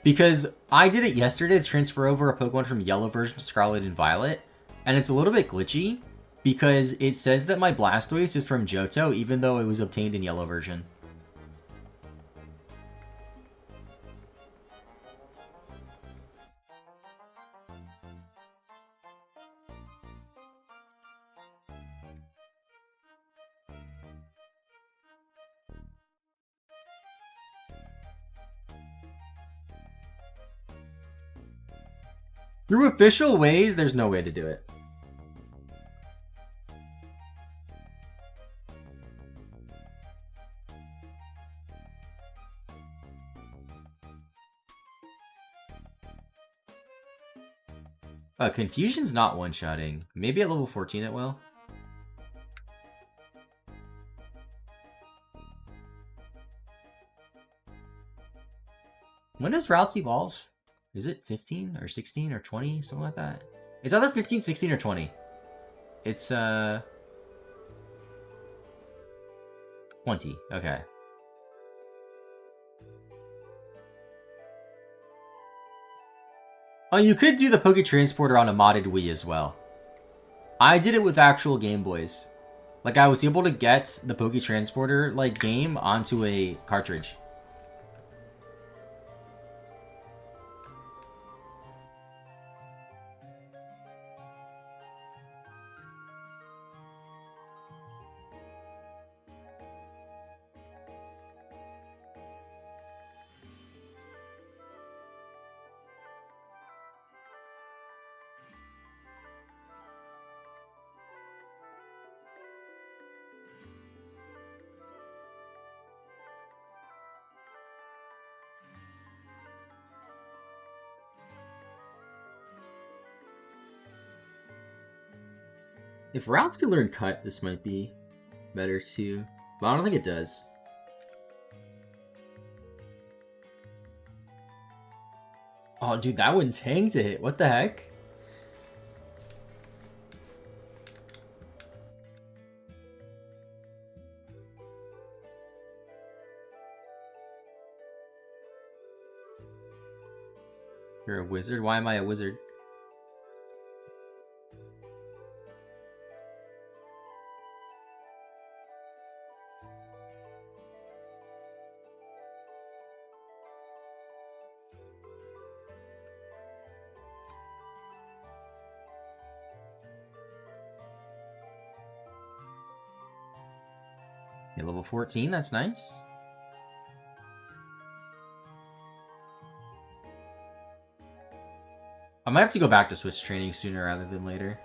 Because I did it yesterday to transfer over a Pokemon from Yellow version to Scarlet and Violet, and it's a little bit glitchy because it says that my Blastoise is from Johto, even though it was obtained in Yellow version. Through official ways, there's no way to do it. Confusion's not one-shotting. Maybe at level 14 it will. When does Routes evolve? Is it 15 or 16 or 20? Something like that. It's either 15, 16, or 20. It's, 20. Okay. Oh, you could do the Poke Transporter on a modded Wii as well. I did it with actual Game Boys. Like, I was able to get the Poke Transporter, like, game onto a cartridge. If Routes could learn Cut, this might be better too. But I don't think it does. Oh, dude, that one tanked to hit. What the heck? You're a wizard? Why am I a wizard? Yeah, level 14, that's nice. I might have to go back to Switch training sooner rather than later.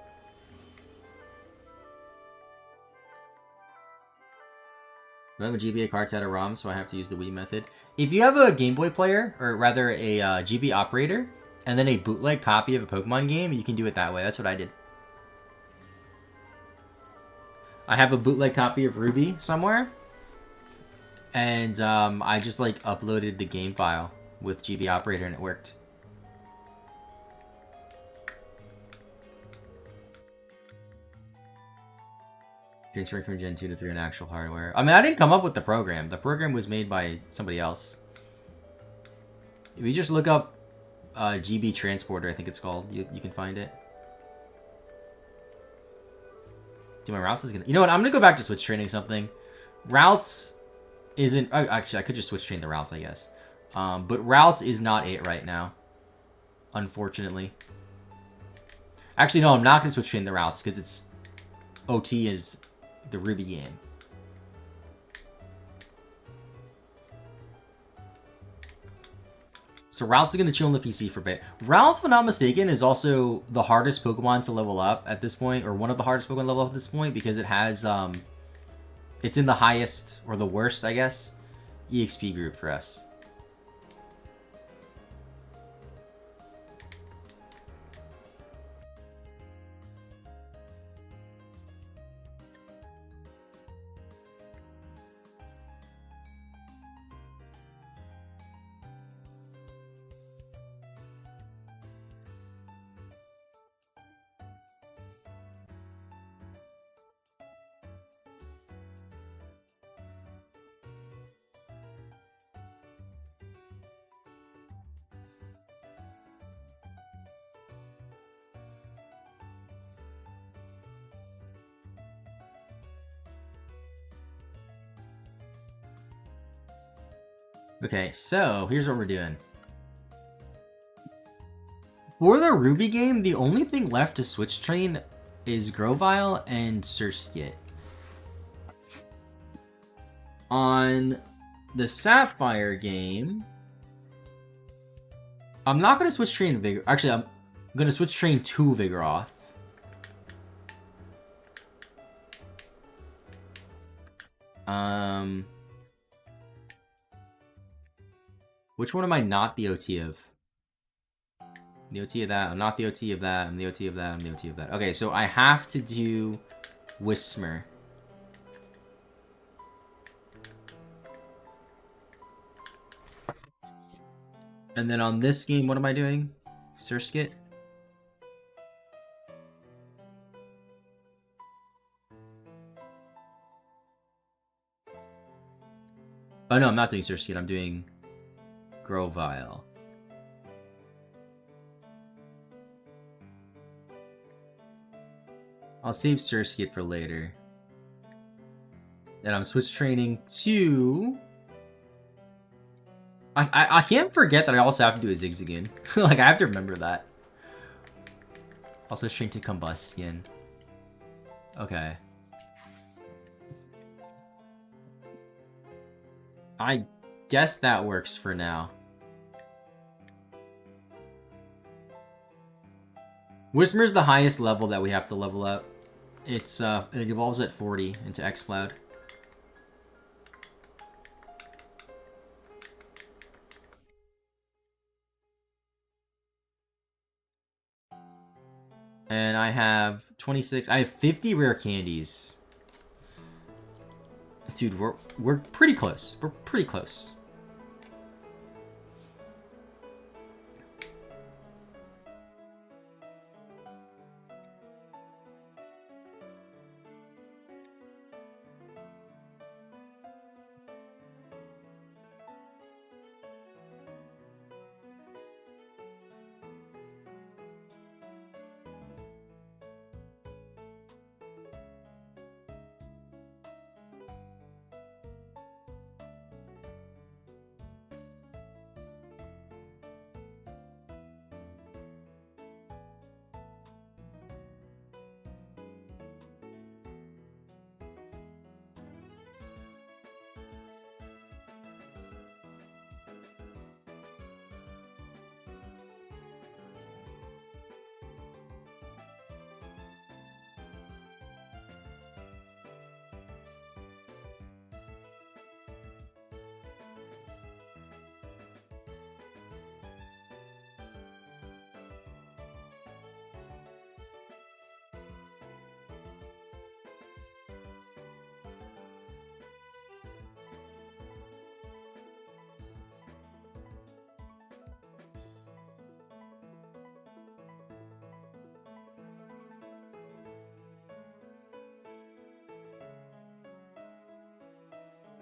I have a GBA card to add a ROM, so I have to use the Wii method. If you have a Game Boy player, or rather a GB operator, and then a bootleg copy of a Pokemon game, you can do it that way. That's what I did. I have a bootleg copy of Ruby somewhere, and I just like uploaded the game file with GB operator, and it worked. Transferring from Gen 2 to 3 on actual hardware. I mean, I didn't come up with the program. The program was made by somebody else. If you just look up GB Transporter, I think it's called, you can find it. Dude, my routes is gonna... You know what? I'm gonna go back to switch training something. Routes isn't... Actually, I could just switch train the routes, I guess. But routes is not it right now. Unfortunately. Actually, no, I'm not gonna switch train the routes because it's... OT is the Ruby game. So routes are going to chill on the PC for a bit. Routes, if I'm not mistaken, is also the hardest Pokemon to level up at this point, or one of the hardest Pokemon to level up at this point, because it has, it's in the highest, or the worst, I guess, EXP group for us. Okay, so here's what we're doing. For the Ruby game, the only thing left to switch train is Grovyle and Surskit. On the Sapphire game, I'm not going to switch train Vigor. Actually, I'm going to switch train to Vigoroth. Which one am I not the OT of? The OT of that. I'm not the OT of that. I'm the OT of that. I'm the OT of that. Okay, so I have to do Whismer. And then on this game, what am I doing? Surskit? Oh no, I'm not doing Surskit. I'm doing Grovyle. I'll save Surskit for later. Then I'm switch training to... I can't forget that I also have to do a Zigzagoon. Like, I have to remember that. Also switch train to Combustion. Okay. I guess that works for now. Whismer's the highest level that we have to level up. It's it evolves at 40 into X-Cloud. And I have 26. I have 50 rare candies. Dude, we're pretty close. We're pretty close.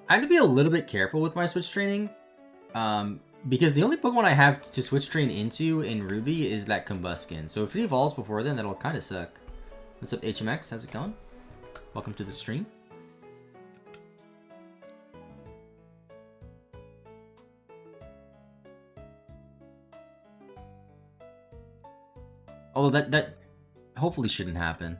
I have to be a little bit careful with my switch training, because the only Pokemon I have to switch train into in Ruby is that Combuskin. So if it evolves before then, that'll kind of suck. What's up, HMX? How's it going? Welcome to the stream. Although that hopefully shouldn't happen.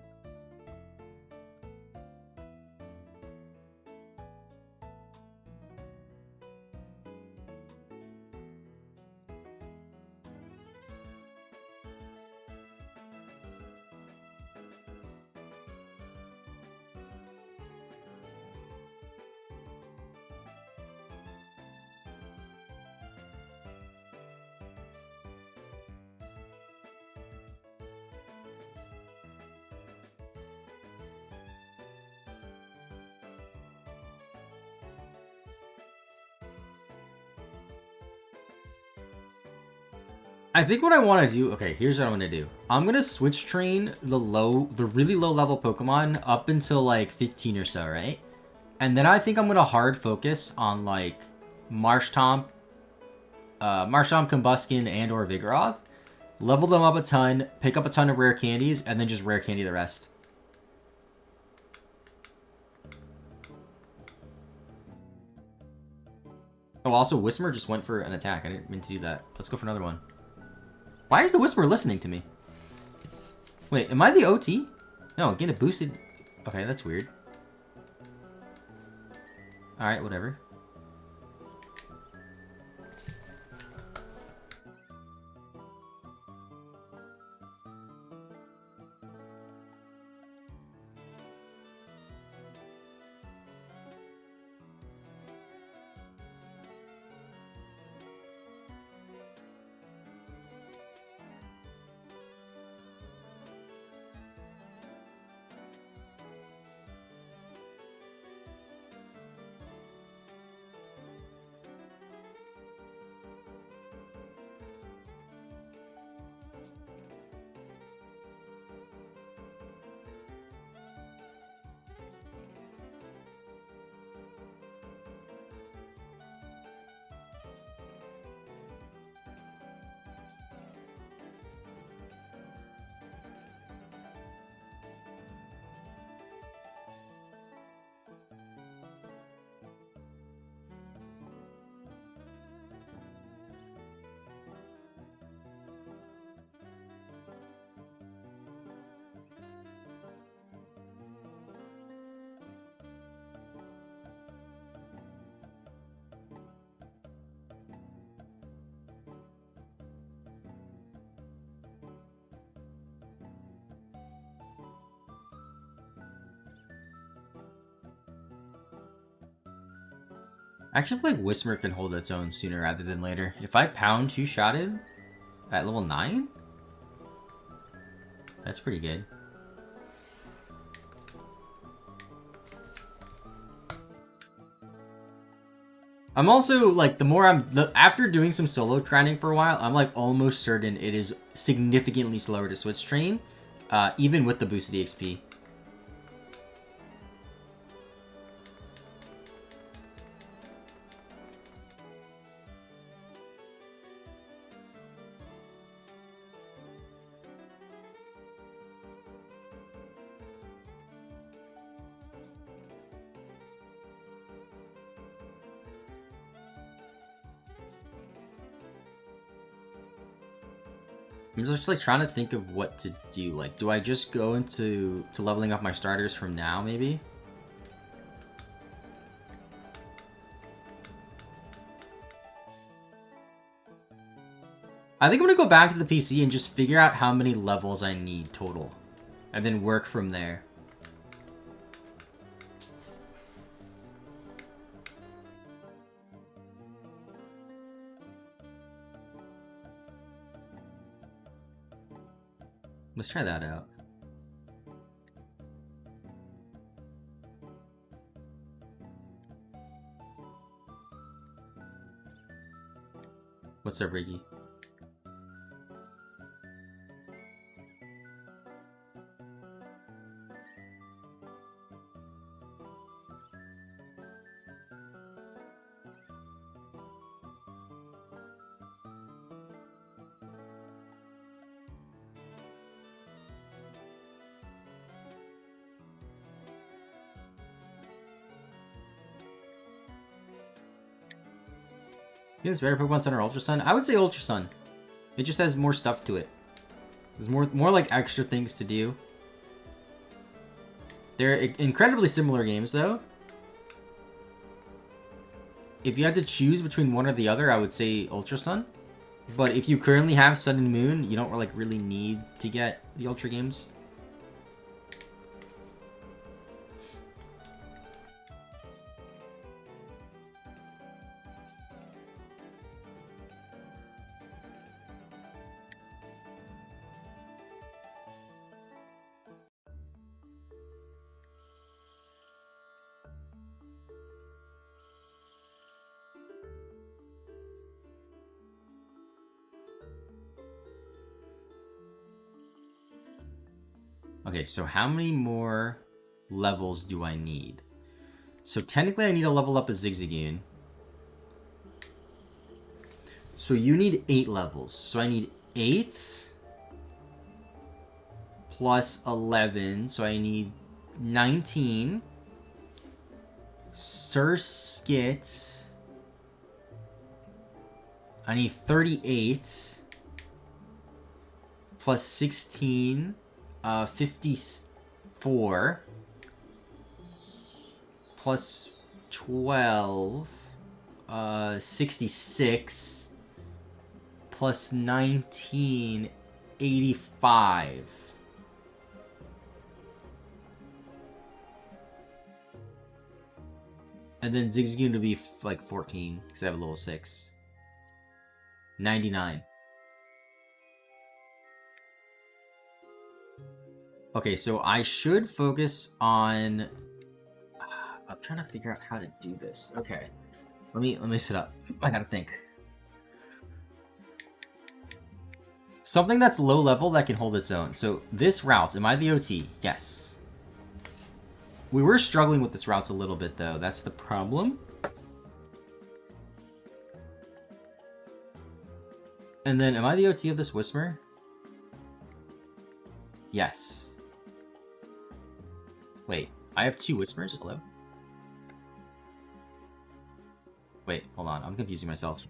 I think what I want to do... Okay, here's what I'm going to do. I'm going to switch train the really low level Pokemon up until like 15 or so, right? And then I think I'm going to hard focus on like Marshtomp, Combuskin, and or Vigoroth. Level them up a ton, pick up a ton of rare candies, and then just rare candy the rest. Oh, also Whisper just went for an attack. I didn't mean to do that. Let's go for another one. Why is the Whisper listening to me? Wait, am I the OT? No, get it boosted. Okay, that's weird. Alright, whatever. I actually feel like Whisper can hold its own sooner rather than later. If I pound two-shotted at level 9, that's pretty good. I'm also, like, after doing some solo grinding for a while, I'm, like, almost certain it is significantly slower to switch train, even with the boost of the XP. I'm just like trying to think of what to do. Like, do I just go into leveling up my starters from now, maybe? I think I'm gonna go back to the PC and just figure out how many levels I need total, and then work from there. Let's try that out. What's up, Riggy? think it's better Pokemon Sun or Ultra Sun? I would say Ultra Sun. It just has more stuff to it. There's more like extra things to do. They're incredibly similar games, though. If you had to choose between one or the other, I would say Ultra Sun. But if you currently have Sun and Moon, you don't like really need to get the Ultra games. Okay, so how many more levels do I need? So technically I need to level up a Zigzagoon. So you need 8 levels. So I need 8 plus 11. So I need 19. Surskit. I need 38. Plus 16. 54 plus 12, 66 plus 19, 85. And then Zigzagoon to be like 14 because I have a level 6. 99. Okay, so I should focus on... I'm trying to figure out how to do this. Okay, let me sit up. I gotta think. Something that's low level that can hold its own. So this route, am I the OT? Yes. We were struggling with this route a little bit though. That's the problem. And then, am I the OT of this Whisper? Yes. Wait, I have 2 Whispers? Hello? Wait, hold on. I'm confusing myself.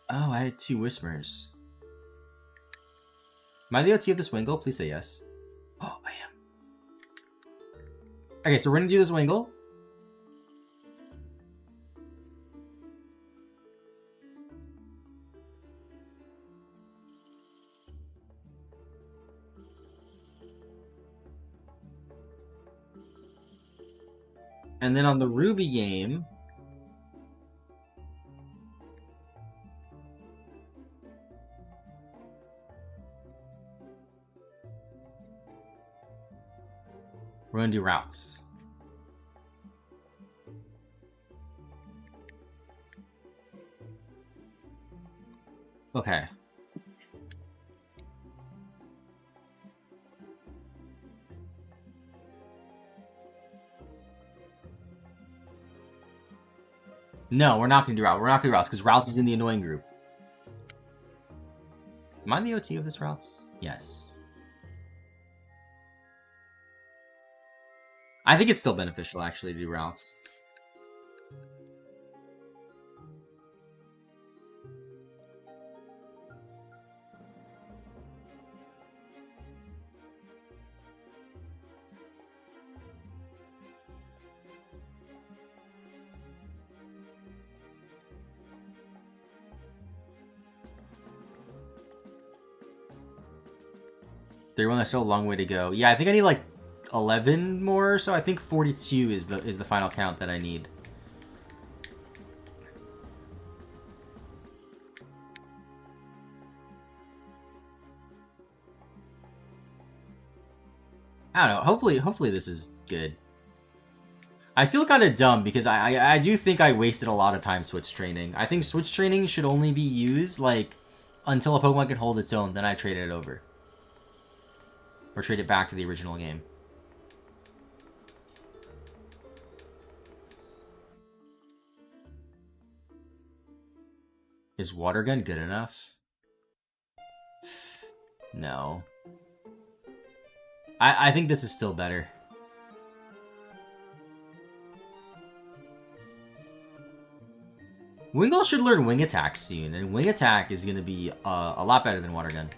Oh, I had 2 Whispers. Am I the OT of this Wingull? Please say yes. Oh, I am. Okay, so we're gonna do this Wingull. And then on the Ruby game... we're gonna do routes. Okay. No, we're not gonna do routes. We're not gonna do routes because routes is in the annoying group. Am I the OT of this routes? Yes. I think it's still beneficial actually to do routes. There's still a long way to go. Yeah, I think I need like 11 more, so I think 42 is the final count that I need. I don't know. Hopefully this is good. I feel kind of dumb because I do think I wasted a lot of time switch training. I think switch training should only be used like until a Pokemon can hold its own, then I trade it over. Or trade it back to the original game. Is Water Gun good enough? No. I think this is still better. Wingull should learn Wing Attack soon, and Wing Attack is going to be a lot better than Water Gun.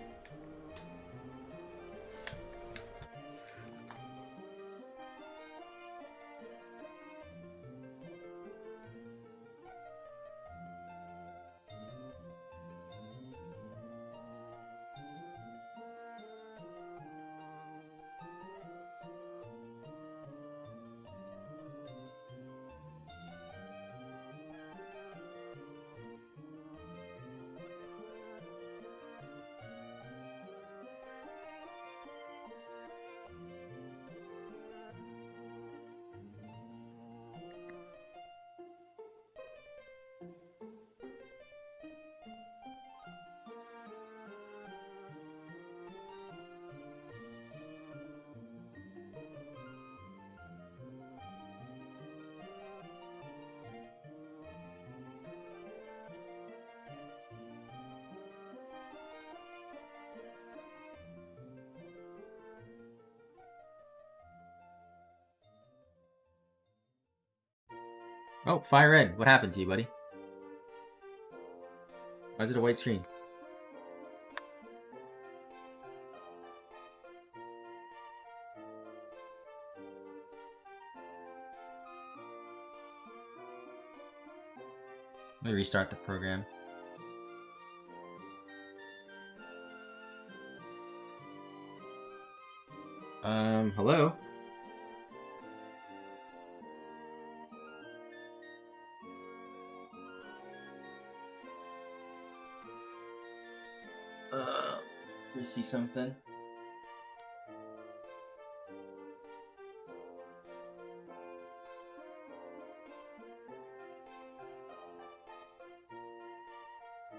Oh, Fire Red, what happened to you, buddy? Why is it a white screen? Let me restart the program. Hello? Let me see something.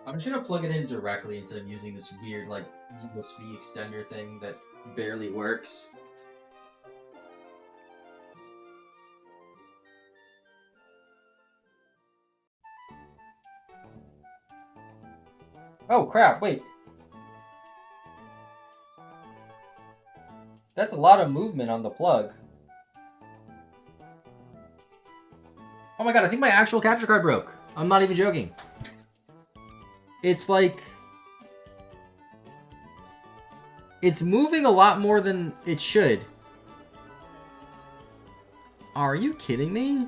I'm just gonna plug it in directly instead of using this weird, like, USB extender thing that barely works. Oh crap, wait. That's a lot of movement on the plug. Oh my god, I think my actual capture card broke. I'm not even joking. It's like... It's moving a lot more than it should. Are you kidding me?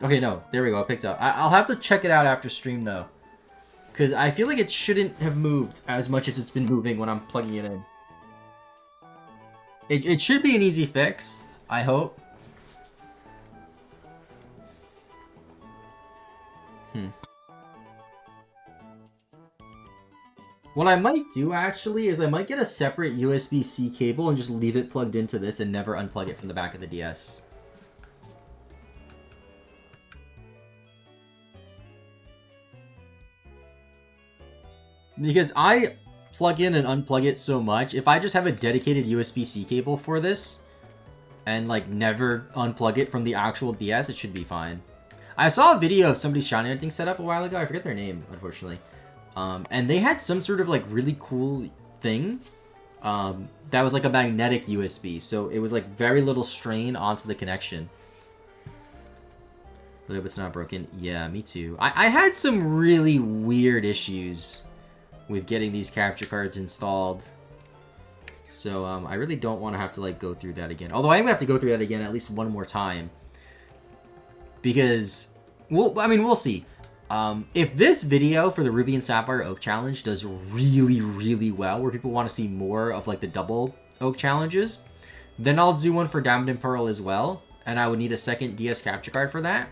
Okay, no. There we go. I picked up. I'll have to check it out after stream, though. Because I feel like it shouldn't have moved as much as it's been moving when I'm plugging it in. It should be an easy fix. I hope. What I might do, actually, is I might get a separate USB-C cable and just leave it plugged into this and never unplug it from the back of the DS. Because I plug in and unplug it so much, if I just have a dedicated USB-C cable for this, and, like, never unplug it from the actual DS, it should be fine. I saw a video of somebody's shiny hunting setup a while ago. I forget their name, unfortunately. And they had some sort of, like, really cool thing that was, like, a magnetic USB. So it was, like, very little strain onto the connection. But if it's not broken, yeah, me too. I had some really weird issues with getting these capture cards installed. So I really don't want to have to, like, go through that again. Although I am going to have to go through that again at least one more time. Because, we'll see. If this video for the Ruby and Sapphire Oak Challenge does really, really well, where people want to see more of, like, the double Oak Challenges, then I'll do one for Diamond and Pearl as well. And I would need a second DS capture card for that.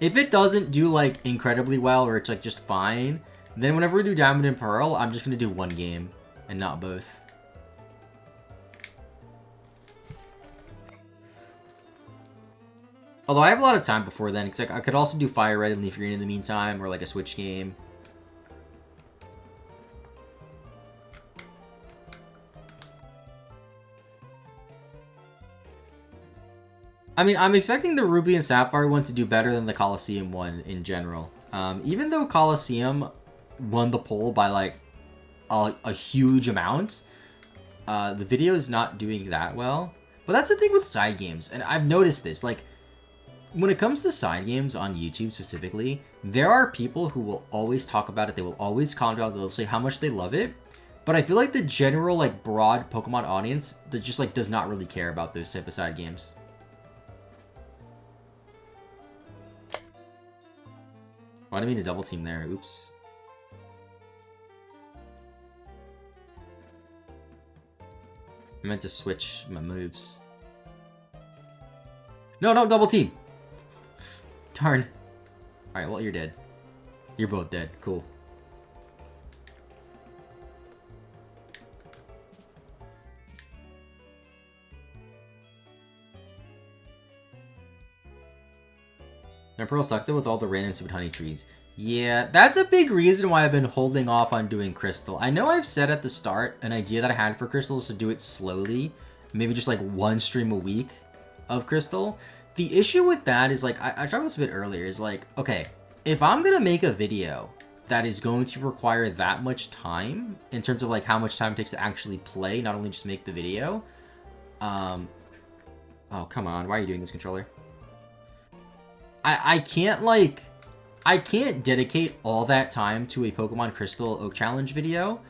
If it doesn't do, like, incredibly well, or it's, like, just fine, then whenever we do Diamond and Pearl, I'm just going to do one game and not both. Although I have a lot of time before then, because I could also do Fire Red and Leaf Green in the meantime, or like a Switch game. I mean, I'm expecting the Ruby and Sapphire one to do better than the Colosseum one in general. Even though Colosseum won the poll by like a huge amount, the video is not doing that well. But that's the thing with side games, and I've noticed this. Like, when it comes to side games on YouTube specifically, there are people who will always talk about it. They will always comment about it. They'll say how much they love it. But I feel like the general, like, broad Pokemon audience that just, like, does not really care about those type of side games. Why did I mean to double team there? Oops. I meant to switch my moves. No, don't double team! Darn. Alright, well, you're dead. You're both dead. Cool. And Pearl sucked it with all the random stupid honey trees. Yeah, that's a big reason why I've been holding off on doing Crystal. I know I've said at the start an idea that I had for Crystal is to do it slowly. Maybe just like one stream a week of Crystal. The issue with that is like, I talked about this a bit earlier, is like, okay, if I'm going to make a video that is going to require that much time in terms of like how much time it takes to actually play, not only just make the video. Oh, come on. Why are you doing this, controller? I can't dedicate all that time to a Pokemon Crystal Oak Challenge video,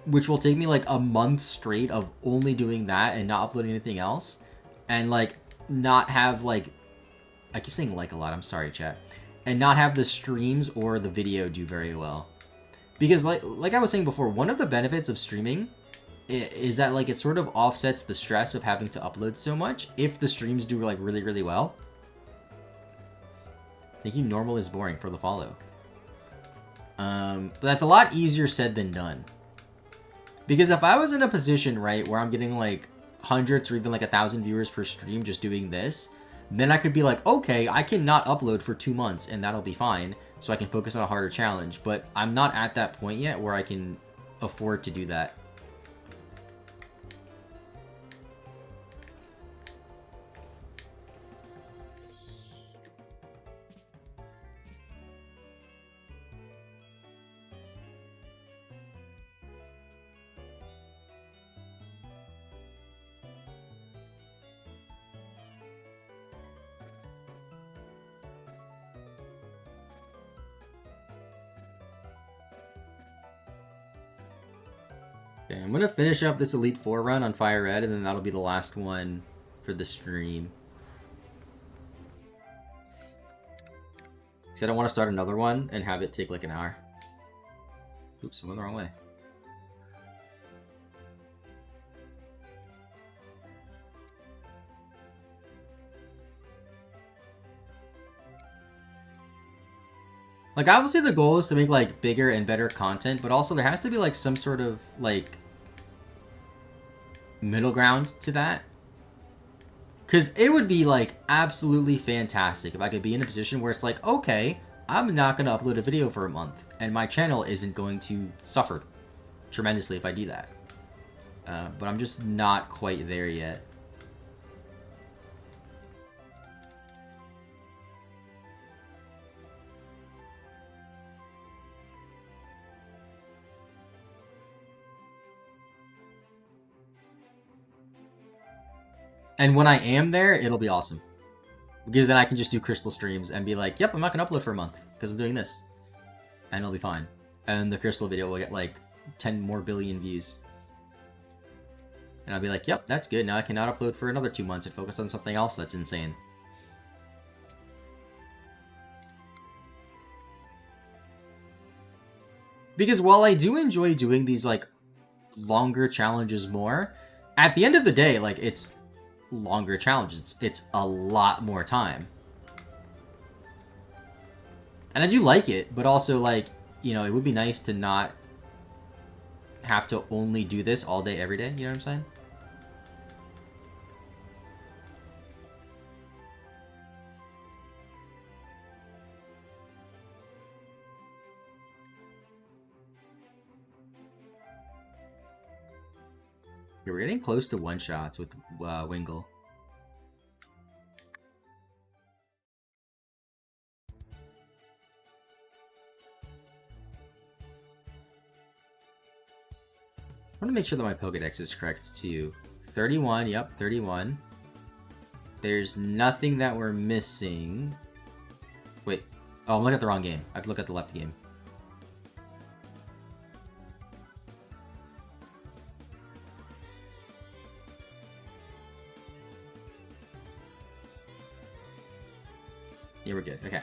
which will take me like a month straight of only doing that and not uploading anything else, and like not have like, I keep saying like a lot, I'm sorry chat, and not have the streams or the video do very well. Because like I was saying before, one of the benefits of streaming is that like it sort of offsets the stress of having to upload so much if the streams do like really, really well. Thinking normal is boring for the follow. But that's a lot easier said than done. Because if I was in a position, right, where I'm getting like hundreds or even like 1,000 viewers per stream just doing this, then I could be like, okay, I cannot upload for 2 months and that'll be fine, so I can focus on a harder challenge. But I'm not at that point yet where I can afford to do that. Okay, I'm gonna finish up this Elite Four run on Fire Red, and then that'll be the last one for the stream. Because I don't want to start another one and have it take like an hour. Oops, I went the wrong way. Like, obviously the goal is to make, like, bigger and better content, but also there has to be, like, some sort of, like, middle ground to that. Because it would be, like, absolutely fantastic if I could be in a position where it's like, okay, I'm not going to upload a video for a month, and my channel isn't going to suffer tremendously if I do that. But I'm just not quite there yet. And when I am there, it'll be awesome. Because then I can just do Crystal streams and be like, yep, I'm not going to upload for a month because I'm doing this. And it'll be fine. And the Crystal video will get like 10 more billion views. And I'll be like, yep, that's good. Now I cannot upload for another 2 months and focus on something else that's insane. Because while I do enjoy doing these like longer challenges more, at the end of the day, like it's longer challenges. It's a lot more time. And I do like it, but also like, you know, it would be nice to not have to only do this all day, every day. You know what I'm saying? Yeah, we're getting close to one-shots with Wingull. want to make sure that my Pokedex is correct too. 31, yep, 31. There's nothing that we're missing. Wait. Oh, I'm looking at the wrong game. I have to look at the left game. Yeah, we're good. Okay.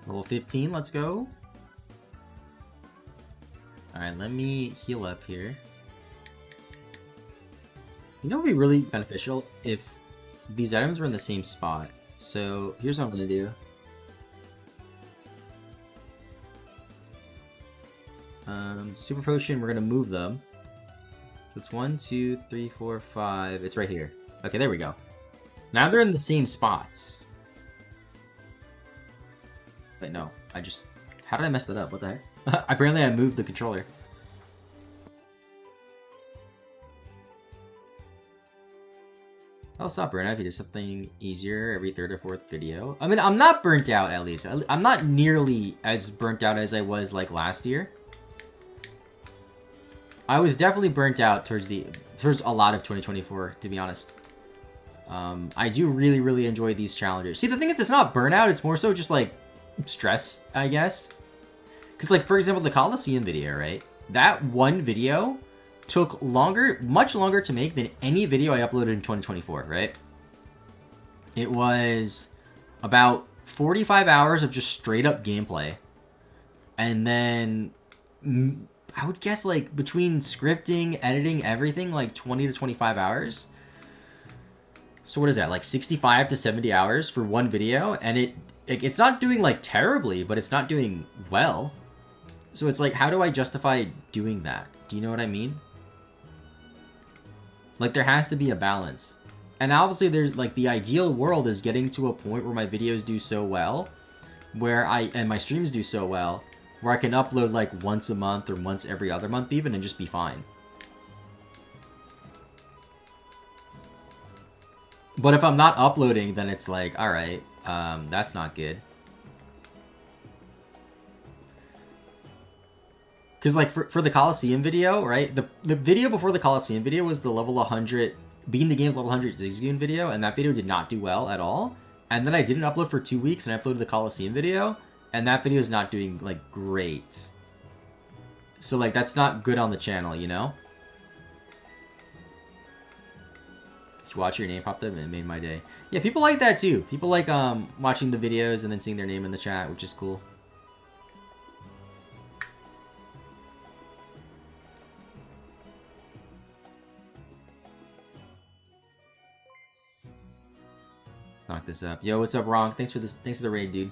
Level 15, let's go. Alright, let me heal up here. You know what would be really beneficial? If these items were in the same spot. So, here's what I'm going to do. Super Potion, we're going to move them. So it's 1, 2, 3, 4, 5. It's right here. Okay, there we go. Now they're in the same spots. But no, I just... How did I mess that up? What the heck? Apparently I moved the controller. I'll stop burnt out if you do something easier every third or fourth video. I mean, I'm not burnt out, at least. I'm not nearly as burnt out as I was, like, last year. I was definitely burnt out towards a lot of 2024, to be honest. I do really, really enjoy these challenges. See, the thing is, it's not burnout. It's more so just, like, stress, I guess. Because, like, for example, the Coliseum video, right? That one video took much longer to make than any video I uploaded in 2024, right? It was about 45 hours of just straight up gameplay. And then I would guess, like, between scripting, editing, everything, like 20 to 25 hours. So what is that? Like 65 to 70 hours for one video, and it's not doing, like, terribly, but it's not doing well. So it's like, how do I justify doing that? Do you know what I mean? Like, there has to be a balance. And obviously there's, like, the ideal world is getting to a point where my videos do so well, and my streams do so well, where I can upload, like, once a month or once every other month even, and just be fine. But if I'm not uploading, then it's like, alright, that's not good. Because, like, for the Coliseum video, right? The video before the Coliseum video was the level 100, beating the game level 100 Zigzagoon video, and that video did not do well at all. And then I didn't upload for 2 weeks, and I uploaded the Coliseum video, and that video is not doing, like, great. So, like, that's not good on the channel, you know? Just watch your name popped up, and it made my day. Yeah, people like that, too. People like, watching the videos and then seeing their name in the chat, which is cool. Knock this up. Yo, what's up, Ronk? Thanks for the raid, dude.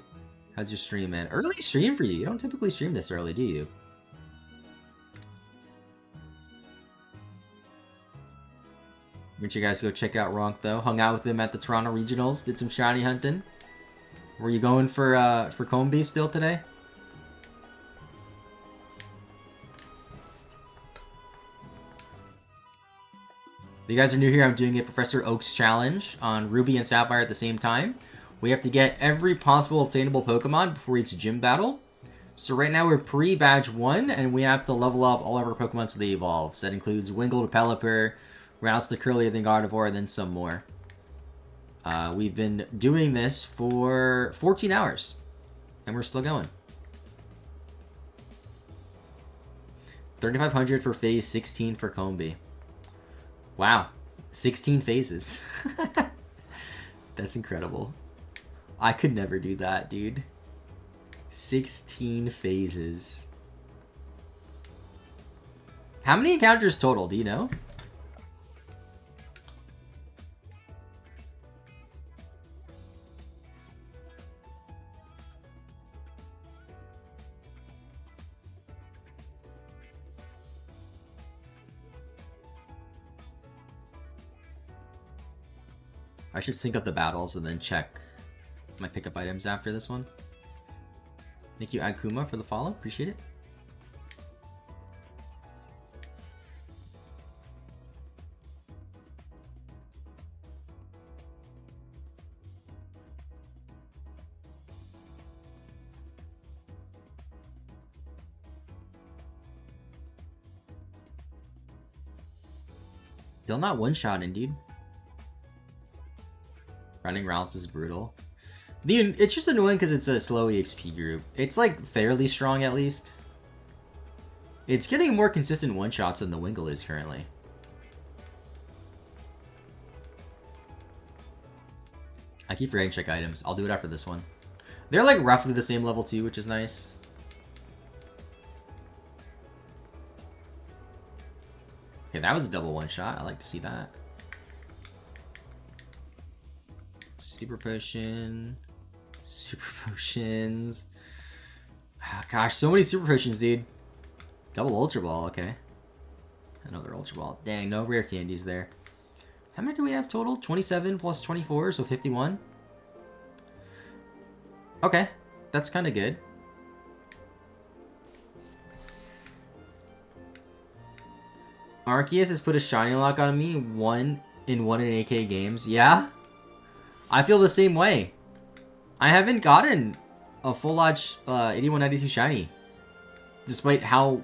How's your stream, man? Early stream for you. You don't typically stream this early, do you? Make sure you guys go check out Ronk, though. Hung out with him at the Toronto Regionals. Did some shiny hunting. Were you going for Combi still today? If you guys are new here, I'm doing a Professor Oak's challenge on Ruby and Sapphire at the same time. We have to get every possible obtainable Pokemon before each gym battle. So right now we're pre-badge 1, and we have to level up all of our Pokemon so they evolve. So that includes Wingull to Pelipper, Rouse to Curly, then Gardevoir, and then some more. We've been doing this for 14 hours. And we're still going. 3,500 for phase, 16 for Combi. Wow. 16 phases. That's incredible. I could never do that, dude. 16 phases. How many encounters total, do you know? I should sync up the battles and then check my pickup items after this one. Thank you, Agkuma, for the follow. Appreciate it. Still not one-shot, indeed. Running routes is brutal. It's just annoying because it's a slow EXP group. It's like fairly strong at least. It's getting more consistent one-shots than the Wingle is currently. I keep forgetting to check items. I'll do it after this one. They're like roughly the same level too, which is nice. Okay, that was a double one-shot. I like to see that. Super potion. Super potions. Oh, gosh, so many super potions, dude. Double ultra ball, okay. Another ultra ball. Dang, no rare candies there. How many do we have total? 27 plus 24, so 51. Okay, that's kind of good. Arceus has put a shiny lock on me in 1 in AK games. Yeah? I feel the same way. I haven't gotten a full lodge 8192 shiny. Despite how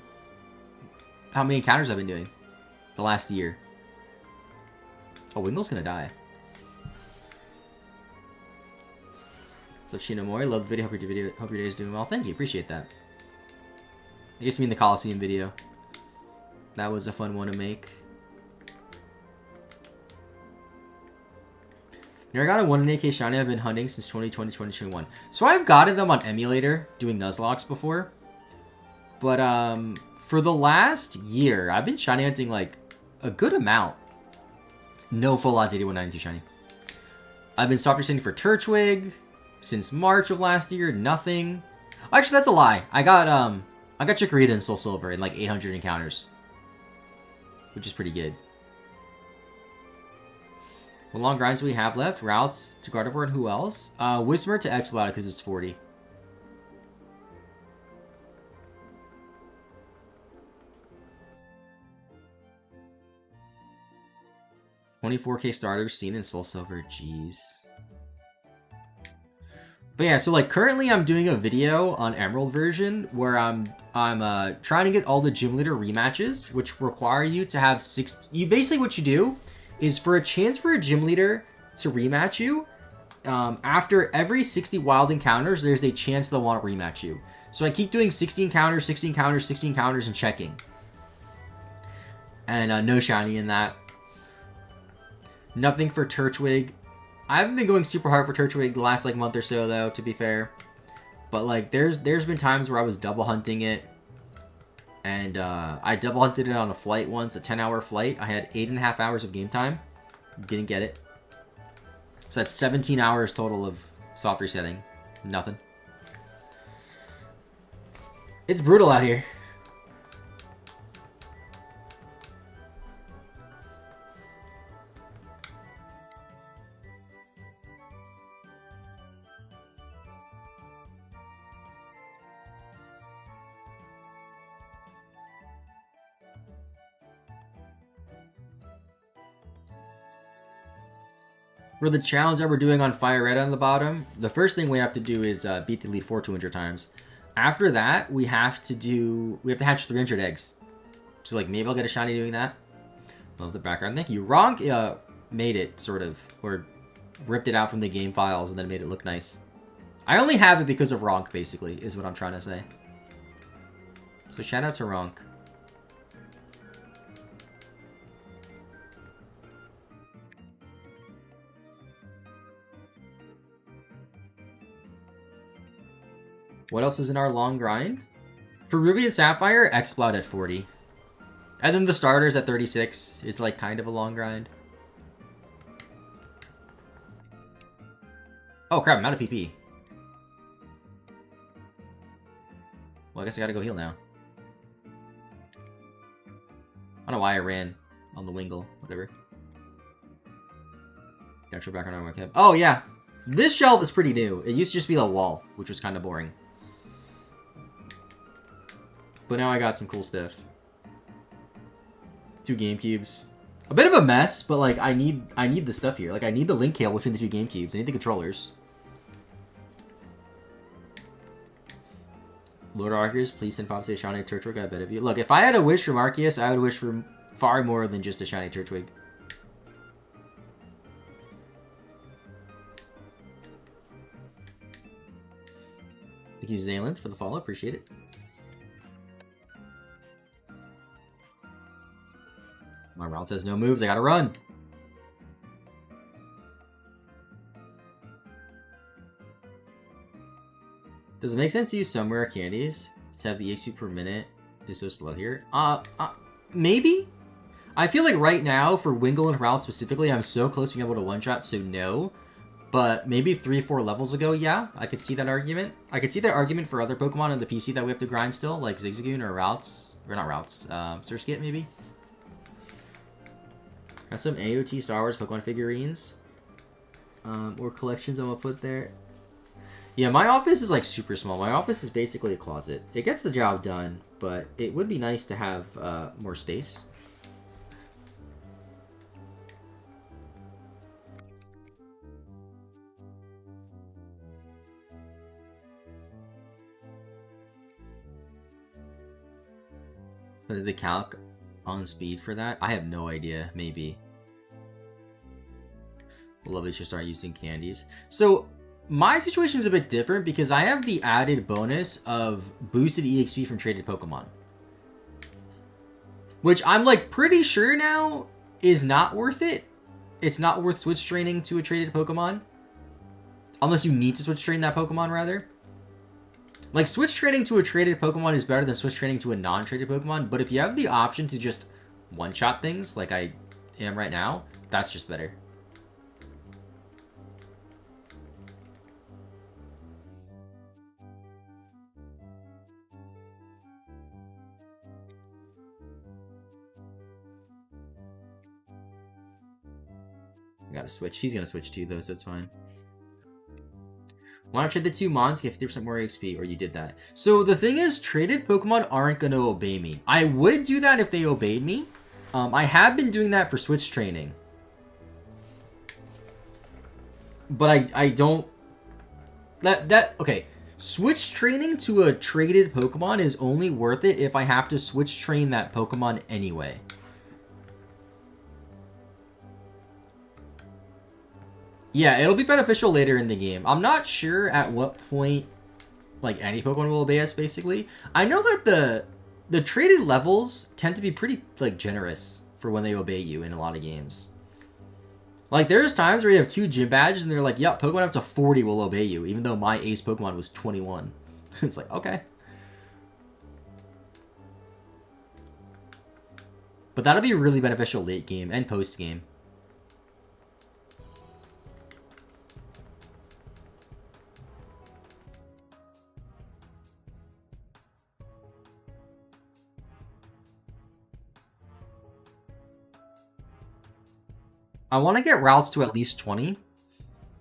many encounters I've been doing the last year. Oh, Wingle's gonna die. So Shinomori, love the video. Hope your day is doing well. Thank you, appreciate that. I guess you mean the Coliseum video. That was a fun one to make. Never got a 1 in AK shiny. I've been hunting since 2020, 2021. So I've gotten them on emulator, doing Nuzlocke before. But for the last year, I've been shiny hunting like a good amount. No full odds 8192 shiny. I've been software sending for Turtwig since March of last year. Nothing. Actually, that's a lie. I got Chikorita and Soul Silver in like 800 encounters, which is pretty good. What long grinds do we have left? Routes to Gardevoir and who else? Whismer to Exilata because it's 40. $24K starters seen in Soul Silver. Jeez. But yeah, so like currently I'm doing a video on Emerald version where I'm trying to get all the gym leader rematches, which require you to have 6. Basically what you do is for a chance for a gym leader to rematch you, after every 60 wild encounters, there's a chance they'll want to rematch you. So I keep doing 16 counters, 16 counters, 16 counters, and checking. And no shiny in that. Nothing for Turtwig. I haven't been going super hard for Turtwig the last like month or so though, to be fair. But like there's been times where I was double hunting it. And I double hunted it on a flight once, a 10-hour flight. I had 8.5 hours of game time. Didn't get it. So that's 17 hours total of soft resetting. Nothing. It's brutal out here. For the challenge that we're doing on Fire Red on the bottom, the first thing we have to do is beat the Elite Four 200 times. After that, we have to hatch 300 eggs. So like maybe I'll get a shiny doing that. Love the background. Thank you. Ronk made it sort of, or ripped it out from the game files and then made it look nice. I only have it because of Ronk, basically, is what I'm trying to say. So shout out to Ronk. What else is in our long grind? For Ruby and Sapphire, X-Blood at 40. And then the starters at 36 is like kind of a long grind. Oh crap, I'm out of PP. Well, I guess I gotta go heal now. I don't know why I ran on the Wingle. Whatever. Natural background on my cap. Oh yeah, this shelf is pretty new. It used to just be a wall, which was kind of boring. But now I got some cool stuff. 2 GameCubes. A bit of a mess, but like I need the stuff here. Like I need the link cable between the 2 GameCubes. I need the controllers. Lord Arceus, please send Pops a shiny Turtwig. I bet of you. Look, if I had a wish from Arceus, I would wish for far more than just a shiny Turtwig. Thank you, Zayland, for the follow. Appreciate it. My route has no moves. I gotta run. Does it make sense to use some rare candies to have the EXP per minute is so slow here? Maybe? I feel like right now, for Wingle and Route specifically, I'm so close to being able to one-shot, so no. But maybe 3-4 levels ago, yeah, I could see that argument. I could see that argument for other Pokemon on the PC that we have to grind still, like Zigzagoon or Routes. Or not Routes, Surskit maybe? Got some AOT Star Wars Pokemon figurines. Or collections I'm gonna put there. Yeah, my office is like super small. My office is basically a closet. It gets the job done, but it would be nice to have more space. But did they calc on speed for that? I have no idea. Maybe. Lovely should start using candies. So my situation is a bit different because I have the added bonus of boosted EXP from traded Pokemon. Which I'm like pretty sure now is not worth it. It's not worth switch training to a traded Pokemon. Unless you need to switch train that Pokemon rather. Like switch training to a traded Pokemon is better than switch training to a non-traded Pokemon. But if you have the option to just one-shot things like I am right now, that's just better. I gotta switch. He's gonna switch too, though, so it's fine. Want to trade the 2 Mons, get 50% more XP, or you did that. So the thing is, traded Pokemon aren't gonna obey me. I would do that if they obeyed me. I have been doing that for switch training. But I don't... Okay. Switch training to a traded Pokemon is only worth it if I have to switch train that Pokemon anyway. Yeah, it'll be beneficial later in the game. I'm not sure at what point, like, any Pokemon will obey us, basically. I know that the traded levels tend to be pretty, like, generous for when they obey you in a lot of games. Like, there's times where you have 2 gym badges and they're like, yep, Pokemon up to 40 will obey you, even though my ace Pokemon was 21. It's like, okay. But that'll be really beneficial late game and post game. I want to get routes to at least 20.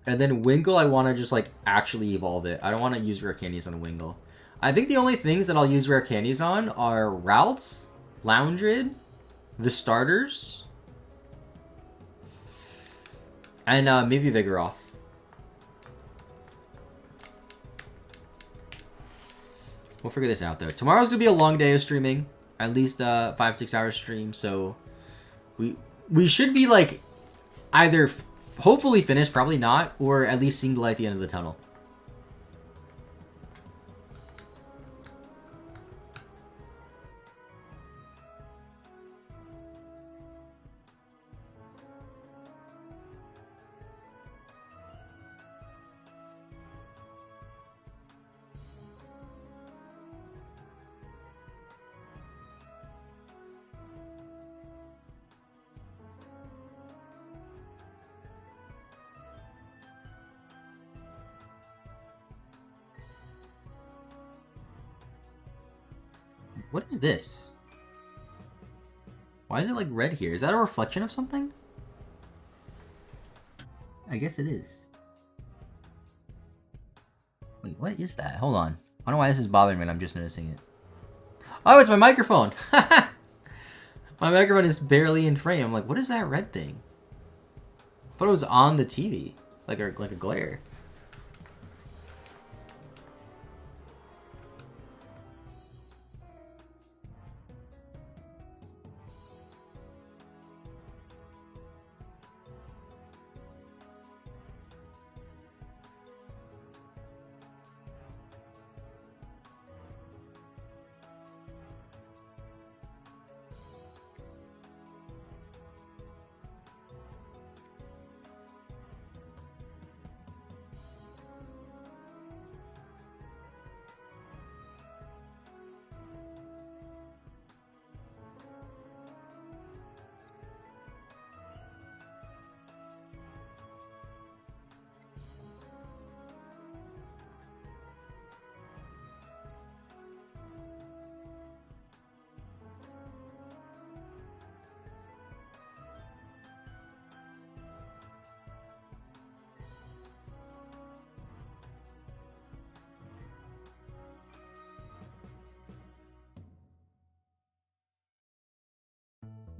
And then Wingle, I want to just, like, actually evolve it. I don't want to use rare candies on Wingle. I think the only things that I'll use rare candies on are routes, Loungrid, the starters, and maybe Vigoroth. We'll figure this out, though. Tomorrow's going to be a long day of streaming. At least 5-6 hour stream, so we should be, like, either hopefully finished, probably not, or at least seeing the light at the end of the tunnel. What is this? Why is it like red here? Is that a reflection of something? I guess it is. Wait, what is that? Hold on. I don't know why this is bothering me and I'm just noticing it. Oh, it's my microphone! My microphone is barely in frame. I'm like, what is that red thing? I thought it was on the TV. Like a glare.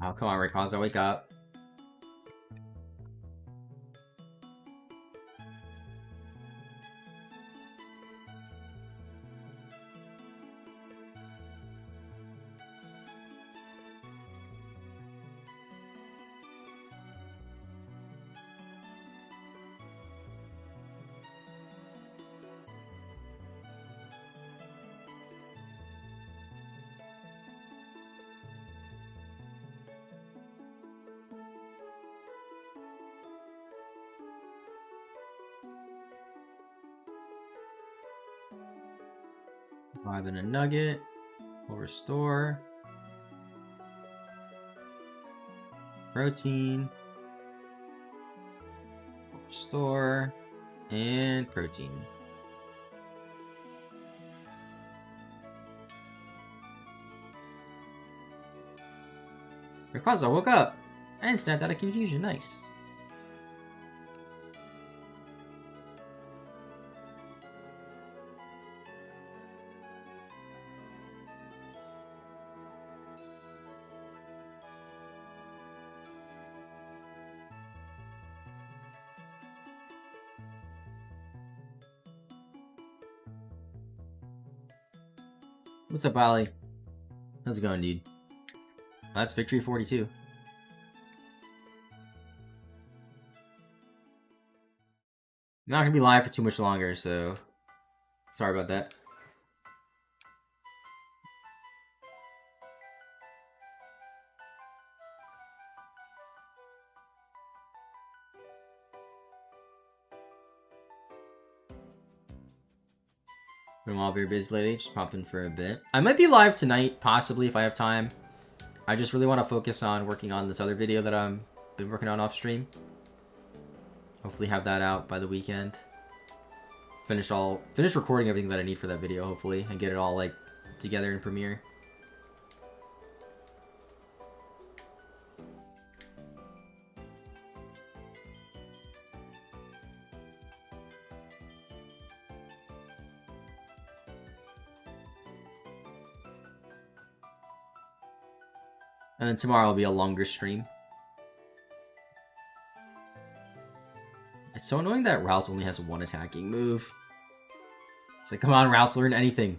Oh, come on, Rayquaza, wake up. Revive in a nugget. We'll restore. Protein. Restore. And protein. Rayquaza woke up and snapped out of confusion. Nice. What's up, Ollie? How's it going, dude? That's victory 42. I'm not gonna be live for too much longer, so sorry about that. I'm all very busy lately, just popping for a bit. I might be live tonight, possibly, if I have time. I just really want to focus on working on this other video that I've been working on off stream. Hopefully have that out by the weekend. Finish recording everything that I need for that video, hopefully, and get it all, like, together in Premiere. And then tomorrow will be a longer stream. It's so annoying that Routes only has one attacking move. It's like, come on, Routes, learn anything.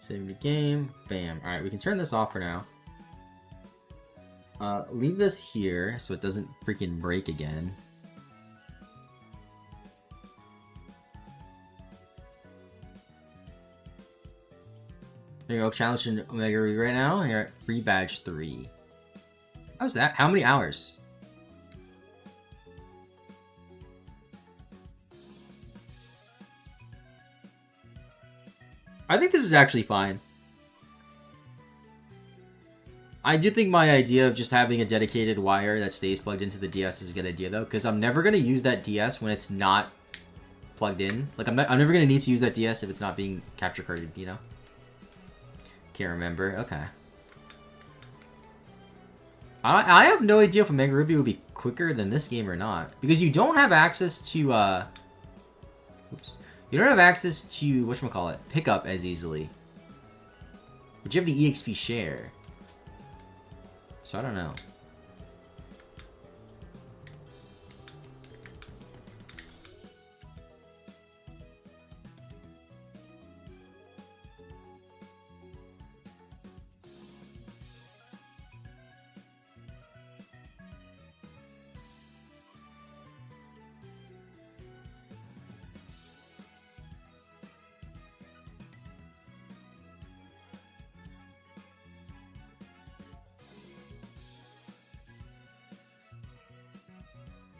Save the game. Bam. Alright, we can turn this off for now. Leave this here so it doesn't freaking break again. There you go, challenge in Omega Ruby right now, and you're at free badge 3. How's that? How many hours? I think this is actually fine. I do think my idea of just having a dedicated wire that stays plugged into the DS is a good idea, though, because I'm never going to use that DS when it's not plugged in. Like, I'm never going to need to use that DS if it's not being capture carded, you know? Can't remember. Okay. I have no idea if Omega Ruby would be quicker than this game or not. Because you don't have access to, oops. You don't have access to, whatchamacallit, pickup as easily. But you have the EXP share. So I don't know.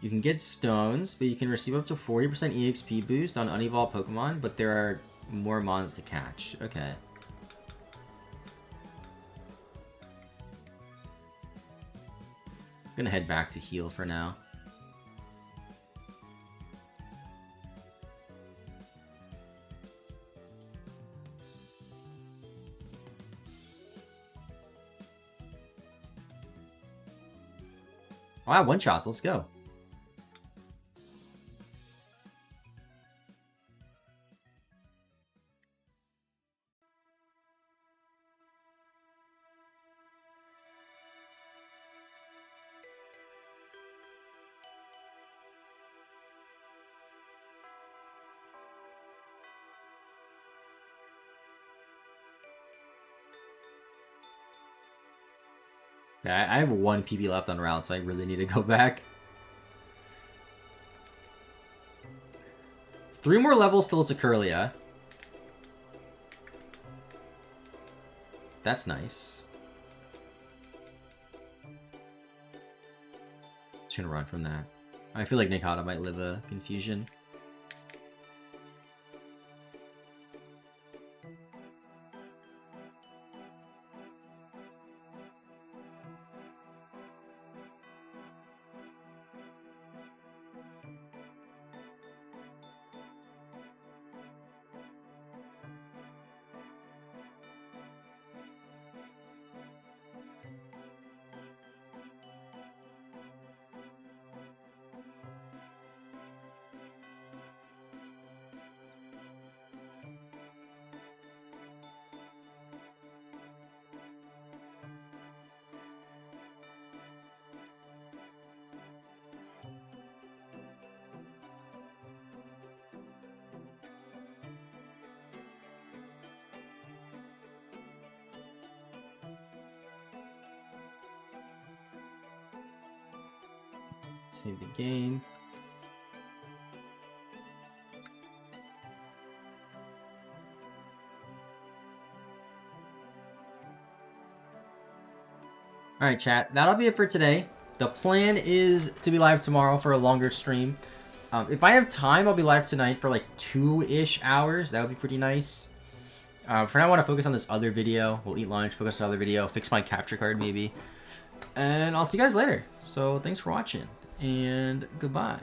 You can get stones, but you can receive up to 40% EXP boost on unevolved Pokemon, but there are more mons to catch. Okay. I'm gonna head back to heal for now. Oh, I have one shot. Let's go. Yeah, I have one PB left on route, so I really need to go back. 3 more levels till it's a Curlia. That's nice. Just gonna run from that. I feel like Nikata might live a confusion. Save the game. Alright, chat. That'll be it for today. The plan is to be live tomorrow for a longer stream. If I have time, I'll be live tonight for like 2-ish hours. That would be pretty nice. For now, I want to focus on this other video. We'll eat lunch, focus on the other video, fix my capture card maybe. And I'll see you guys later. So thanks for watching, and goodbye.